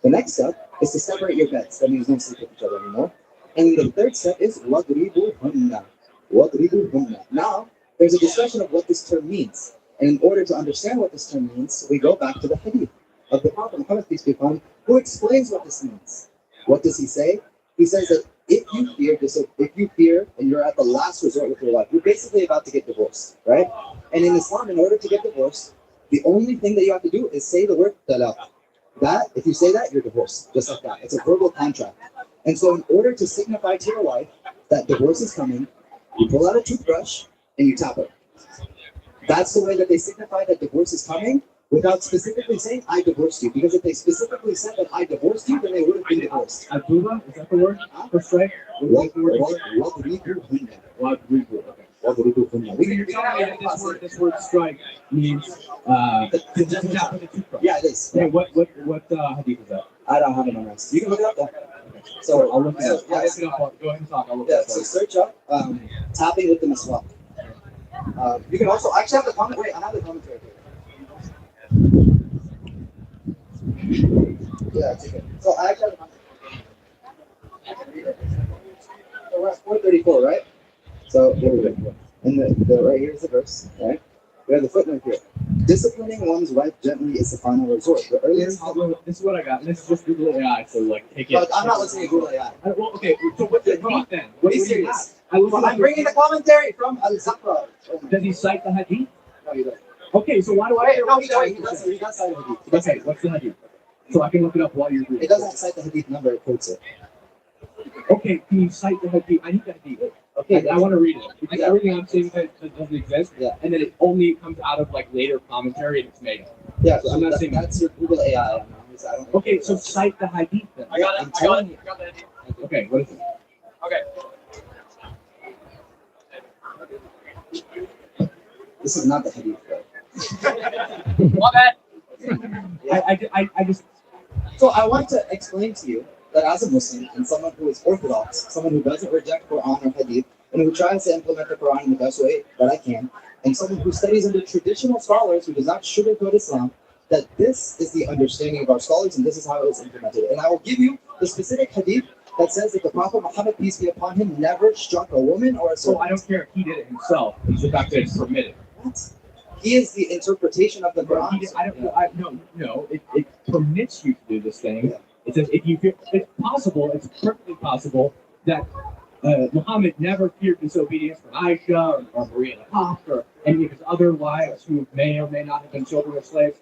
The next step is to separate your beds. That means don't sleep with each other anymore. And the third step is وَضْرِبُوهُنَّ. وَضْرِبُوهُنَّ. Now, there's a discussion of what this term means. And in order to understand what this term means, we go back to the hadith of the Prophet Muhammad, peace be upon him, who explains what this means. What does he say? He says that if you fear and you're at the last resort with your life, you're basically about to get divorced, right? And in Islam, in order to get divorced, the only thing that you have to do is say the word talaq. That, if you say that, you're divorced, just like that. It's a verbal contract. And so in order to signify to your wife that divorce is coming, you pull out a toothbrush and you tap her. That's the way that they signify that divorce is coming, without specifically saying, I divorced you. Because if they specifically said that I divorced you, then they would have been divorced. Abuba, is that the word for strike? This word strike means yeah, it is. Yeah, what hadith is that? I don't have it memorized. You can look it up though. So I'll look it up. Yeah, I'll look it up. Go ahead and talk. I'll look yeah, it up. so search up tapping with the miswak. You can also actually have the comment. Wait, I have the commentary here. Yeah, it's okay. So I actually have the commentary. So we're at 434, right? So here we go. And the right here is the verse, right? We have the footnote here. Disciplining one's wife gently is the final resort. The earliest. This is what I got. This is just Google AI, so like take it. But I'm not listening to Google AI. Well, okay. So what's the hadith then? What Be do you serious. have? I'm bringing the commentary from Al-Zafra. Does he cite the hadith? No, he doesn't. Okay, so why do I? Wait, no, he does. He does cite the hadith. Okay, what's the hadith? So I can look it up while you're reading. It doesn't cite the hadith number. It quotes it. Okay, can you cite the hadith? I need the hadith. Okay, I want to read it because everything I'm saying doesn't exist. Yeah. And then it only comes out of like later commentary and it's made. Yeah, so I'm not saying that's your Google AI. because I don't. Okay, so cite the hadith then. I got it. I'm telling you. Okay, what is it? Okay. This is not the hadith, though. My bad. I just. So I want to explain to you that as a Muslim and someone who is orthodox, someone who doesn't reject Quran or hadith, and who tries to implement the Quran in the best way that I can, and someone who studies under traditional scholars who does not sugarcoat Islam, that this is the understanding of our scholars and this is how it was implemented. And I will give you the specific hadith that says that the Prophet Muhammad, peace be upon him, never struck a woman or a servant. So I don't care if he did it himself. It's the fact that it's permitted. What? He is the interpretation of the Quran. No, it permits you to do this thing. Yeah. It says if you feel it's possible, it's perfectly possible that Muhammad never feared disobedience from Aisha or Maria the Hawk or any of his other wives who may or may not have been children of slaves.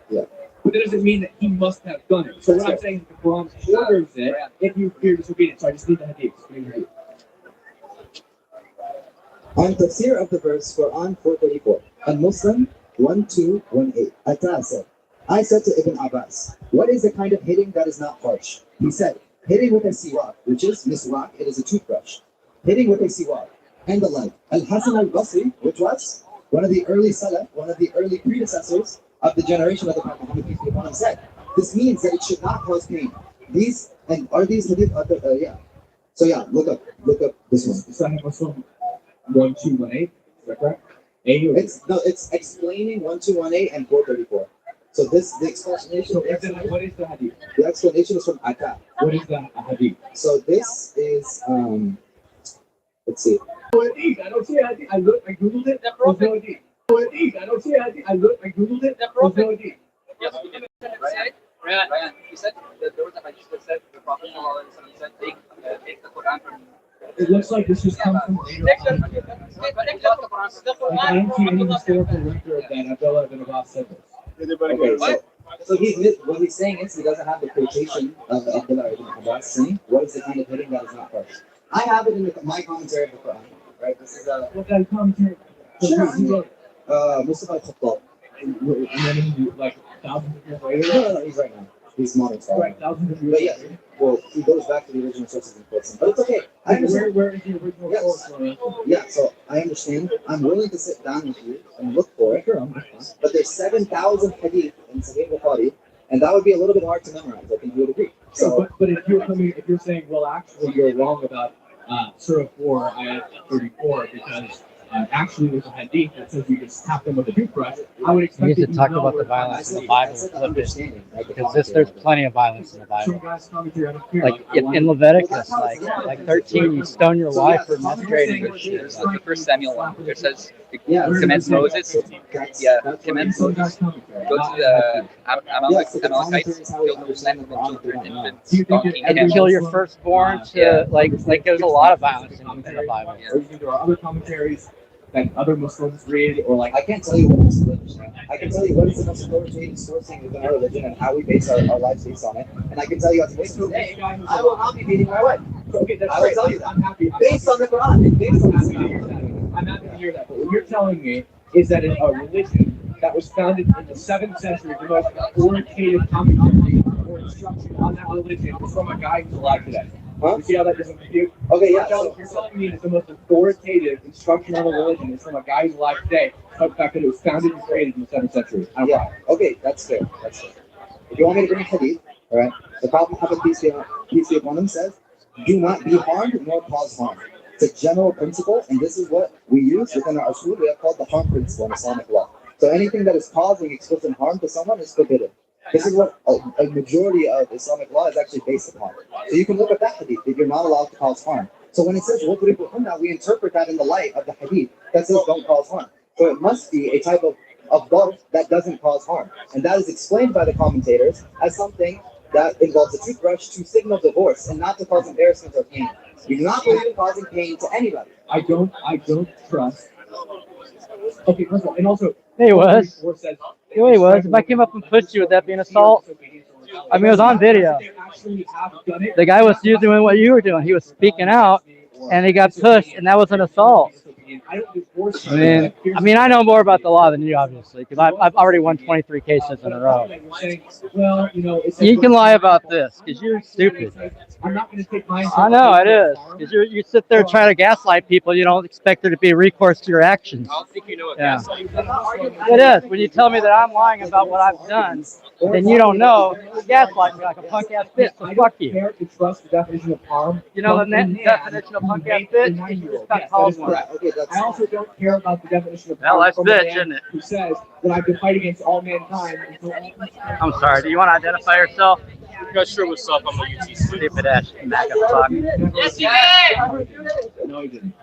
Yeah. But that doesn't mean that he must have done it. So what I'm saying is the Quran orders it if you fear disobedience. So I just need the hadith. On tafsir of the verse, Quran 434, and Muslim 1218. Atta said, I said to Ibn Abbas, what is the kind of hitting that is not harsh? He said, hitting with a siwak, which is miswak, it is a toothbrush. Hitting with a siwak, and the like. Al-Hasan al-Basri, which was one of the early salaf, one of the early predecessors of the generation of the Prophet Muhammad, peace be upon him, said, this means that it should not cause pain. These, and are these hadith, yeah. So yeah, look up this one. Sahih Muslim 1218, is that correct? It's explaining 1218 and 434. So the explanation. So what is the hadith? The explanation is from Atta. What is the hadith? So this is let's see. I don't see a hadith. I googled it. There's no hadith. I don't see a hadith. I googled it. There's no hadith. Yes, we did. Ryan, you said that there was a hadith that said the Prophet said take the Quran from. It looks like this just comes from later on. I don't see any historical record that Abdullah ibn Abbas said this. Okay, so what he's saying is he doesn't have the quotation of Abdullah ibn Abbas saying what is the kind of hitting that is not harsh. I have it in my commentary of the Quran. Right? This is what kind of commentary? Sure. Mustafa al-Khattab. And then like thousands of years later? No, he's right now. He's modern style. Right, thousands of years But yeah, well, he goes back to the original sources and quotes them. But it's okay. I understand. Where is the original source? Yeah, so I understand. I'm willing to sit down with you and look for it. But there's 7,000 hadith in Sahih Bukhari, and that would be a little bit hard to memorize. I think you would agree. So, but if you're saying, well, actually, you're wrong about Surah 4, ayat 34, because actually there's a hadith that says you just tap them with a toothbrush, I would expect you to talk about the violence in the Bible, flip it, because there's plenty of violence in the Bible. Like in Leviticus, like 13, you stone your wife for menstruating. The first Samuel 1, it says, commence Moses. Yeah, commence Moses. Go to the Amalekites, kill those men, children, infants, donkey, and kill your firstborn. To like there's a lot of violence in the Bible. There are other commentaries that other Muslims read, or like I can't tell you what is religion. I can tell you what is the most authoritative sourcing within our religion and how we base our lives based on it. And I can tell you as a Muslim today, I will not be beating my wife. Okay, that's I will tell you that. I'm happy. Based on the Quran. Based on the Quran. I'm happy to hear that. But what you're telling me is that in a religion that was founded in the 7th century, the most authoritative commentary or instruction on that religion was from a guy who's alive today. Huh? You see how that doesn't compute? Okay, yeah. You're telling me that the most authoritative instruction on the religion is from a guy who's alive today, but the fact that it was founded and created in the 7th century. Yeah. Okay, that's fair. That's fair. If you want me to bring hadith, all right, the Prophet Muhammad, peace be upon him, says, do not be harmed nor cause harm. It's a general principle, and this is what we use within our school. We have called the harm principle in Islamic law. So anything that is causing explicit harm to someone is forbidden. This is what a majority of Islamic law is actually based upon. So you can look at that hadith that you're not allowed to cause harm. So when it says وَضْرِبُهُنَّ, we interpret that in the light of the hadith that says don't cause harm. So it must be a type of darb that doesn't cause harm. And that is explained by the commentators as something that involves a toothbrush to signal divorce and not to cause embarrassment or pain. You do not believe in causing pain to anybody. I don't trust. Okay, first of all, and also he was. If I came up and pushed you, would that be an assault? I mean, it was on video. The guy was doing what you were doing. He was speaking out, and he got pushed, and that was an assault. opinion. I don't divorce I mean, I know more about the law than you, obviously, because I've already won 23 cases in a row. Well, you know, You can lie about this because you're stupid. I'm not going to take my. I know it is because you sit there trying to gaslight people. You don't expect there to be recourse to your actions. I don't think you know what Yeah. gaslighting is. It is. When you tell me that I'm lying about what I've done, then you don't know. You gaslight me like a punk ass bitch. So fuck you. To trust the definition of harm. You know the definition of punk ass bitch? You just got called one. I also don't care about the definition of Well, harm that's from a bitch, man isn't it? who says that I can fight against all mankind. I'm sorry. Do you want to identify yourself? Yeah, sure. What's up? I'm a UT student. Stupid ass MAGA fuck. Yes, no, he didn't.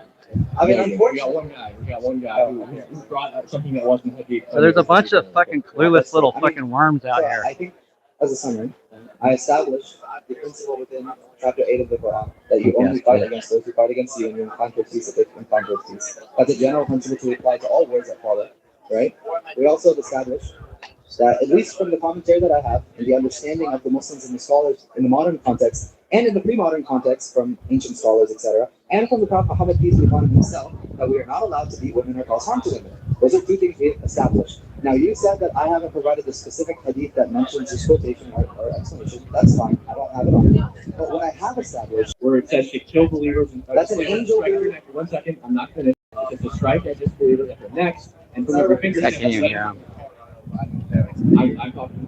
I mean, we got one guy who brought up something that wasn't heavy. So there's a bunch of fucking clueless little fucking worms out here. I think, as a summary, I established the principle within Chapter 8 of the Quran that you only fight against those who fight against you, and you incline towards peace if they incline towards peace. That's a general principle to apply to all words that follow, right? We also established that, at least from the commentary that I have, and the understanding of the Muslims and the scholars in the modern context, and in the pre-modern context from ancient scholars, etc., and from the Prophet Muhammad, peace be upon him himself, that we are not allowed to beat women or cause harm to women. Those are two things we established. Now, you said that I haven't provided the specific hadith that mentions this quotation or explanation. That's fine. I don't have it on me. But what I have established, where it says to kill believers, and that's an angel. 1 second, I'm not finished. It's to strike at disbelievers at the next, and from every finger. I can't even hear him. I'm talking.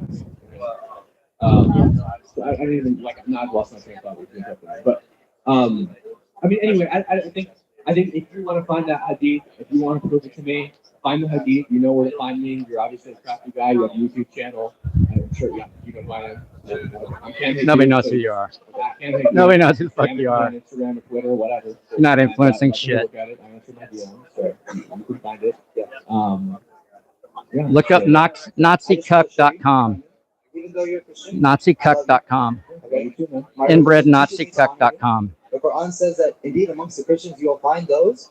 I don't even now I've lost my train of thought. But I mean, anyway, I think if you want to find that hadith, if you want to prove it to me, find the hadith. You know where to find me. You're obviously a crafty guy. You have a YouTube channel. I'm sure you know who I am. Nobody knows who you are. Nobody knows who the fuck you are. Instagram or Twitter, whatever. You're not influencing shit. Look at it. I answer my DMs, so you can find it. Yeah. Look up NaziCuck.com. NaziCuck.com. InbredNaziCuck.com. The Quran says that indeed amongst the Christians you will find those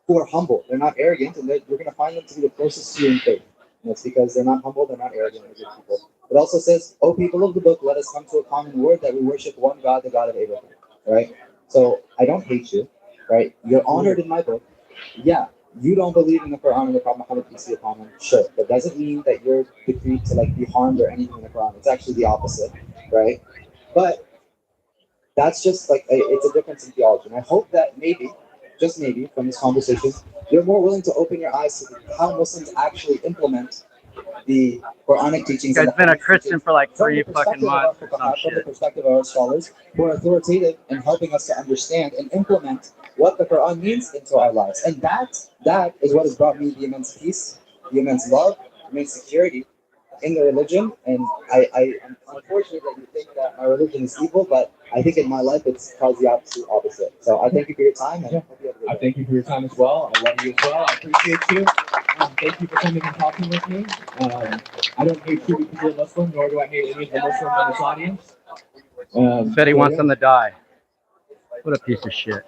who are humble. They're not arrogant, and you're going to find them to be the closest to you in faith. And that's because they're not humble, they're not arrogant, they're good people. It also says, "O people of the book, let us come to a common word that we worship one God, the God of Abraham." Right? So I don't hate you, right? You're honored in my book. Yeah, you don't believe in the Quran and the Prophet Muhammad, peace be upon him. Sure, that doesn't mean that you're decreed to be harmed or anything in the Quran. It's actually the opposite, right? But that's just it's a difference in theology. And I hope that maybe, just maybe, from this conversation, you're more willing to open your eyes to how Muslims actually implement the Quranic teachings. I've been a Christian for like 3 fucking months or some From the shit. perspective of our scholars who are authoritative in helping us to understand and implement what the Quran means into our lives. And that is what has brought me the immense peace, the immense love, the immense security in the religion. And I'm unfortunate that you think that my religion is evil, but I think in my life it's caused the absolute opposite. So I thank you for your time, and hope you have a good day. I thank you for your time as well. I love you as well. I appreciate you. Thank you for coming and talking with me. I don't hate you because you're a Muslim, nor do I hate any of the Muslims in this audience. Said he wants them to die. What a piece of shit.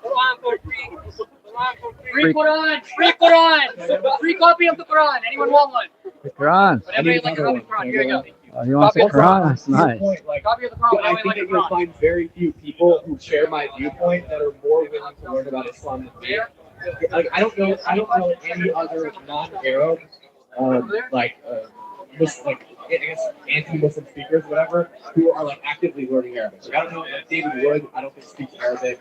Quran for free. Quran for free. Free Quran. Free Quran. Free copy of the Quran. Anyone want one? The Quran. Would everybody like a copy of the Quran? Here you go. He wants the Quran? That's nice. Copy of the Quran. I think that you'll find very few people who share my viewpoint that are more willing to learn about Islam than me. I don't know any other non-Arab, I guess anti-Muslim speakers, whatever, who are actively learning Arabic. I don't know, David Wood, I don't think speaks Arabic,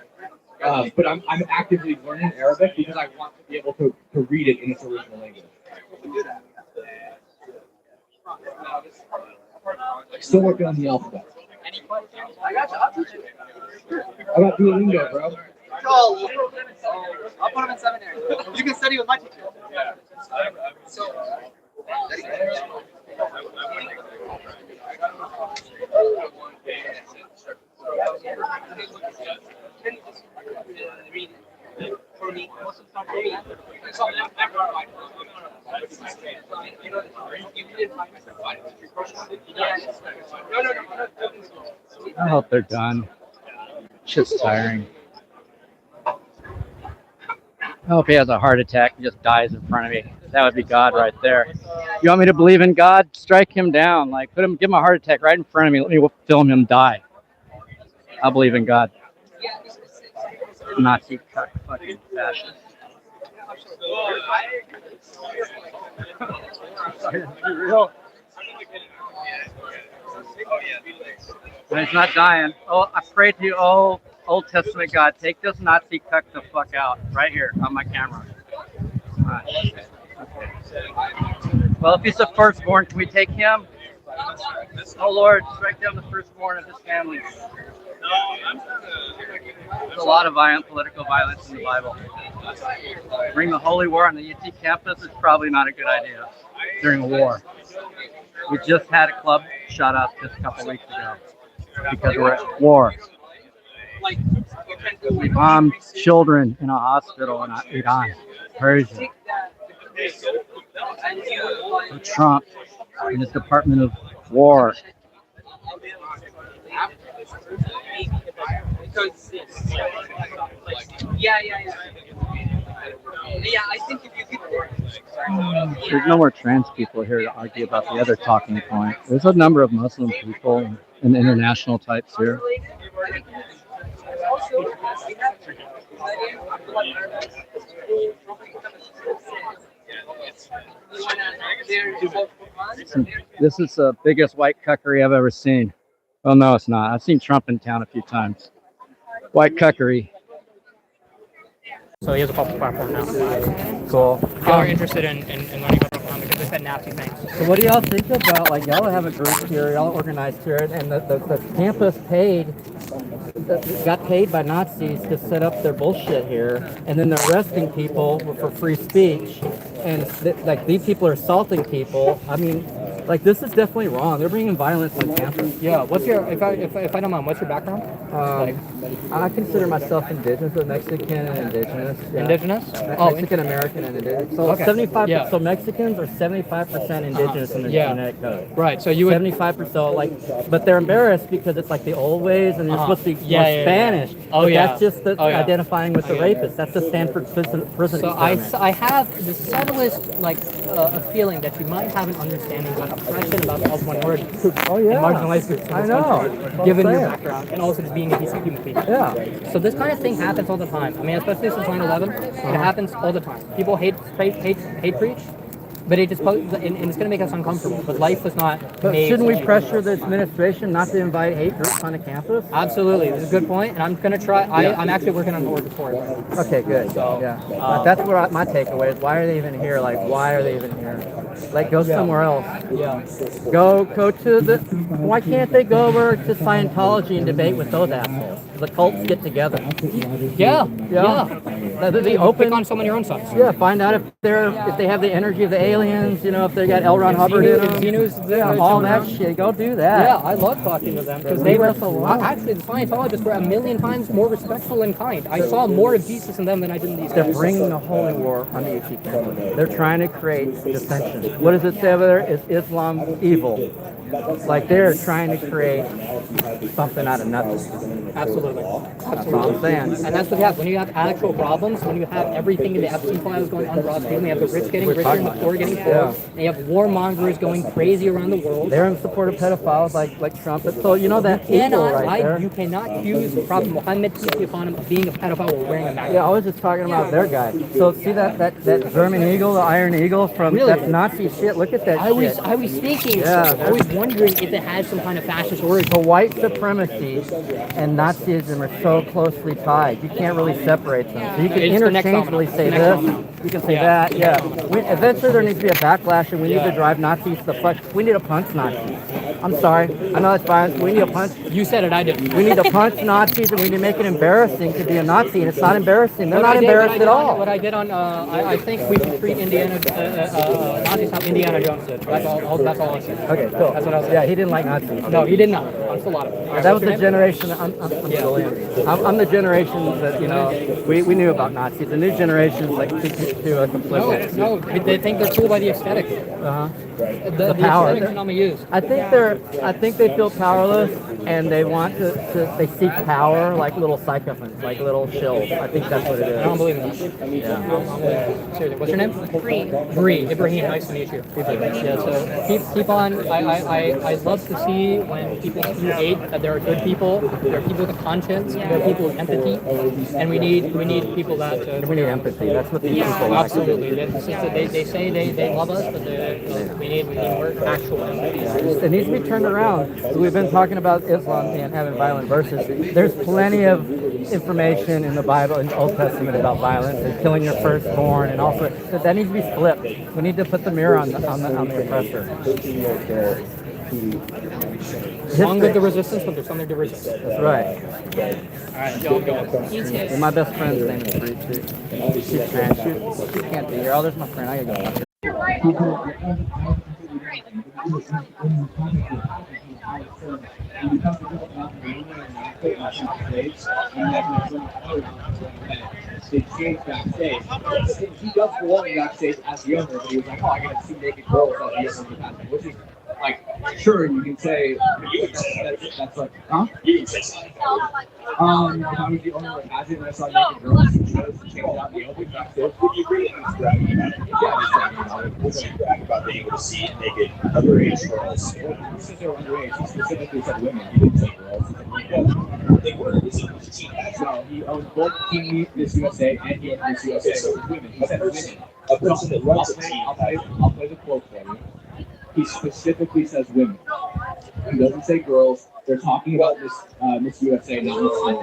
but I'm actively learning Arabic because I want to be able to read it in its original language. Still working on the alphabet. I got you. I'll teach you. How about Duolingo, bro? I'll put him in seminary. You can study with my teacher. I hope they're done. Shit's tiring. I hope he has a heart attack and just dies in front of me. That would be God right there. You want me to believe in God? Strike him down. Give him a heart attack right in front of me. Let me film him die. I'll believe in God. Nazi cuck fucking fascist. And he's not dying. Oh, I pray to you, oh, Old Testament God, take this Nazi cuck the fuck out right here on my camera. Right. Well, if he's the firstborn, can we take him? Oh Lord, strike down the firstborn of his family. There's a lot of political violence in the Bible. Bring the holy war on the UT campus is probably not a good idea during a war. We just had a club shut up just a couple weeks ago because we're at war. We bombed children in a hospital in Iran, Persia. So Trump and his Department of War. Yeah, I think if you could. There's no more trans people here to argue about the other talking point. There's a number of Muslim people and international types here. This is the biggest white cuckery I've ever seen. Well, no, it's not. I've seen Trump in town a few times. White cuckery. So he has a public platform now. Cool. Y'all are interested in learning about Trump because they said nasty things. So what do y'all think about, like, y'all have a group here, y'all organized here, and the campus got paid by Nazis to set up their bullshit here, and then they're arresting people for free speech, and like these people are assaulting people. I mean, like, this is definitely wrong. They're bringing violence on campus. Yeah. What's your, if I don't mind, what's your background? I consider myself indigenous, but Mexican and indigenous. Yeah. Indigenous? Mexican American and indigenous. So Okay. 75%. Yeah. So Mexicans are 75% indigenous in their genetic code. Right. So you would 75%. Like, but they're embarrassed because it's like the old ways, and you're supposed to be more Spanish. Oh, but yeah. that's just the identifying with the rapist. That's the Stanford prison So experiment. I have the subtlest a feeling that you might have an understanding about oppression about minority groups and marginalized groups in this country, given your background and also just being a decent human being. Yeah. So this kind of thing happens all the time. I mean, especially since 9/11, it happens all the time. People hate preach, but it just and it's going to make us uncomfortable. But life was not. But made shouldn't we to- pressure the administration not to invite hate groups onto campus? Absolutely, this is a good point, and I'm going to try. I'm actually working on an order for it. Okay, good. So, But that's what my takeaway is. Why are they even here? Like, why are they even here? Like, go somewhere else. Yeah. Go to the. Why can't they go over to Scientology and debate with those assholes? The cults get together. Yeah. The open Pick on someone your own size. Yeah, find out if they have the energy of the aliens. You know, if they got L. Ron Hubbard in them. All that shit. Go do that. Yeah, I love talking to them because they were actually the Scientologists were a million times more respectful and kind. I saw more of Jesus in them than I did in these guys. They're bringing the holy war on the UT campus. They're trying to create dissension. What does it say over there? Is Islam evil? Like, they're trying to create something out of nothing. Absolutely. That's what I'm saying. And that's what you have. When you have actual problems, when you have everything in the Epstein files going on broad scale, and you have the rich getting richer and the poor getting poorer, and you have warmongers going crazy around the world. They're in support of pedophiles like Trump. So, you know that equal right there. You cannot accuse Prophet Muhammad, peace be upon him, of being a pedophile while wearing a mask. Yeah, I was just talking about their guy. So see that German eagle, the Iron Eagle from that's Nazi shit. Look at that I was thinking, I was wondering if it had some kind of fascist origin. So white supremacy and Nazism are so closely tied. You can't really separate them. So you can interchangeably say this, you can say that. Yeah. Eventually there needs to be a backlash, and we need to drive Nazis to the fuck. We need to punch Nazis. I'm sorry. I know that's violence. We need to punch. You said it. I didn't. We need to punch Nazis, and we need to make it embarrassing to be a Nazi, and it's not embarrassing. They're not embarrassed at all. What I did on, I think we should treat Nazis how Indiana Jones did. That's all I said. Okay, cool. That's what I was saying. Yeah, he didn't like Nazis. No, he did not. I'm still out of it. That was the generation. I'm Julian. I'm the generation that we knew about Nazis. The new generation's like too complicit. No, they think they're cool by the aesthetic. The The power. aesthetic cannot be used. I think they're I think they feel powerless, and they want to they seek power like little sycophants, like little shills. I think that's what it is. I don't believe in that. Yeah. Seriously, what's your name? Bree. Ibrahim, nice to meet you. Yeah, so keep on. I love to see when people create that there are good people, there are people with a conscience, there are people with empathy, and we need people that. We need empathy. That's what these people lack. Absolutely. They say they love us, but we need more actual empathy. It needs to be turned around. So we've been talking about Islam and having violent verses. There's plenty of information in the Bible and Old Testament about violence and killing your firstborn, and also that needs to be flipped. We need to put the mirror on the oppressor. Long live the resistance, but there's something to resist. That's right. All right, y'all go. You too. And my best friend's name is Bree too. She's trans. She can't be here. Oh, there's my friend. I gotta go. They changed backstage. He does belong backstage as younger, but he was like, oh, I gotta see naked girls as younger captain, which is like, sure, you can say that's like, huh? You can say something. If I was the only one pageant and I saw naked girls, she chose to change out the open backstage. Would you agree that he was bragging about it? Yeah, he's bragging about it. Was he bragging about being able to see naked underage girls? Well, he said they were underage. He specifically said women. He didn't say girls. He said they were. Is it team pageant? No, he owned both Team Miss USA and he owned Miss USA. So it was women. He said women. A person that runs a team. I'll play the quote for you. He specifically says women. He doesn't say girls. They're talking about Miss USA, not Miss USA.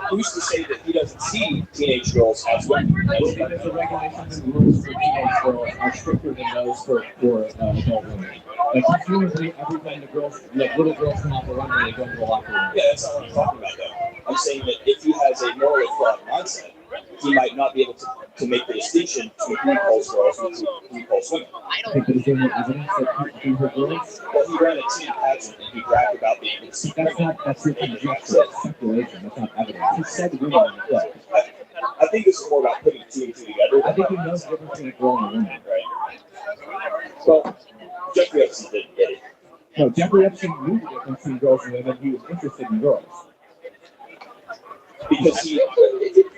Who's to say that he doesn't see teenage girls as women? Because the regulations and rules for teenage girls are stricter than those for adult women. Like, presumably, every time the girls, like little girls come off the runway, they go into the locker room. Yeah, that's not what I'm talking about, though. I'm saying that if he has a morally flawed mindset, he might not be able to make the distinction between who calls girls and who calls women. I think there's any evidence that he heard girls? Well, he ran a team pageant and he bragged about being able to see. That's your conjecture. That's speculation. That's not evidence. He said women on the clip. I think this is more about putting two and two together. I think he knows the difference between a girl and a woman, right? Well, Jeffrey Epstein didn't get it. No, Jeffrey Epstein knew the difference between girls and women. He was interested in girls. Because if you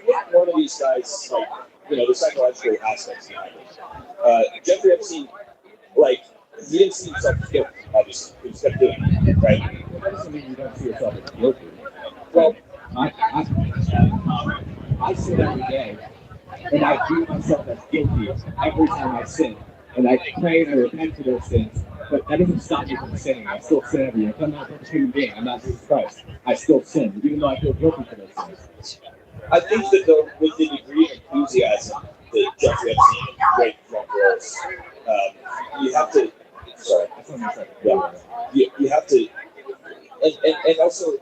look at one of these guys, like, the psychological aspects behind it, Jeffrey Epstein, like, he didn't see himself as guilty, obviously. He just kept doing it, right? That doesn't mean you don't see yourself as guilty. Well, I sin every day, and I view myself as guilty every time I sin. And I pray and I repent for those sins, but that doesn't stop me from sinning. I still sin every day. I'm not a perfect human being. I'm not Jesus Christ. I still sin, even though I feel guilty for those sins. I think that with the degree of enthusiasm that Jeffrey Epstein and great young girls, you have to. Sorry, you have to, and also,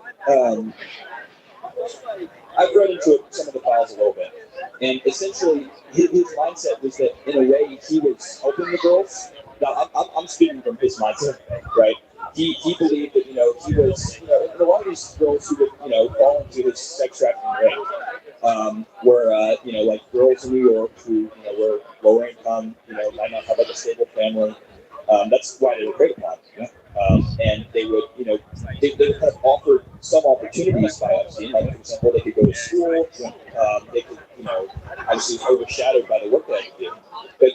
I've run into some of the files a little bit, and essentially his mindset was that in a way he was helping the girls. Now I'm speaking from his mindset, right? He believed that he was and a lot of these girls who would fall into his sex trafficking rape were like girls in New York who were lower income, might not have like a stable family. That's why they were preyed upon. And they would, they kind of offered some opportunities by Epstein. Like, for example, they could go to school. They could, obviously overshadowed by the work that they did. But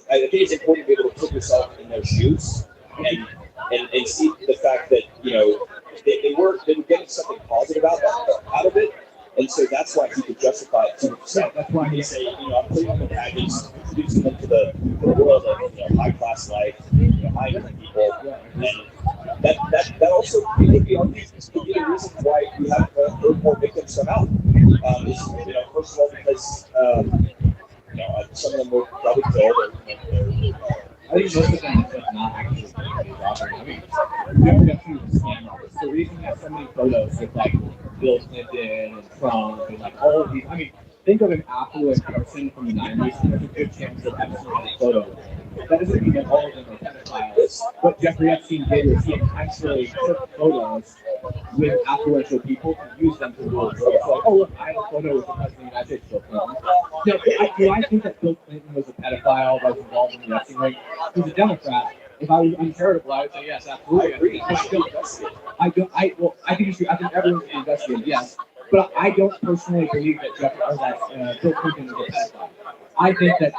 I think it's important to be able to put yourself in their shoes and see the fact that, they were getting something positive out of it. And so that's why he could justify it to himself. That's why he say, I'm putting them in packets, introducing them to the world of high class life, high income people, and that also could be the reason why we have heard more victims come out. Is first of all because some of them were probably killed. I think most of them are not actually offering. I mean, they're definitely scam artists. The reason that so many photos with like Bill Clinton and Trump and like all of these. I mean, think of an affluent person from the 90s. There's a good chance that Epstein had a photo. That doesn't mean that all of them are pedophiles. What Jeffrey Epstein did was he intentionally took photos with affluential people to use them to rule drugs. So like, oh look, I have a photo with the president of the United States, Bill Clinton. Do I think that Bill Clinton was a pedophile, was involved in the Epstein ring? He was a Democrat, If I was uncharitable, I would say yes, absolutely. I agree. I think it's true. I think everyone should be investigated, yes. But I don't personally believe that Bill Clinton is a pedophile. I think that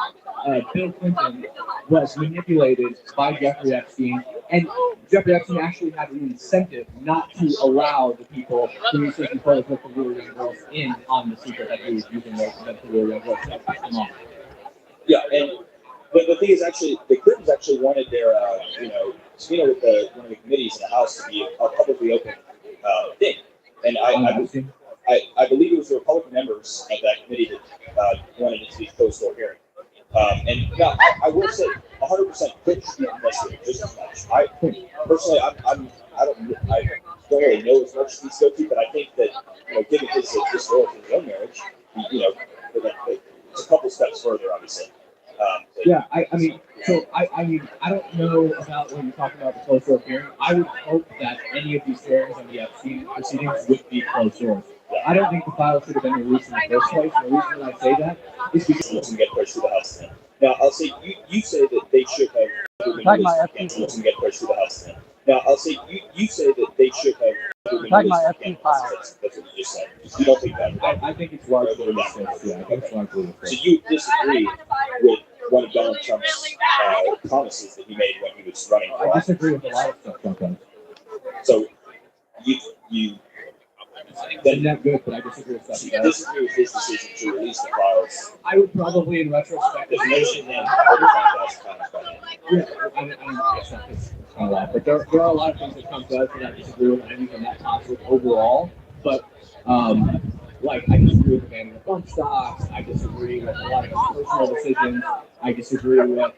Bill Clinton was manipulated by Jeffrey Epstein, and Jeffrey Epstein actually had an incentive not to allow the people who were taking photos with the really young girls in on the secret that he was using them for the really young girls to come on. Yeah, and the thing is, actually, the Clintons actually wanted their, subpoena with one of the committees in the House to be a publicly open thing. And I believe it was the Republican members of that committee that wanted it to be closed door hearing. And now I will say 100% Clinton should be investigated just as much. I personally, I don't really know as much as he's guilty, but I think that given his disloyalty in his own marriage, it's a couple steps further, obviously. Yeah, I mean, I don't know about when you're talking about the closed door hearing. I would hope that any of these hearings on the Epstein proceedings would be closed doors. I don't think the file should have been released in the first place. And the reason that I say that is because it doesn't get pushed through the House. Now, I'll say you say that they should have been released and doesn't get pushed through the House. Now, I'll say you say that they should have been released. That's what you just said. You don't think that? I think it's largely the same. Yeah, I think it's largely the same. So you disagree with one of Donald Trump's promises that he made when he was running for office? I disagree with a lot of stuff sometimes. So you then not good, but I disagree with stuff. You disagree with his decision to release the files? I would probably, in retrospect, there's no shit in over 5,000 pounds by now. Yeah, I guess that's kind of a lot, but there are a lot of things that come to us that I disagree with, and I think I'm not positive overall. But like I disagree with banning the bump stocks. I disagree with a lot of his personal decisions. I disagree with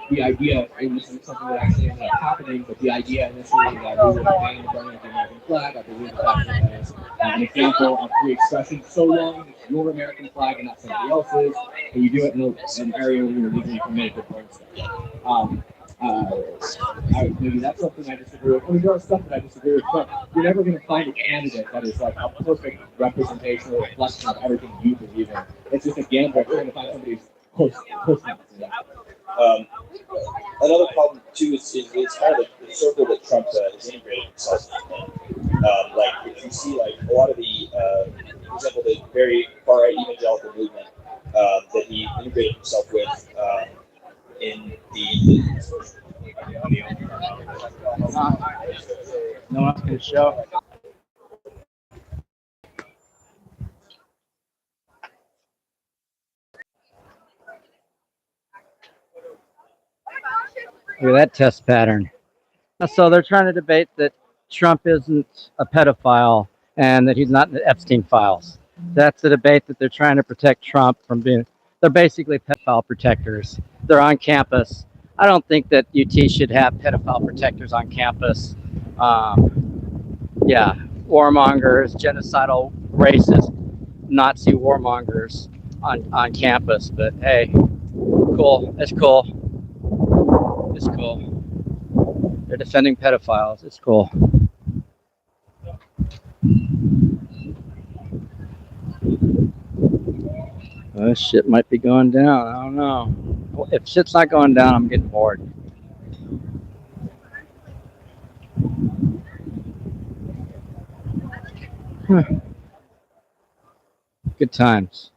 the idea, and this is something that actually ended up happening, but the idea initially that we would ban the burning of the American flag. I believe that is an example of free expression. So long as it's your American flag and not somebody else's, and you do it in an area where you're legally permitted to burn stuff. Maybe that's something I disagree with. I mean, there are stuff that I disagree with, but you're never going to find a candidate that is like a perfect representation or reflection of everything you believe in. It's just a gamble. You're going to find somebody who's close enough to that. Another problem too is it's kind of the circle that Trump has integrated himself in. Like if you see like a lot of the, for example, the very far right evangelical movement that he integrated himself with. In the no one's going to show. Look at that test pattern. So they're trying to debate that Trump isn't a pedophile and that he's not in the Epstein files. That's the debate that they're trying to protect Trump from being. They're basically pedophile protectors. They're on campus. I don't think that UT should have pedophile protectors on campus. Yeah, warmongers, genocidal, racist, Nazi warmongers on campus. But hey, cool. It's cool. It's cool. They're defending pedophiles. It's cool. Oh, shit might be going down. I don't know. If shit's not going down, I'm getting bored. Huh. Good times.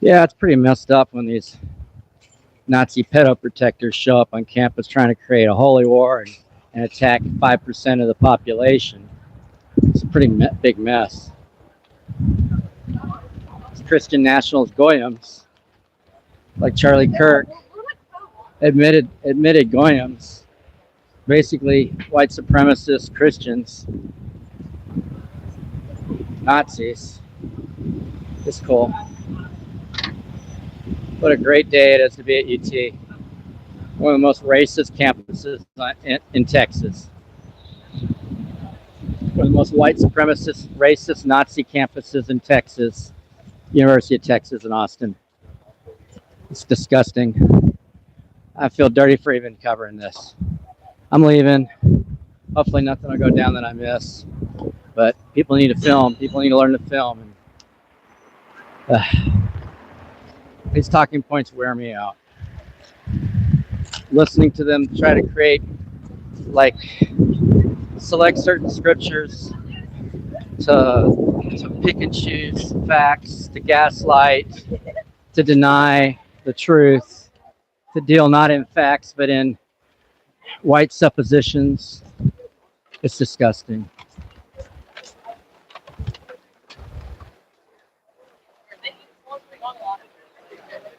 Yeah, it's pretty messed up when these Nazi pedo protectors show up on campus trying to create a holy war and attack 5% of the population. It's a pretty big mess. It's Christian nationalist goyams, like Charlie Kirk, admitted goyams, basically white supremacist Christians, Nazis. It's cool. What a great day it is to be at UT. One of the most racist campuses in Texas. One of the most white supremacist, racist, Nazi campuses in Texas. University of Texas in Austin. It's disgusting. I feel dirty for even covering this. I'm leaving. Hopefully nothing will go down that I miss. But people need to film. People need to learn to film. And, these talking points wear me out. Listening to them try to create, like, select certain scriptures to pick and choose facts, to gaslight, to deny the truth, to deal not in facts but in white suppositions. It's disgusting.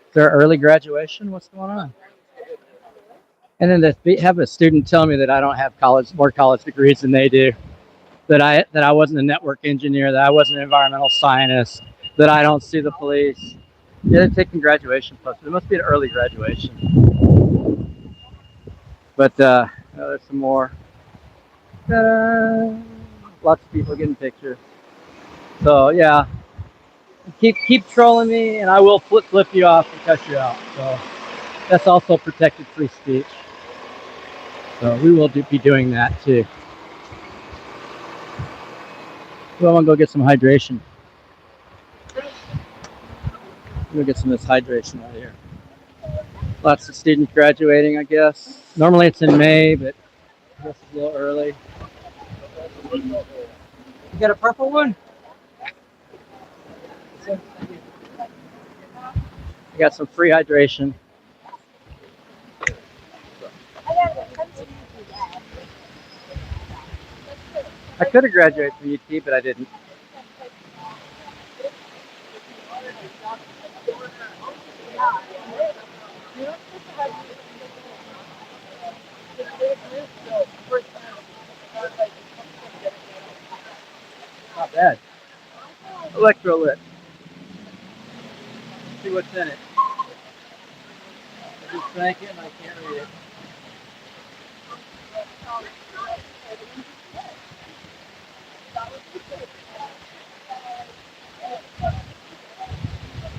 Is there early graduation? What's going on? And then to have a student tell me that I don't have more college degrees than they do, that I wasn't a network engineer, that I wasn't an environmental scientist, that I don't see the police. Yeah, they're taking graduation photos. There must be an early graduation. But there's some more. Ta-da! Lots of people getting pictures. So yeah, keep trolling me, and I will flip you off and cut you out. So that's also protected free speech. So we will be doing that too. Well, I'm gonna go get some hydration. Go get some of this hydration right here. Lots of students graduating, I guess. Normally it's in May, but I guess it's a little early. You got a purple one? I got some free hydration. I could have graduated from UT, but I didn't. Not bad. Electrolyte. Let's see what's in it. I just drank it and I can't read it.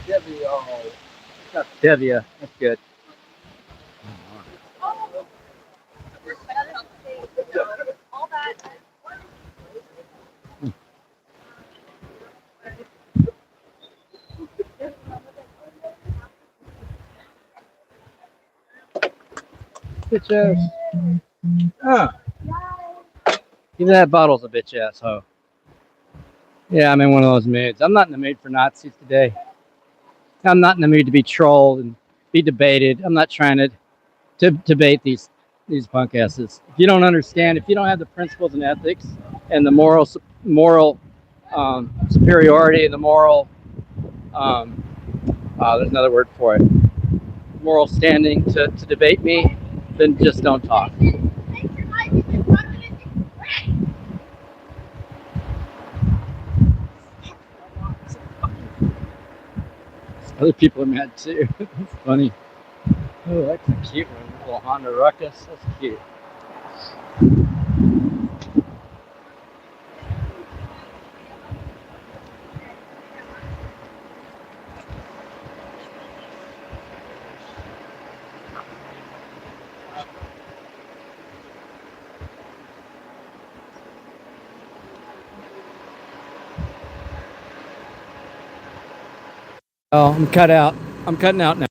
Devia, oh, it's got Devia. That's good. Bitch ass. Ah. Even that bottle's a bitch ass hoe. Yeah, I'm in one of those moods. I'm not in the mood for Nazis today. I'm not in the mood to be trolled and be debated. I'm not trying to debate these punk asses. If you don't understand, if you don't have the principles and ethics and the moral superiority and the moral, there's another word for it, moral standing to debate me, then just don't talk. Other people are mad too. It's funny. Oh, that's a cute one. A little Honda Ruckus. That's cute. Oh, I'm cut out. I'm cutting out now.